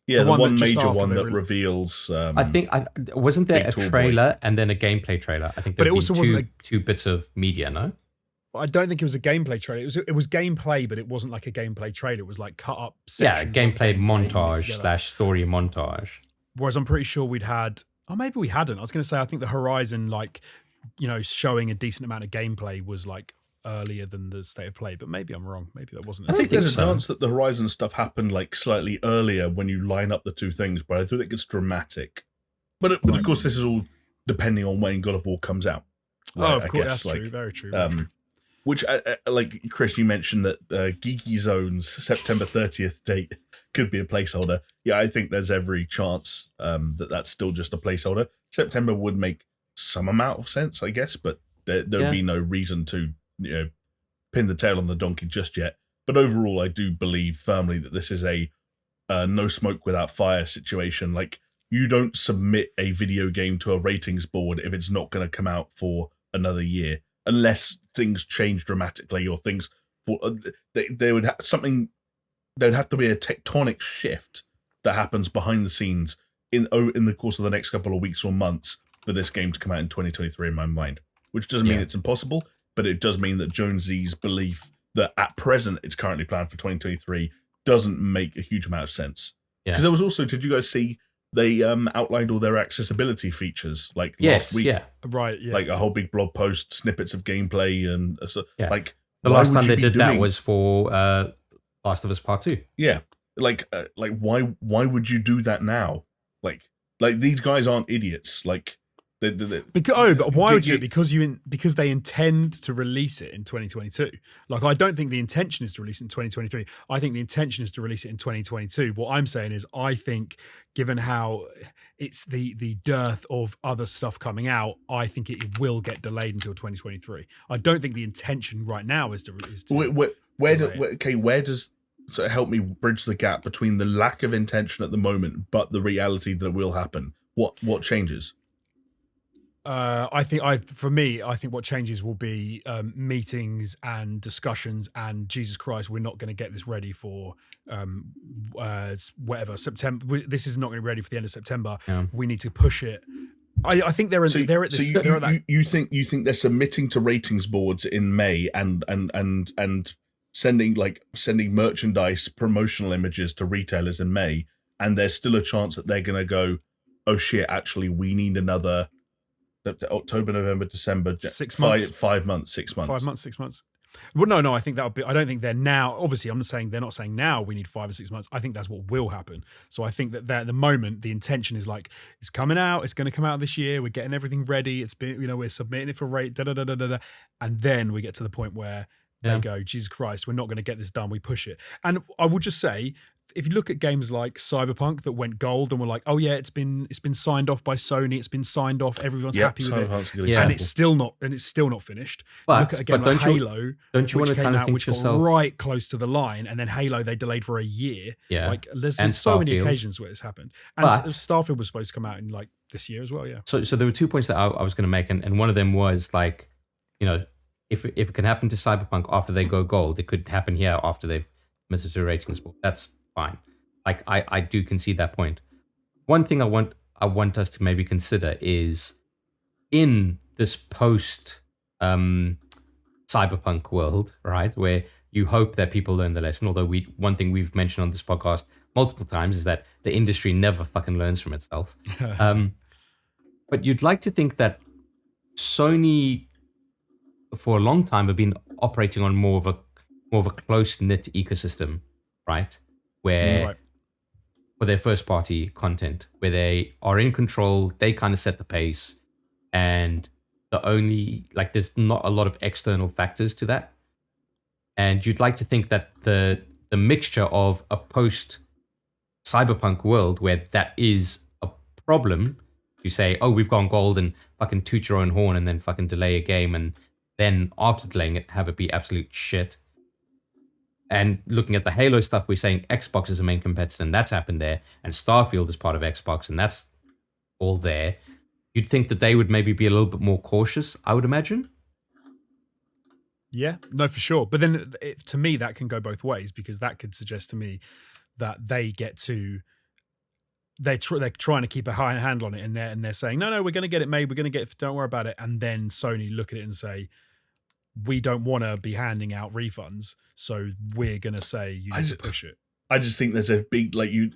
Speaker 3: one
Speaker 2: just
Speaker 3: major
Speaker 2: after
Speaker 3: one
Speaker 2: they
Speaker 3: that
Speaker 2: re-
Speaker 3: reveals.
Speaker 1: I think wasn't there
Speaker 3: Big
Speaker 1: a
Speaker 3: Tall Boy.
Speaker 1: trailer and then a gameplay trailer? I think
Speaker 2: But
Speaker 1: there
Speaker 2: it also wasn't
Speaker 1: two bits of media, no?
Speaker 2: I don't think it was a gameplay trailer. It was gameplay, but it wasn't like a gameplay trailer. It was like cut up sections.
Speaker 1: Yeah,
Speaker 2: of
Speaker 1: gameplay
Speaker 2: mixed
Speaker 1: montage
Speaker 2: together.
Speaker 1: / story montage.
Speaker 2: Whereas I'm pretty sure we'd had, or maybe we hadn't. I was going to say, I think the Horizon, like, showing a decent amount of gameplay was like earlier than the state of play. But maybe I'm wrong. Maybe that wasn't.
Speaker 3: I think there's a
Speaker 1: so.
Speaker 3: chance that the Horizon stuff happened like slightly earlier when you line up the two things, but I do think it's dramatic. But of course, this is all depending on when God of War comes out.
Speaker 2: Oh, of
Speaker 3: I
Speaker 2: course,
Speaker 3: guess,
Speaker 2: that's
Speaker 3: like,
Speaker 2: true. Very true. Very true.
Speaker 3: Which, like Chris, you mentioned that Geeky Zone's September 30th date could be a placeholder. Yeah, I think there's every chance that that's still just a placeholder. September would make some amount of sense, I guess, but there'd be no reason to pin the tail on the donkey just yet. But overall, I do believe firmly that this is a no smoke without fire situation. Like, you don't submit a video game to a ratings board if it's not going to come out for another year, unless things change dramatically or things they would have something. There'd have to be a tectonic shift that happens behind the scenes in the course of the next couple of weeks or months for this game to come out in 2023 in my mind, which doesn't mean it's impossible, but it does mean that Jonesy's belief that at present it's currently planned for 2023 doesn't make a huge amount of sense. Because there was also, did you guys see they outlined all their accessibility features like last week?
Speaker 1: Yeah.
Speaker 2: Right. Yeah.
Speaker 3: Like a whole big blog post, snippets of gameplay, and like
Speaker 1: The
Speaker 3: why
Speaker 1: last
Speaker 3: would
Speaker 1: time
Speaker 3: you
Speaker 1: they
Speaker 3: be
Speaker 1: did that
Speaker 3: doing-
Speaker 1: was for Last of Us Part 2.
Speaker 3: Yeah, like why would you do that now? Like these guys aren't idiots. Like
Speaker 2: but why would you? Because they intend to release it in 2022. Like, I don't think the intention is to release it in 2023. I think the intention is to release it in 2022. What I'm saying is, I think, given how it's the dearth of other stuff coming out, I think it will get delayed until 2023. I don't think the intention right now is to.
Speaker 3: Where does so help me bridge the gap between the lack of intention at the moment, but the reality that it will happen? What changes?
Speaker 2: I think what changes will be meetings and discussions, and Jesus Christ, we're not going to get this ready for whatever September. This is not going to be ready for the end of September.
Speaker 1: Yeah.
Speaker 2: We need to push it. I think they're at this.
Speaker 3: You think they're submitting to ratings boards in May and sending merchandise promotional images to retailers in May, and there's still a chance that they're going to go, oh shit, actually we need another October, November, December,
Speaker 2: 6 months.
Speaker 3: 5 months, 6 months.
Speaker 2: 5 months, 6 months. Well, no, I think that would be. I don't think they're now. Obviously, I'm saying they're not saying now we need 5 or 6 months. I think that's what will happen. So I think that at the moment the intention is like it's coming out. It's going to come out this year. We're getting everything ready. It's been, we're submitting it for rate. And then we get to the point where they go, Jesus Christ, we're not going to get this done. We push it. And I will just say, if you look at games like Cyberpunk that went gold and were like, oh yeah, it's been signed off by Sony, it's been signed off, everyone's happy with it, and it's still not finished.
Speaker 1: But,
Speaker 2: look at a game like Halo,
Speaker 1: don't you
Speaker 2: which
Speaker 1: want to
Speaker 2: came
Speaker 1: kind of
Speaker 2: out,
Speaker 1: think
Speaker 2: which
Speaker 1: yourself,
Speaker 2: got right close to the line, and then Halo they delayed for a year.
Speaker 1: Yeah,
Speaker 2: like there's
Speaker 1: and
Speaker 2: been so many
Speaker 1: Starfield.
Speaker 2: Occasions where it's happened, and Starfield was supposed to come out in like this year as well. Yeah.
Speaker 1: So there were 2 points that I was going to make, and one of them was like, if it can happen to Cyberpunk after they go gold, it could happen here after they've missed the ratings. That's fine. Like I do concede that point. One thing I want us to maybe consider is in this post cyberpunk world, right, where you hope that people learn the lesson. Although one thing we've mentioned on this podcast multiple times is that the industry never fucking learns from itself. But you'd like to think that Sony, for a long time, have been operating on more of a close knit ecosystem, right? Where for their first party content, where they are in control, they kind of set the pace, and there's not a lot of external factors to that. And you'd like to think that the mixture of a post cyberpunk world where that is a problem, you say, oh, we've gone gold, and fucking toot your own horn and then fucking delay a game, and then after delaying it, have it be absolute shit. And looking at the Halo stuff, we're saying Xbox is the main competitor, and that's happened there. And Starfield is part of Xbox, and that's all there. You'd think that they would maybe be a little bit more cautious, I would imagine.
Speaker 2: Yeah, no, for sure. But then to me, that can go both ways, because that could suggest to me that they're trying to keep a high handle on it, and they're saying, no, we're going to get it made. We're going to get it. Don't worry about it. And then Sony look at it and say, we don't want to be handing out refunds, so we're going to say you need to push it.
Speaker 3: I just think there's a big, you're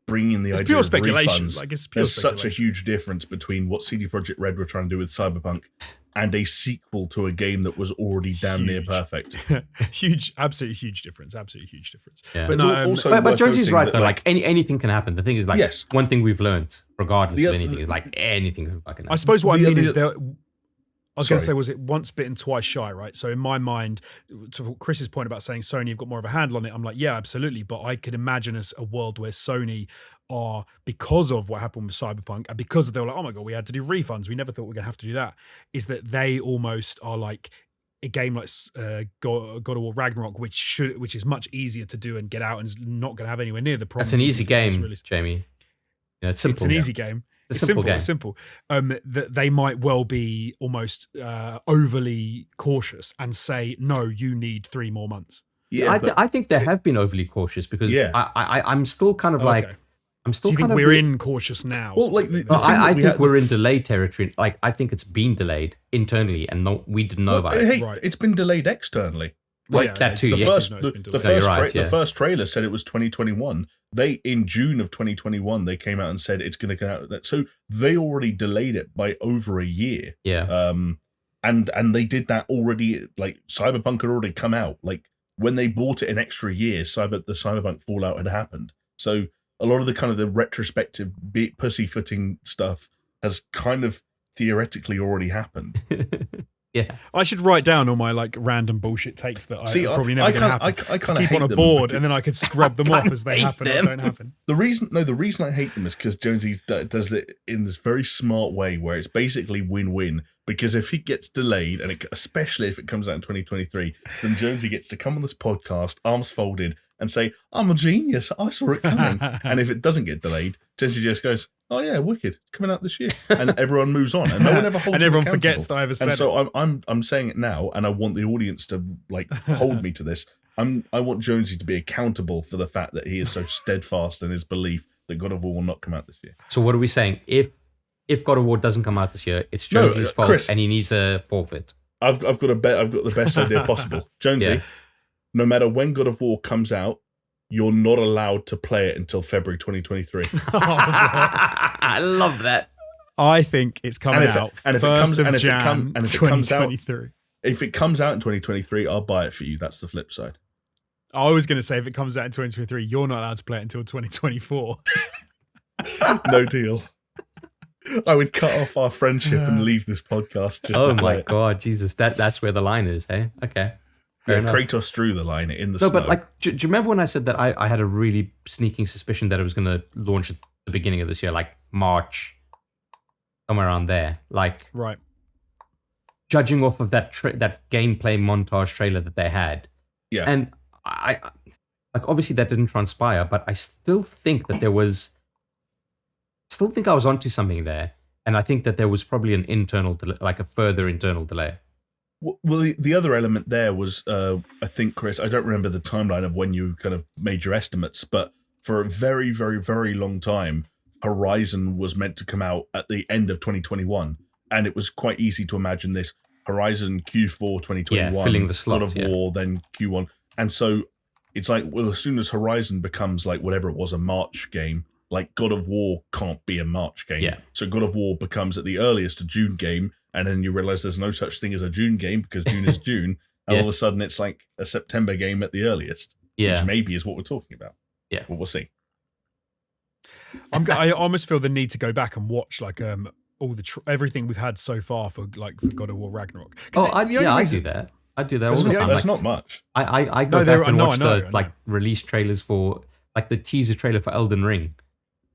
Speaker 3: bringing the
Speaker 2: it's
Speaker 3: idea
Speaker 2: pure
Speaker 3: of
Speaker 2: speculation.
Speaker 3: refunds. There's such a huge difference between what CD Projekt Red were trying to do with Cyberpunk and a sequel to a game that was already damn near perfect.
Speaker 2: Absolutely huge difference.
Speaker 1: Yeah.
Speaker 2: But
Speaker 1: but Josie's right though. Like anything can happen. The thing is,
Speaker 3: yes.
Speaker 1: One thing we've learned, regardless of anything, is anything can fucking happen.
Speaker 2: I suppose what I mean is there. I was going to say, was it once bitten, twice shy, right? So in my mind, to Chris's point about saying Sony have got more of a handle on it, I'm like, yeah, absolutely. But I could imagine a world where Sony are, because of what happened with Cyberpunk, and because they were like, oh my God, we had to do refunds, we never thought we were going to have to do that, is that they almost are like a game like God of War Ragnarok, which is much easier to do and get out, and is not going to have anywhere near the problems.
Speaker 1: That's an easy game, Jamie. It's simple.
Speaker 2: It's an easy game. It's simple. That they might well be almost overly cautious and say, no, you need 3 more months.
Speaker 1: Yeah, I think they have been overly cautious, because I'm still kind of I'm still.
Speaker 2: Do you think we're in cautious now?
Speaker 3: Well,
Speaker 1: I think we're in delayed territory. Like, I think it's been delayed internally, and we didn't know about it.
Speaker 3: Right. It's been delayed externally.
Speaker 1: That too.
Speaker 3: The first trailer said it was 2021. They, in June of 2021, they came out and said it's going to come out. So they already delayed it by over a year.
Speaker 1: Yeah.
Speaker 3: And they did that already. Like, Cyberpunk had already come out. Like, when they bought it an extra year, the Cyberpunk Fallout had happened. So a lot of the kind of the retrospective pussyfooting stuff has kind of theoretically already happened.
Speaker 1: Yeah,
Speaker 2: I should write down all my random bullshit takes that I probably never going to happen.
Speaker 3: I kind of
Speaker 2: keep
Speaker 3: hate
Speaker 2: on a board, and then I could scrub them off as they happen or don't happen.
Speaker 3: The reason I hate them is because Jonesy does it in this very smart way, where it's basically win-win. Because if it gets delayed, and especially if it comes out in 2023, then Jonesy gets to come on this podcast, arms folded, and say, "I'm a genius. I saw it coming." And if it doesn't get delayed, Jonesy just goes, "Oh yeah, wicked, it's coming out this year," and everyone moves on, and no one ever holds.
Speaker 2: And everyone
Speaker 3: accountable.
Speaker 2: forgets that I ever said.
Speaker 3: And so I'm saying it now, and I want the audience to hold me to this. I want Jonesy to be accountable for the fact that he is so steadfast in his belief that God of War will not come out this year.
Speaker 1: So what are we saying? If God of War doesn't come out this year, it's Jonesy's fault,
Speaker 3: Chris,
Speaker 1: and he needs a forfeit.
Speaker 3: I've got the best idea possible, Jonesy.
Speaker 1: Yeah.
Speaker 3: No matter when God of War comes out, you're not allowed to play it until February 2023.
Speaker 1: I love that.
Speaker 2: I think it's coming out
Speaker 3: if it comes out in 2023, I'll buy it for you. That's the flip side.
Speaker 2: I was going to say, if it comes out in 2023, you're not allowed to play it until 2024.
Speaker 3: No deal. I would cut off our friendship and leave this podcast. Just
Speaker 1: Oh
Speaker 3: to play
Speaker 1: my
Speaker 3: it.
Speaker 1: God, Jesus, that's where the line is, hey? Okay. Fair enough.
Speaker 3: Kratos drew the line in the snow.
Speaker 1: No, but like, do you remember when I said that I had a really sneaking suspicion that it was going to launch at the beginning of this year, like March, somewhere around there? Like,
Speaker 2: Right.
Speaker 1: judging off of that that gameplay montage trailer that they had.
Speaker 3: Yeah.
Speaker 1: And I like, obviously that didn't transpire, but I still think that I was onto something there. And I think that there was probably an internal delay, like a further internal delay.
Speaker 3: Well, the other element there was, I think, Chris, I don't remember the timeline of when you kind of made your estimates, but for a very, very, very long time, Horizon was meant to come out at the end of 2021. And it was quite easy to imagine this Horizon Q4 2021,
Speaker 1: Yeah, filling the slot,
Speaker 3: God of War, then Q1. And so it's like, well, as soon as Horizon becomes like whatever it was, a March game, like God of War can't be a March game.
Speaker 1: Yeah.
Speaker 3: So God of War becomes at the earliest a June game, and then you realize there's no such thing as a June game because June is June, and all of a sudden it's like a September game at the earliest, which maybe is what we're talking about.
Speaker 1: Yeah.
Speaker 3: Well, we'll see.
Speaker 2: I almost feel the need to go back and watch like all the everything we've had so far for God of War Ragnarok.
Speaker 1: I do that. I do that all the time.
Speaker 3: That's not much.
Speaker 1: I go back and watch the release trailers for, like, the teaser trailer for Elden Ring.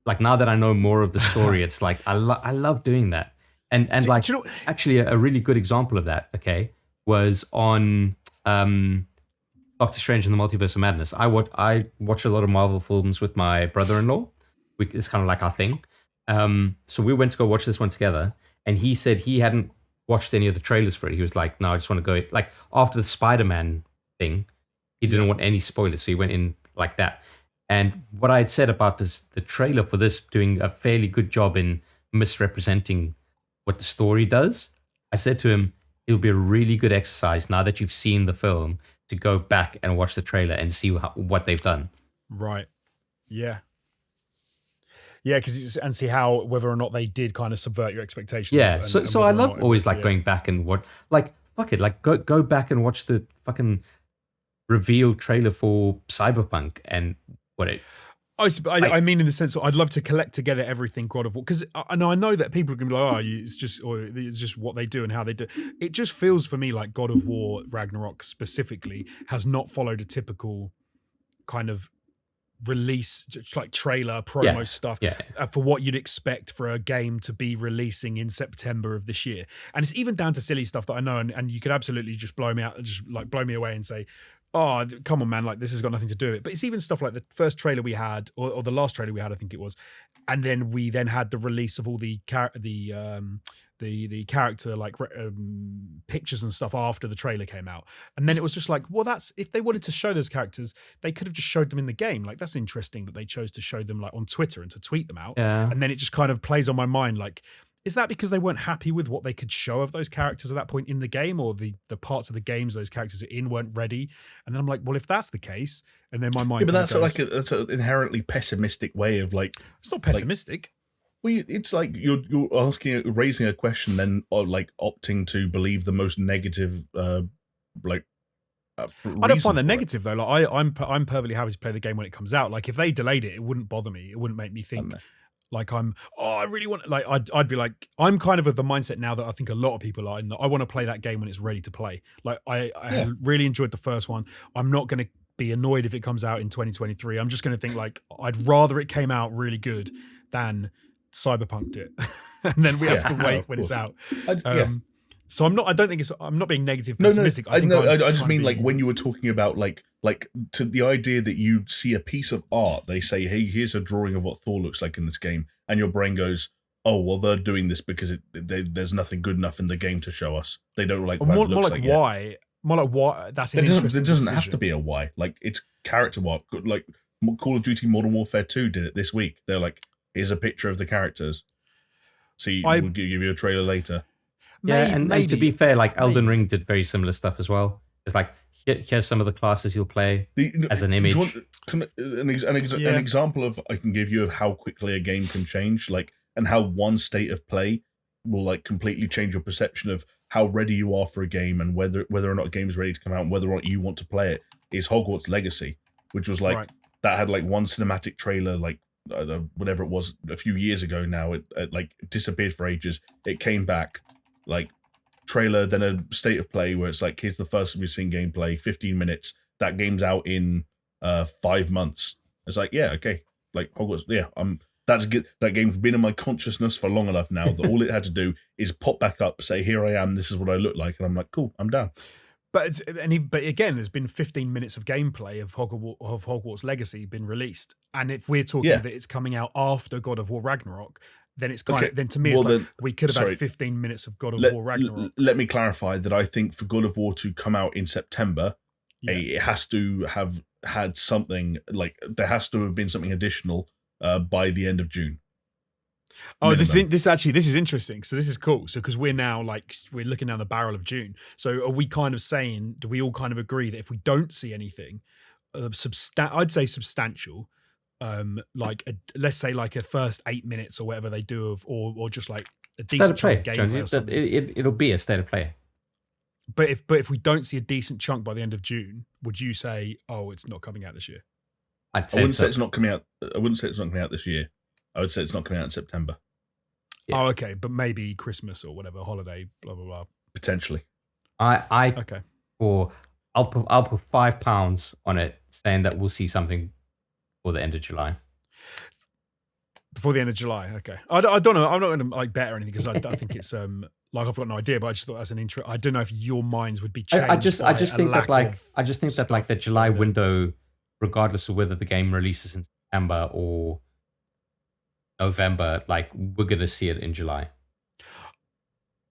Speaker 1: Like, now that I know more of the story, it's like I love doing that. And do you know, actually a really good example of that, okay, was on Doctor Strange and the Multiverse of Madness. I watch a lot of Marvel films with my brother-in-law. It's kind of like our thing. So we went to go watch this one together, and he said he hadn't watched any of the trailers for it. He was like, no, I just want to go, like, after the Spider-Man thing, he didn't want any spoilers, so he went in like that. And what I had said about the trailer for this doing a fairly good job in misrepresenting what the story does, I said to him, it'll be a really good exercise now that you've seen the film to go back and watch the trailer and see what they've done.
Speaker 2: Right. Yeah. Yeah, and see how whether or not they did kind of subvert your expectations.
Speaker 1: Yeah,
Speaker 2: and
Speaker 1: so I love always like going back and fuck it, like go back and watch the fucking reveal trailer for Cyberpunk and what it.
Speaker 2: I mean, in the sense that I'd love to collect together everything God of War, because I know that people are going to be like, oh, it's just what they do and how they do. It just feels for me like God of War Ragnarok specifically has not followed a typical kind of release, just like trailer promo stuff for what you'd expect for a game to be releasing in September of this year. And it's even down to silly stuff that I know, and you could absolutely just blow me out, just like blow me away and say, oh, come on, man, like this has got nothing to do with it. But it's even stuff like the first trailer we had, or the last trailer we had, I think it was, and then we had the release of all the character like pictures and stuff after the trailer came out. And then it was just like, well, that's, if they wanted to show those characters, they could have just showed them in the game. Like, that's interesting that they chose to show them like on Twitter and to tweet them out.
Speaker 1: Yeah.
Speaker 2: And then it just kind of plays on my mind, like, is that because they weren't happy with what they could show of those characters at that point in the game, or the parts of the games those characters are in weren't ready? And then I'm like, well, if that's the case, and then my mind.
Speaker 3: Yeah, but that's an inherently pessimistic way of like.
Speaker 2: It's not pessimistic.
Speaker 3: Well, it's like you're raising a question, then like opting to believe the most negative,
Speaker 2: I don't find that negative though. Like I'm perfectly happy to play the game when it comes out. Like if they delayed it, it wouldn't bother me. It wouldn't make me think. Like I really want, like I'd be like, I'm kind of the mindset now that I think a lot of people are in, that I want to play that game when it's ready to play. Like I really enjoyed the first one. I'm not going to be annoyed if it comes out in 2023. I'm just going to think like, I'd rather it came out really good than Cyberpunked it. And then we have to wait when it's out. So I'm not being negative, pessimistic.
Speaker 3: I just mean like when you were talking about like to the idea that you see a piece of art, they say, hey, here's a drawing of what Thor looks like in this game, and your brain goes, oh, well, they're doing this because there's nothing good enough in the game to show us. They don't like what it looks like
Speaker 2: why. More like why. That's an interesting
Speaker 3: It doesn't have to be a why. Like it's character work. Like Call of Duty Modern Warfare 2 did it this week. They're like, here's a picture of the characters. See, we'll give you a trailer later.
Speaker 1: Yeah, and to be fair, like Elden Ring did very similar stuff as well. It's like, Here's some of the classes you'll play as an
Speaker 3: do
Speaker 1: image.
Speaker 3: you want an example of I can give you of how quickly a game can change, like, and how one state of play will like completely change your perception of how ready you are for a game and whether or not a game is ready to come out and whether or not you want to play it. Is Hogwarts Legacy, which was like that had like one cinematic trailer, like whatever it was a few years ago now. It like disappeared for ages. It came back, like trailer, then a state of play where it's like, here's the first time we've seen gameplay, 15 minutes. That game's out in 5 months. It's like, yeah, okay, like Hogwarts, yeah, that's good. That game's been in my consciousness for long enough now that all it had to do is pop back up, say, here I am, this is what I look like, and I'm like, cool, I'm down.
Speaker 2: But again, there's been 15 minutes of gameplay of Hogwarts Legacy been released, and if we're talking that it's coming out after God of War Ragnarok, then it's kind of, then to me it's like we could have had 15 minutes of God of War Ragnarok.
Speaker 3: Let me clarify that I think for God of War to come out in September, it has to have had something, like there has to have been something additional by the end of June.
Speaker 2: Oh, minimum. This is interesting. So this is cool. So because we're now we're looking down the barrel of June. So are we kind of saying, do we all kind of agree that if we don't see anything, I'd say substantial, let's say like a first 8 minutes or whatever they do of, or just like a decent chunk of gameplay.
Speaker 1: It'll be a state of play.
Speaker 2: But if we don't see a decent chunk by the end of June, would you say, oh, it's not coming out this year?
Speaker 3: I wouldn't say it's not coming out. I wouldn't say it's not coming out this year. I would say it's not coming out in September.
Speaker 2: Yeah. Oh, okay, but maybe Christmas or whatever holiday, blah blah blah.
Speaker 3: Potentially.
Speaker 1: I'll put £5 on it, saying that we'll see something before the end of July.
Speaker 2: Before the end of July, okay. I don't know. I'm not going to like bet or anything because I think it's like I've got no idea. But I just thought as an intro, I don't know if your minds would be changed.
Speaker 1: I just think that the July window, regardless of whether the game releases in September or November, like we're gonna see it in July.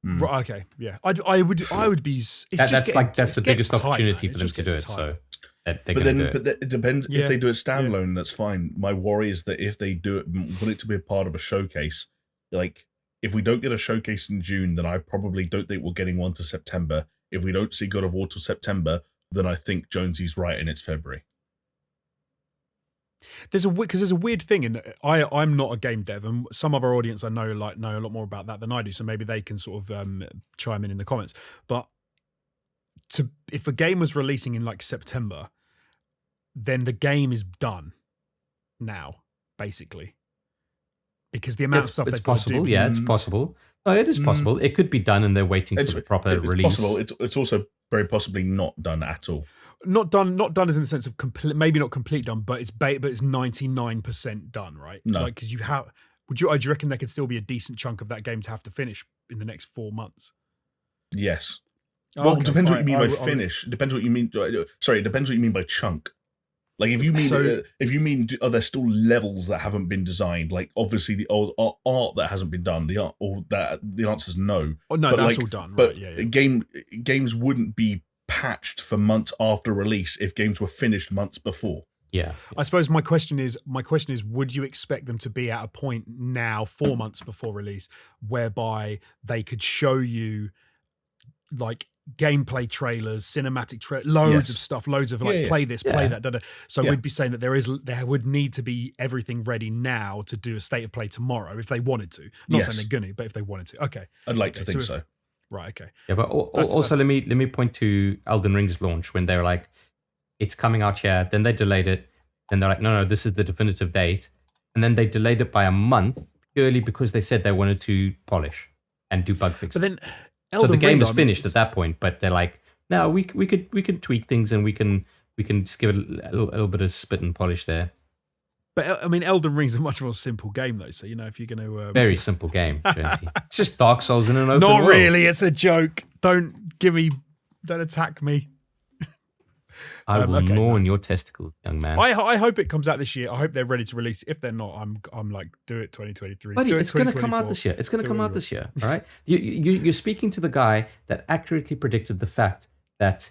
Speaker 2: Right, okay, yeah. I would be.
Speaker 1: That's the biggest opportunity for them to do it. So that they're gonna do it.
Speaker 3: But it depends. If they do it standalone, that's fine. My worry is that if they do it, want it to be a part of a showcase, like if we don't get a showcase in June, then I probably don't think we're getting one to September. If we don't see God of War till September, then I think Jonesy's right and it's February.
Speaker 2: There's a weird thing, and I'm not a game dev, and some of our audience I know know a lot more about that than I do, so maybe they can sort of chime in the comments. But if a game was releasing in like September, then the game is done now, basically, because the amount of stuff they've got to do.
Speaker 1: Yeah, it's possible. No, it is possible. It could be done, and they're waiting for the proper release.
Speaker 3: It's possible. It's also very possibly not done at all.
Speaker 2: Not done as in the sense of complete, maybe not complete done, but it's 99% done, right?
Speaker 3: No,
Speaker 2: like because do you reckon there could still be a decent chunk of that game to have to finish in the next 4 months?
Speaker 3: Yes. Well, it depends what you mean by finish. Depends what you mean. Sorry, it depends what you mean by chunk. Like if you mean are there still levels that haven't been designed? Like obviously the old art that hasn't been done. The answer's no.
Speaker 2: Oh no,
Speaker 3: but
Speaker 2: that's all done.
Speaker 3: But
Speaker 2: right, yeah.
Speaker 3: Games wouldn't be patched for months after release if games were finished months before.
Speaker 1: Yeah.
Speaker 2: I suppose my question is, would you expect them to be at a point now 4 months before release whereby they could show you like gameplay trailers, cinematic loads of stuff, loads of like play this, play that, So we'd be saying that there would need to be everything ready now to do a state of play tomorrow if they wanted to. Not saying they're gonna, but if they wanted to. Okay.
Speaker 3: I'd like to think so.
Speaker 2: Right, okay.
Speaker 1: Yeah, but also let me point to Elden Ring's launch when they were like, it's coming out here, then they delayed it, then they're like, no, this is the definitive date. And then they delayed it by a month purely because they said they wanted to polish and do bug fixes.
Speaker 2: But then
Speaker 1: so the game is finished at that point, but they're like, no, we can tweak things and we can just give it a little bit of spit and polish there.
Speaker 2: But I mean, Elden Ring's a much more simple game, though. So if you're going to
Speaker 1: very simple game, Jonesy. It's just Dark Souls in an open world.
Speaker 2: Not really. It's a joke. Don't attack me.
Speaker 1: I will gnaw on your testicles, young man.
Speaker 2: I hope it comes out this year. I hope they're ready to release. If they're not, I'm like, do it 2023.
Speaker 1: Buddy, it's going to come out this year. It's going to come out this year. All right. You're speaking to the guy that accurately predicted the fact that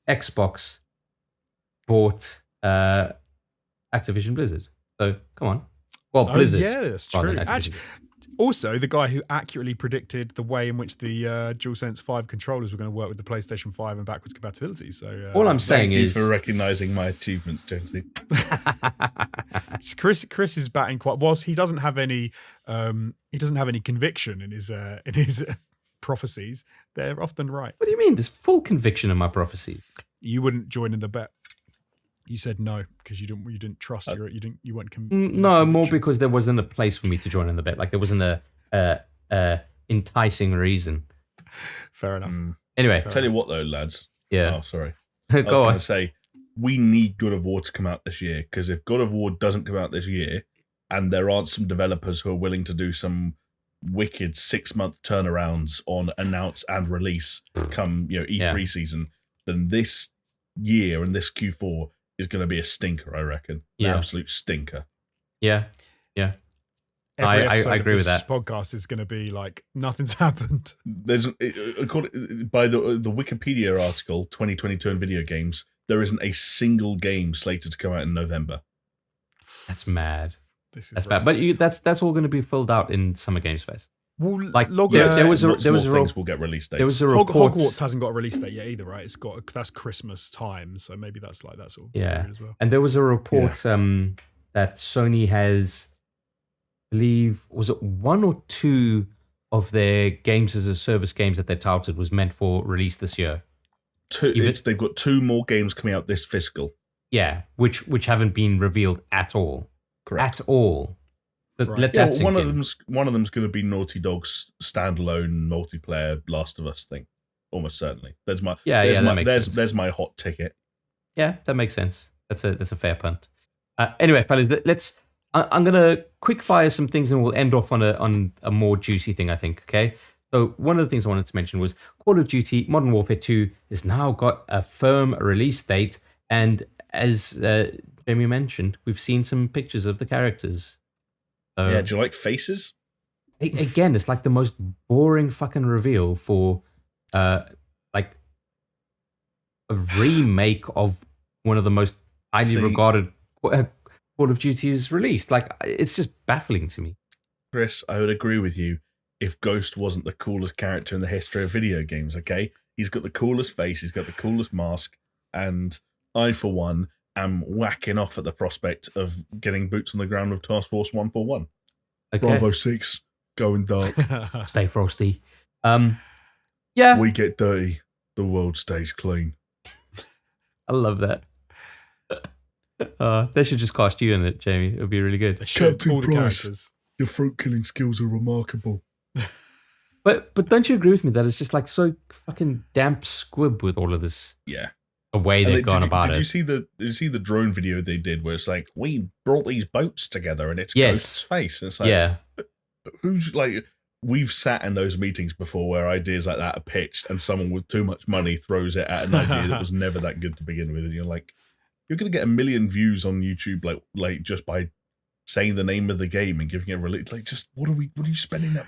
Speaker 1: Xbox bought Activision Blizzard. So come on. Well, Blizzard.
Speaker 2: Yeah, that's true. Also, the guy who accurately predicted the way in which the DualSense 5 controllers were going to work with the PlayStation 5 and backwards compatibility. So
Speaker 1: all I'm saying
Speaker 3: Thank you
Speaker 1: is
Speaker 3: for recognizing my achievements, Jonesy.
Speaker 2: Chris is batting quite. Whilst he doesn't have any conviction in his prophecies. They're often right.
Speaker 1: What do you mean? There's full conviction in my prophecy.
Speaker 2: You wouldn't join in the bet. You said no because you didn't trust you weren't.
Speaker 1: No, more because there wasn't a place for me to join in the bet. Like there wasn't a enticing reason.
Speaker 2: Fair enough.
Speaker 1: Anyway,
Speaker 3: Tell you what though, lads.
Speaker 1: Yeah.
Speaker 3: Oh, sorry. I was
Speaker 1: go
Speaker 3: going
Speaker 1: on.
Speaker 3: to say we need God of War to come out this year, because if God of War doesn't come out this year, and there aren't some developers who are willing to do some wicked 6-month turnarounds on announce and release come E3 season, then this year and this Q4 is going to be a stinker, I reckon. An absolute stinker.
Speaker 1: Yeah.
Speaker 2: Every
Speaker 1: I
Speaker 2: episode
Speaker 1: agree
Speaker 2: of
Speaker 1: with
Speaker 2: this
Speaker 1: that.
Speaker 2: podcast is going to be like nothing's happened.
Speaker 3: There's according by the Wikipedia article 2022 in video games, there isn't a single game slated to come out in November.
Speaker 1: That's mad.
Speaker 2: That's
Speaker 1: bad. But that's all going to be filled out in Summer Games Fest.
Speaker 2: Well,
Speaker 1: Like
Speaker 3: There was things will get release dates.
Speaker 1: There was a report.
Speaker 2: Hogwarts hasn't got a release date yet either, right? That's Christmas time, so maybe that's sort of period as well.
Speaker 1: And there was a report that Sony has, I believe, was it 1 or 2 of their games as a service games that they touted was meant for release this year.
Speaker 3: They've got 2 more games coming out this fiscal.
Speaker 1: Yeah, which haven't been revealed at all.
Speaker 3: Correct.
Speaker 1: At all. But
Speaker 2: Right.
Speaker 1: let that sink
Speaker 3: one
Speaker 1: in.
Speaker 3: of them's going to be Naughty Dog's standalone multiplayer Last of Us thing, almost certainly. That makes sense. There's my hot ticket.
Speaker 1: Yeah, that makes sense. That's a fair punt. Anyway, fellas, let's. I'm gonna quick fire some things, and we'll end off on a more juicy thing, I think. Okay. So one of the things I wanted to mention was Call of Duty Modern Warfare 2 has now got a firm release date, and as Jamie mentioned, we've seen some pictures of the characters.
Speaker 3: Do you like faces?
Speaker 1: Again, it's like the most boring fucking reveal for like a remake of one of the most highly regarded Call of Duty's released. Like, it's just baffling to me.
Speaker 3: Chris, I would agree with you if Ghost wasn't the coolest character in the history of video games, okay? He's got the coolest face, he's got the coolest mask, and I, for one, am whacking off at the prospect of getting boots on the ground with Task Force 141.
Speaker 1: Okay.
Speaker 3: Bravo 6, going dark.
Speaker 1: Stay frosty. Yeah.
Speaker 3: We get dirty, the world stays clean.
Speaker 1: I love that. They should just cast you in it, Jamie. It would be really good.
Speaker 3: Captain Price, your fruit killing skills are remarkable.
Speaker 1: But don't you agree with me that it's just like so fucking damp squib with all of this?
Speaker 3: Yeah.
Speaker 1: The way they've gone about it.
Speaker 3: Did you see the drone video they did where it's like, we brought these boats together and it's Ghost's face? And it's like, who's like, we've sat in those meetings before where ideas like that are pitched and someone with too much money throws it at an idea that was never that good to begin with. And you're like, you're going to get 1 million views on YouTube, like just by saying the name of the game and giving it a release. Like, just what are you spending that?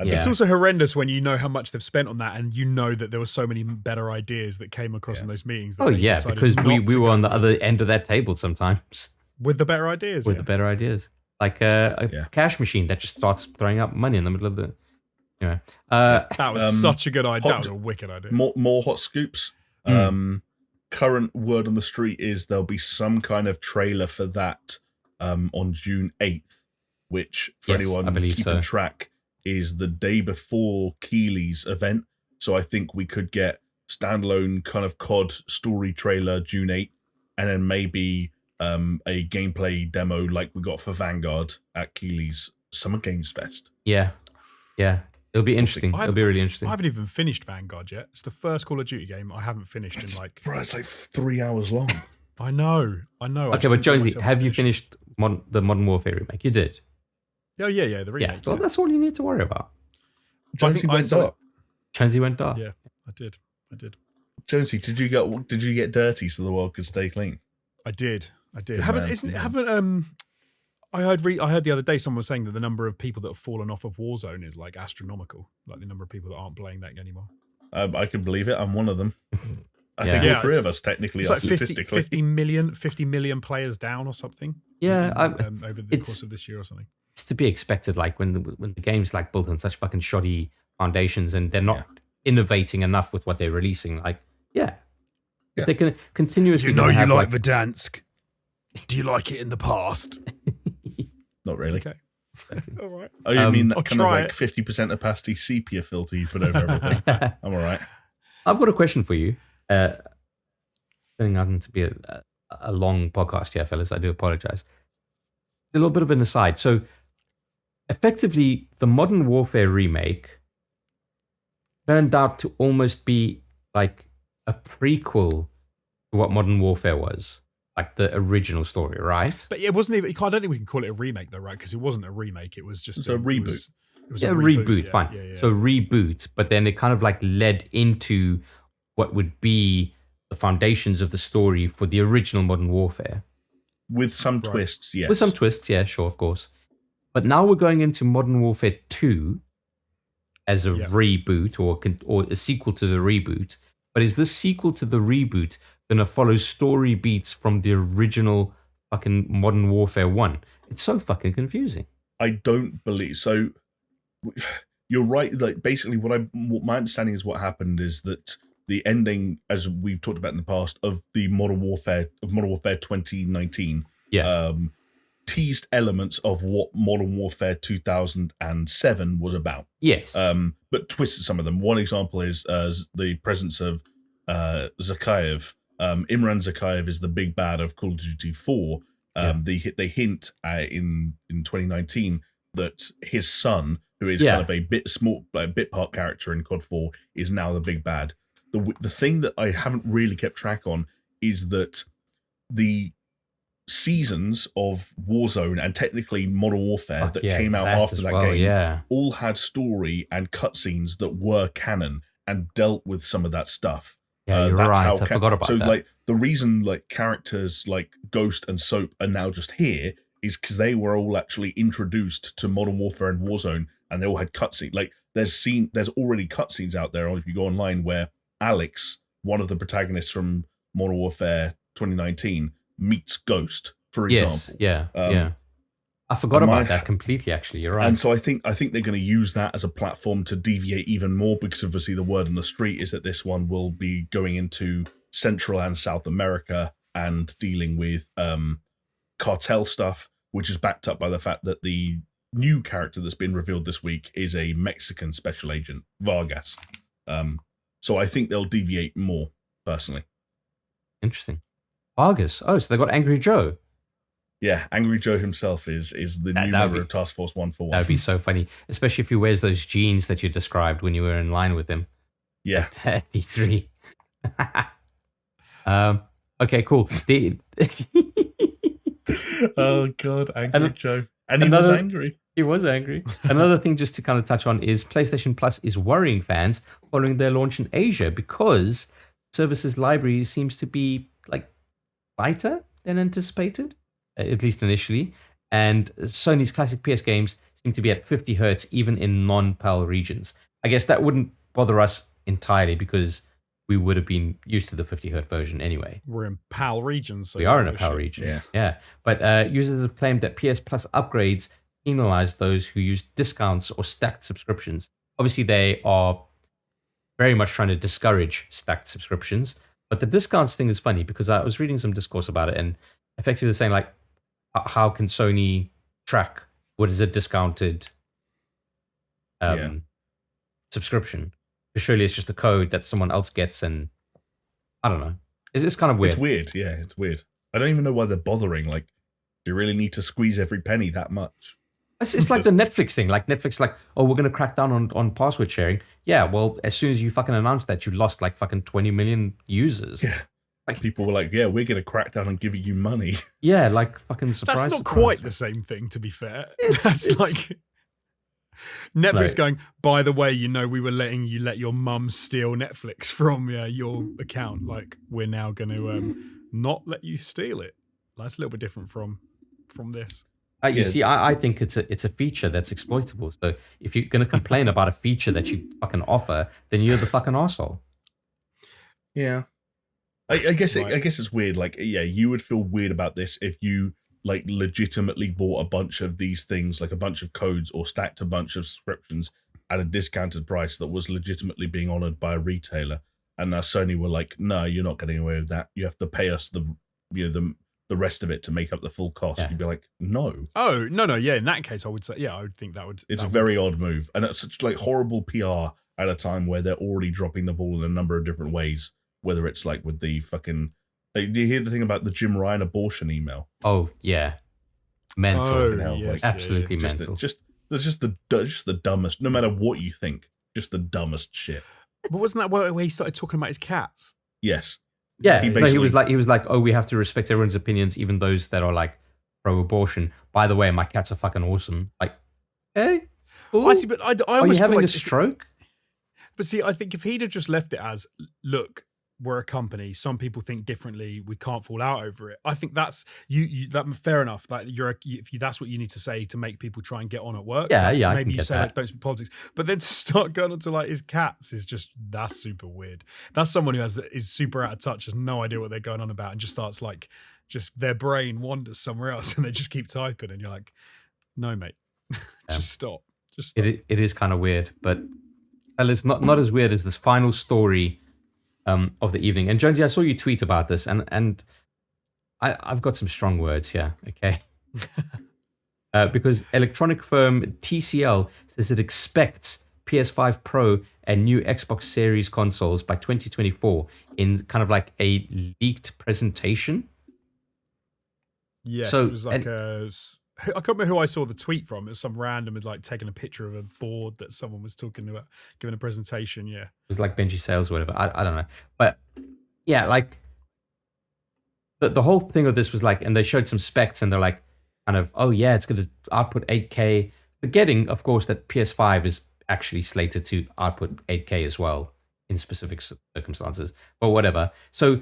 Speaker 2: It's also horrendous when you know how much they've spent on that and you know that there were so many better ideas that came across in those meetings. That
Speaker 1: because we were on the other end of that table sometimes.
Speaker 2: With the better ideas.
Speaker 1: The better ideas. Like a cash machine that just starts throwing up money in the middle of the... Anyway.
Speaker 2: That was such a good idea. That was a wicked idea.
Speaker 3: More hot scoops. Current word on the street is there'll be some kind of trailer for that on June 8th, which for anyone keeping track is the day before Keeley's event. So I think we could get standalone kind of COD story trailer June 8th, and then maybe a gameplay demo like we got for Vanguard at Keeley's Summer Games Fest.
Speaker 1: Yeah. It'll be interesting. It'll be really interesting.
Speaker 2: I haven't even finished Vanguard yet. It's the first Call of Duty game I haven't finished in like...
Speaker 3: Bro, it's like 3 hours long.
Speaker 2: I know.
Speaker 1: Okay, but Jonesy, have you finished the Modern Warfare remake? You did?
Speaker 2: Oh, yeah, the remake.
Speaker 1: Yeah, well, that's all you need to worry about.
Speaker 3: Jonesy went dark.
Speaker 1: Jonesy went dark.
Speaker 2: Yeah, I did.
Speaker 3: Jonesy, did you get dirty so the world could stay clean?
Speaker 2: I did.
Speaker 3: Good
Speaker 2: I heard the other day someone was saying that the number of people that have fallen off of Warzone is like astronomical. Like the number of people that aren't playing that anymore.
Speaker 3: I can believe it. I'm one of them. I think all 3 of us technically are
Speaker 2: like 50 million players down or something.
Speaker 1: Yeah,
Speaker 2: over the course of this year or something.
Speaker 1: it's to be expected. Like when the game's like built on such fucking shoddy foundations and they're not innovating enough with what they're releasing. Like, yeah. They're going to continuously.
Speaker 2: You know, you like Verdansk. Do you like it in the past?
Speaker 3: Not really.
Speaker 2: Okay. All right.
Speaker 3: Oh, you mean that
Speaker 2: I'll
Speaker 3: kind of
Speaker 2: try
Speaker 3: like 50% opacity sepia filter you put over everything? I'm all right.
Speaker 1: I've got a question for you. Turning out to be a long podcast here, fellas. I do apologize. A little bit of an aside. So, effectively, the Modern Warfare remake turned out to almost be like a prequel to what Modern Warfare was, like the original story, right?
Speaker 2: But it wasn't even. I don't think we can call it a remake, though, right? Because it wasn't a remake. It was just
Speaker 3: a reboot.
Speaker 2: It was
Speaker 1: a reboot, fine.
Speaker 2: Yeah.
Speaker 1: So reboot, but then it kind of like led into what would be the foundations of the story for the original Modern Warfare.
Speaker 3: With some twists, yes.
Speaker 1: With some twists, yeah, sure, of course. But now we're going into Modern Warfare 2 as a reboot or a sequel to the reboot. But is this sequel to the reboot going to follow story beats from the original fucking Modern Warfare 1? It's so fucking confusing.
Speaker 3: I don't believe so. You're right. Like basically, what my understanding is what happened is that the ending, as we've talked about in the past, of the Modern Warfare 2019, teased elements of what Modern Warfare 2007 was about.
Speaker 1: Yes.
Speaker 3: But twisted some of them. One example is the presence of Zakhaev. Imran Zakhaev is the big bad of Call of Duty 4. They hint in 2019 that his son, who is kind of a bit part character in COD 4, is now the big bad. The thing that I haven't really kept track on is that the seasons of Warzone and technically Modern Warfare came out after that game all had story and cutscenes that were canon and dealt with some of that stuff.
Speaker 1: Yeah, you're right. I forgot about that.
Speaker 3: So, like, the reason like characters like Ghost and Soap are now just here is because they were all actually introduced to Modern Warfare and Warzone, and they all had cutscenes. Like, there's already cutscenes out there if you go online where Alex, one of the protagonists from Modern Warfare 2019, meets Ghost, for example.
Speaker 1: Yeah. I forgot about that completely, actually. You're right.
Speaker 3: And so I think they're going to use that as a platform to deviate even more, because obviously the word on the street is that this one will be going into Central and South America and dealing with cartel stuff, which is backed up by the fact that the new character that's been revealed this week is a Mexican special agent, Vargas. So I think they'll deviate more, personally.
Speaker 1: Interesting. Vargas. Oh, so they got Angry Joe.
Speaker 3: Yeah, Angry Joe himself is the new member of Task Force 141.
Speaker 1: That would be so funny, especially if he wears those jeans that you described when you were in line with him.
Speaker 3: Yeah.
Speaker 1: At 33. Okay, cool.
Speaker 3: Oh, God, Angry Joe. And he was angry.
Speaker 1: He was angry. Another thing just to kind of touch on is PlayStation Plus is worrying fans following their launch in Asia because services library seems to be like lighter than anticipated, at least initially. And Sony's classic PS games seem to be at 50 hertz even in non-PAL regions. I guess that wouldn't bother us entirely because we would have been used to the 50 hertz version anyway.
Speaker 2: We're in PAL regions. So
Speaker 1: we are in a PAL region. Yeah. But users have claimed that PS Plus upgrades penalize those who use discounts or stacked subscriptions. Obviously, they are very much trying to discourage stacked subscriptions. But the discounts thing is funny because I was reading some discourse about it and effectively they're saying, like, how can Sony track what is a discounted subscription? Because surely it's just a code that someone else gets, and I don't know. It's kind of weird.
Speaker 3: It's weird, yeah, it's weird. I don't even know why they're bothering. Like, do you really need to squeeze every penny that much?
Speaker 1: It's like the Netflix thing. Like Netflix, like, oh, we're going to crack down on password sharing. Yeah, well, as soon as you fucking announced that, you lost like fucking 20 million users.
Speaker 3: Yeah. Like, people were like, yeah, we're going to crack down on giving you money.
Speaker 1: Yeah, like fucking surprise.
Speaker 2: That's not quite the same thing, to be fair. That's like Netflix going, by the way, you know, we were letting you let your mum steal Netflix from your account. Like, we're now going to not let you steal it. That's a little bit different from this.
Speaker 1: You see, I think it's a feature that's exploitable. So if you're going to complain about a feature that you fucking offer, then you're the fucking arsehole.
Speaker 3: Yeah. I guess it's weird. Like, yeah, you would feel weird about this if you like legitimately bought a bunch of these things, like a bunch of codes, or stacked a bunch of subscriptions at a discounted price that was legitimately being honored by a retailer. And now Sony were like, no, you're not getting away with that. You have to pay us the rest of it to make up the full cost.
Speaker 1: Yeah.
Speaker 3: You'd be like, no.
Speaker 2: Oh, no. Yeah, in that case, I would say, yeah, I would think that would.
Speaker 3: It's a very odd move. And it's such like horrible PR at a time where they're already dropping the ball in a number of different ways, whether it's like with the fucking... Like, do you hear the thing about the Jim Ryan abortion email?
Speaker 1: Oh, yeah. Mental.
Speaker 2: Oh,
Speaker 3: hell,
Speaker 2: yes,
Speaker 3: like,
Speaker 1: Absolutely
Speaker 2: yeah.
Speaker 1: mental.
Speaker 3: Just the dumbest, no matter what you think, just the dumbest shit.
Speaker 2: But wasn't that where he started talking about his cats?
Speaker 3: Yes.
Speaker 1: Yeah,
Speaker 3: He
Speaker 1: he was
Speaker 3: basically-
Speaker 1: like, oh, we have to respect everyone's opinions, even those that are like pro-abortion. By the way, my cats are fucking awesome. Like, hey, cool.
Speaker 2: I see, but I
Speaker 1: Are you
Speaker 2: almost feel
Speaker 1: having
Speaker 2: like
Speaker 1: a stroke?
Speaker 2: But see, I think if he'd have just left it as, look, we're a company. Some people think differently. We can't fall out over it. I think that's that fair enough. That that's what you need to say to make people try and get on at work.
Speaker 1: Yeah,
Speaker 2: That's-
Speaker 1: yeah, I
Speaker 2: Maybe
Speaker 1: can
Speaker 2: you
Speaker 1: get
Speaker 2: say
Speaker 1: that.
Speaker 2: like don't speak politics, but then to start going on to like his cats is that's super weird. That's someone who is super out of touch, has no idea what they're going on about, and just starts like just their brain wanders somewhere else, and they just keep typing, and you're like, no, mate, just stop. Just stop.
Speaker 1: It is kind of weird, but it's not as weird as this final story of the evening. And Jonesy, I saw you tweet about this, and I've got some strong words here, okay? Because electronic firm TCL says it expects PS5 Pro and new Xbox Series consoles by 2024 in kind of like a leaked presentation.
Speaker 2: Yes,
Speaker 1: So-
Speaker 2: it was like I can't remember who I saw the tweet from. It was some random with like taking a picture of a board that someone was talking about, giving a presentation. Yeah.
Speaker 1: It was like Benji Sales or whatever. I don't know. But yeah, like the whole thing of this was like, and they showed some specs and they're like, kind of, oh yeah, it's going to output 8K. Forgetting, of course, that PS5 is actually slated to output 8K as well in specific circumstances, but whatever. So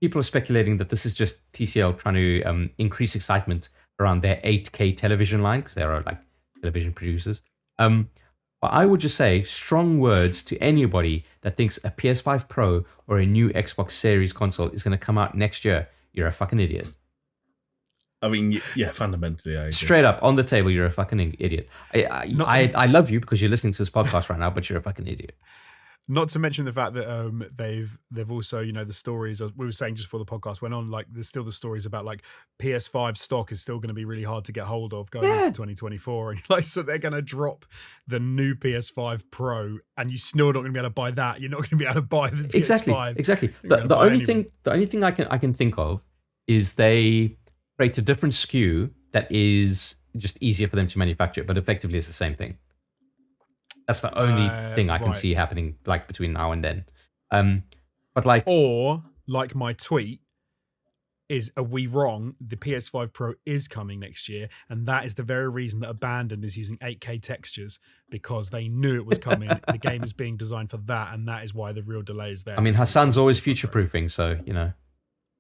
Speaker 1: people are speculating that this is just TCL trying to increase excitement around their 8K television line, because they are like television producers. But I would just say strong words to anybody that thinks a PS5 Pro or a new Xbox Series console is going to come out next year. You're a fucking idiot.
Speaker 3: I mean, yeah, fundamentally, I agree.
Speaker 1: Straight up on the table, you're a fucking idiot. I love you because you're listening to this podcast right now, but you're a fucking idiot.
Speaker 2: Not to mention the fact that they've also, the stories, as we were saying just before the podcast went on, like there's still the stories about like PS5 stock is still going to be really hard to get hold of going into 2024, and like so they're going to drop the new PS5 Pro, and you're still not going to be able to buy that. You're not going to be able to buy the PS5.
Speaker 1: Exactly.
Speaker 2: You're gonna
Speaker 1: The
Speaker 2: buy
Speaker 1: only
Speaker 2: any-
Speaker 1: thing I can think of is they create a different SKU that is just easier for them to manufacture, but effectively it's the same thing. That's the only thing I can
Speaker 2: right.
Speaker 1: see happening like between now and then. But like,
Speaker 2: Or like my tweet is, are we wrong? The PS5 Pro is coming next year, and that is the very reason that Abandoned is using 8K textures, because they knew it was coming. The game is being designed for that, and that is why the real delay is there.
Speaker 1: I mean, Hassan's always future-proofing, so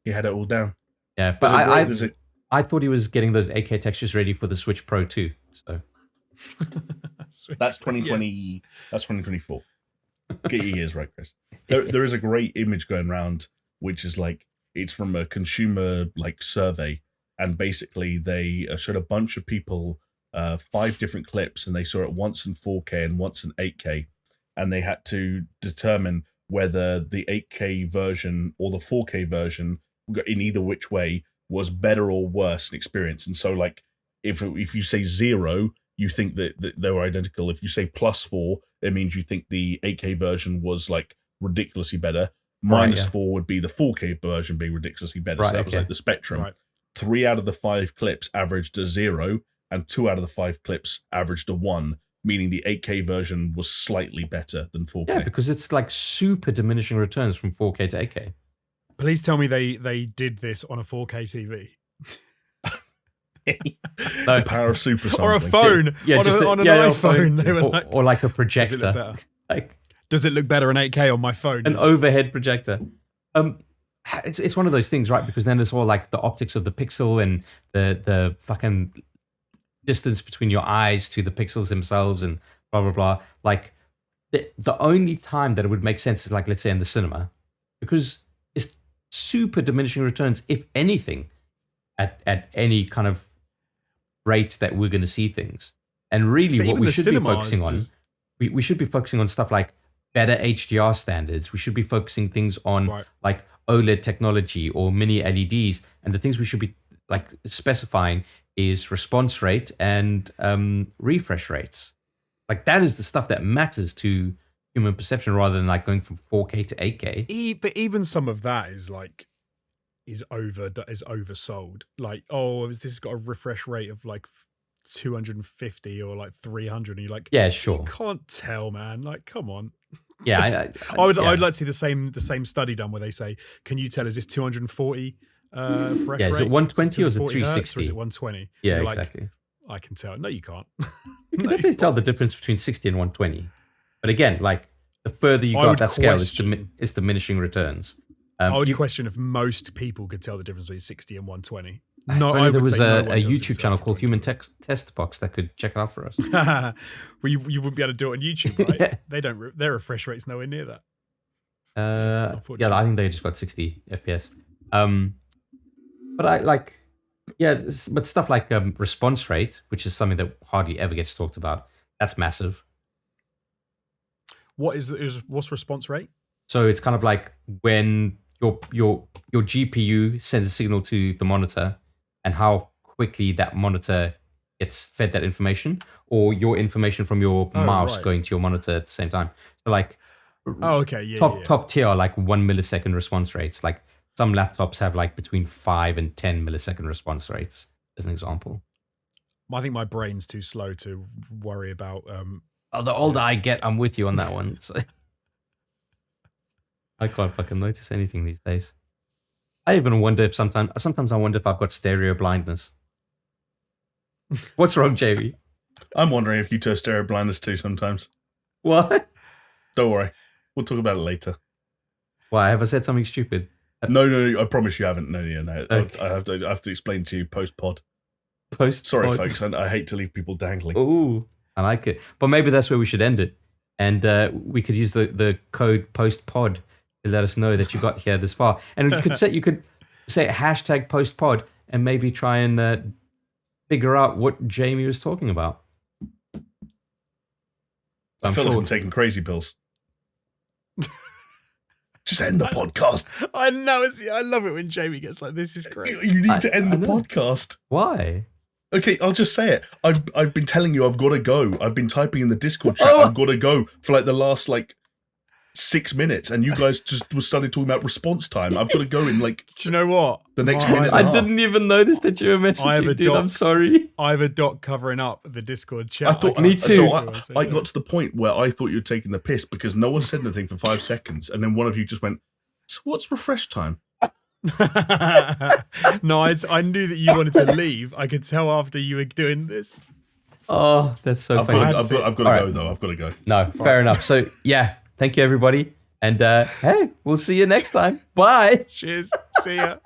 Speaker 3: He had it all down.
Speaker 1: Yeah, but
Speaker 3: There's a-
Speaker 1: I thought he was getting those 8K textures ready for the Switch Pro too. So
Speaker 3: That's 2020. That's 2024. Get your ears right, Chris. There is a great image going around, which is like, it's from a consumer like survey, and basically they showed a bunch of people 5 different clips, and they saw it once in 4K and once in 8K, and they had to determine whether the 8K version or the 4K version, in either which way, was better or worse in experience. And so, like, if you say 0, you think that they were identical. If you say +4, it means you think the 8K version was like ridiculously better. -4 would be the 4K version being ridiculously better.
Speaker 1: Right,
Speaker 3: So that was
Speaker 1: okay.
Speaker 3: like the spectrum.
Speaker 2: Right.
Speaker 3: 3 out of the 5 clips averaged a 0, and 2 out of the 5 clips averaged a 1, meaning the 8K version was slightly better than 4K.
Speaker 1: yeah, because it's like super diminishing returns from 4K to 8K.
Speaker 2: Please tell me they did this on a 4K TV.
Speaker 3: The power of super
Speaker 2: Or a
Speaker 3: sampling.
Speaker 2: phone.
Speaker 1: Yeah,
Speaker 2: on an
Speaker 1: yeah,
Speaker 2: iPhone. They were
Speaker 1: or,
Speaker 2: like,
Speaker 1: or like a
Speaker 2: does it
Speaker 1: projector,
Speaker 2: look better?
Speaker 1: like
Speaker 2: Does it look better in 8K on my phone?
Speaker 1: an overhead projector. It's one of those things, right? Because then it's all like the optics of the pixel and the fucking distance between your eyes to the pixels themselves and blah blah blah. Like the only time that it would make sense is like, let's say in the cinema, because it's super diminishing returns, if anything. at any kind of rate that we're going to see things. And really,
Speaker 2: But
Speaker 1: what
Speaker 2: even
Speaker 1: we
Speaker 2: the
Speaker 1: should be
Speaker 2: cinemas
Speaker 1: focusing on,
Speaker 2: does-
Speaker 1: we should be focusing on stuff like better HDR standards. We should be focusing things on
Speaker 2: Right.
Speaker 1: like OLED technology or mini LEDs. And the things we should be like specifying is response rate and refresh rates. Like that is the stuff that matters to human perception rather than like going from 4K to 8K.
Speaker 2: But even some of that is like is oversold. Like, oh, this has got a refresh rate of like 250 or like 300, and you're like,
Speaker 1: Yeah, sure.
Speaker 2: you can't tell, man. Like, come on.
Speaker 1: Yeah,
Speaker 2: I'd
Speaker 1: yeah.
Speaker 2: like to see the same study done where they say, can you tell, is this 240 fresh
Speaker 1: Yeah,
Speaker 2: rate?
Speaker 1: is it 120 or is it
Speaker 2: 240 hertz,
Speaker 1: 360?
Speaker 2: Or is it 120?
Speaker 1: Yeah,
Speaker 2: You're like,
Speaker 1: exactly.
Speaker 2: I can tell. No, you can't.
Speaker 1: You can
Speaker 2: No,
Speaker 1: definitely tell the
Speaker 2: can't.
Speaker 1: difference between 60 and 120. But again, like the further you
Speaker 2: I
Speaker 1: go up
Speaker 2: would
Speaker 1: that scale,
Speaker 2: question-
Speaker 1: it's diminishing returns.
Speaker 2: I would
Speaker 1: You-
Speaker 2: question if most people could tell the difference between 60 and 120.
Speaker 1: if
Speaker 2: No,
Speaker 1: only
Speaker 2: I
Speaker 1: there
Speaker 2: would
Speaker 1: was
Speaker 2: say no
Speaker 1: a
Speaker 2: one does it
Speaker 1: YouTube channel
Speaker 2: himself.
Speaker 1: called Human Test Box that could check it out for us.
Speaker 2: Well, you wouldn't be able to do it on YouTube, right?
Speaker 1: Yeah.
Speaker 2: They don't. Their refresh rate's nowhere near that.
Speaker 1: Yeah,
Speaker 2: Unfortunately.
Speaker 1: I think they just got 60 FPS. But I like, yeah, but stuff like response rate, which is something that hardly ever gets talked about, that's massive.
Speaker 2: What's response rate?
Speaker 1: So it's kind of like when your GPU sends a signal to the monitor and how quickly that monitor gets fed that information, or your information from your mouse
Speaker 2: right.
Speaker 1: going to your monitor at the same time. So like
Speaker 2: Oh, okay, yeah,
Speaker 1: top tier are like 1 millisecond response rates. Like some laptops have like between 5 and 10 millisecond response rates, as an example.
Speaker 2: I think my brain's too slow to worry about.
Speaker 1: Oh, the older I get, I'm with you on that one. So I can't fucking notice anything these days. I even wonder if sometimes I wonder if I've got stereo blindness. What's wrong, Jamie?
Speaker 3: I'm wondering if you turn stereo blindness too sometimes.
Speaker 1: What?
Speaker 3: Don't worry. We'll talk about it later.
Speaker 1: Why? Have I said something stupid?
Speaker 3: No, I promise you haven't. No.
Speaker 1: Okay.
Speaker 3: I have to explain to you post-pod.
Speaker 1: Post.
Speaker 3: Sorry, folks. I hate to leave people dangling.
Speaker 1: Ooh, I like it. But maybe that's where we should end it. And we could use the code postpod to let us know that you got here this far. And you could say hashtag postpod and maybe try and figure out what Jamie was talking about.
Speaker 3: I feel like I'm taking crazy pills. Just end the podcast.
Speaker 2: I know. I love it when Jamie gets like, "This is great."
Speaker 3: You need to end the
Speaker 1: know.
Speaker 3: podcast.
Speaker 1: Why?
Speaker 3: Okay, I'll just say it. I've been telling you I've got to go. I've been typing in the Discord chat.
Speaker 1: Oh.
Speaker 3: I've got to go for like the last 6 minutes, and you guys just started talking about response time. I've got to go in
Speaker 2: Do you know what?
Speaker 3: the next
Speaker 2: My-
Speaker 3: minute.
Speaker 1: I
Speaker 3: and a half.
Speaker 1: didn't even notice that you were
Speaker 2: I have a
Speaker 1: messaging, dude. I'm
Speaker 2: doc.
Speaker 1: sorry.
Speaker 2: I have a doc covering up the Discord chat.
Speaker 3: I thought
Speaker 1: Me too.
Speaker 3: So I got to the point where I thought you were taking the piss because no one said anything for 5 seconds, and then one of you just went, "So what's refresh time?"
Speaker 2: No, I knew that you wanted to leave. I could tell after you were doing this.
Speaker 1: Oh, that's so
Speaker 3: I've
Speaker 1: funny.
Speaker 3: got to
Speaker 1: All
Speaker 3: go
Speaker 1: right.
Speaker 3: though. I've got to go.
Speaker 1: No, fair enough. So, yeah, thank you, everybody. And hey, we'll see you next time. Bye.
Speaker 2: Cheers. See ya.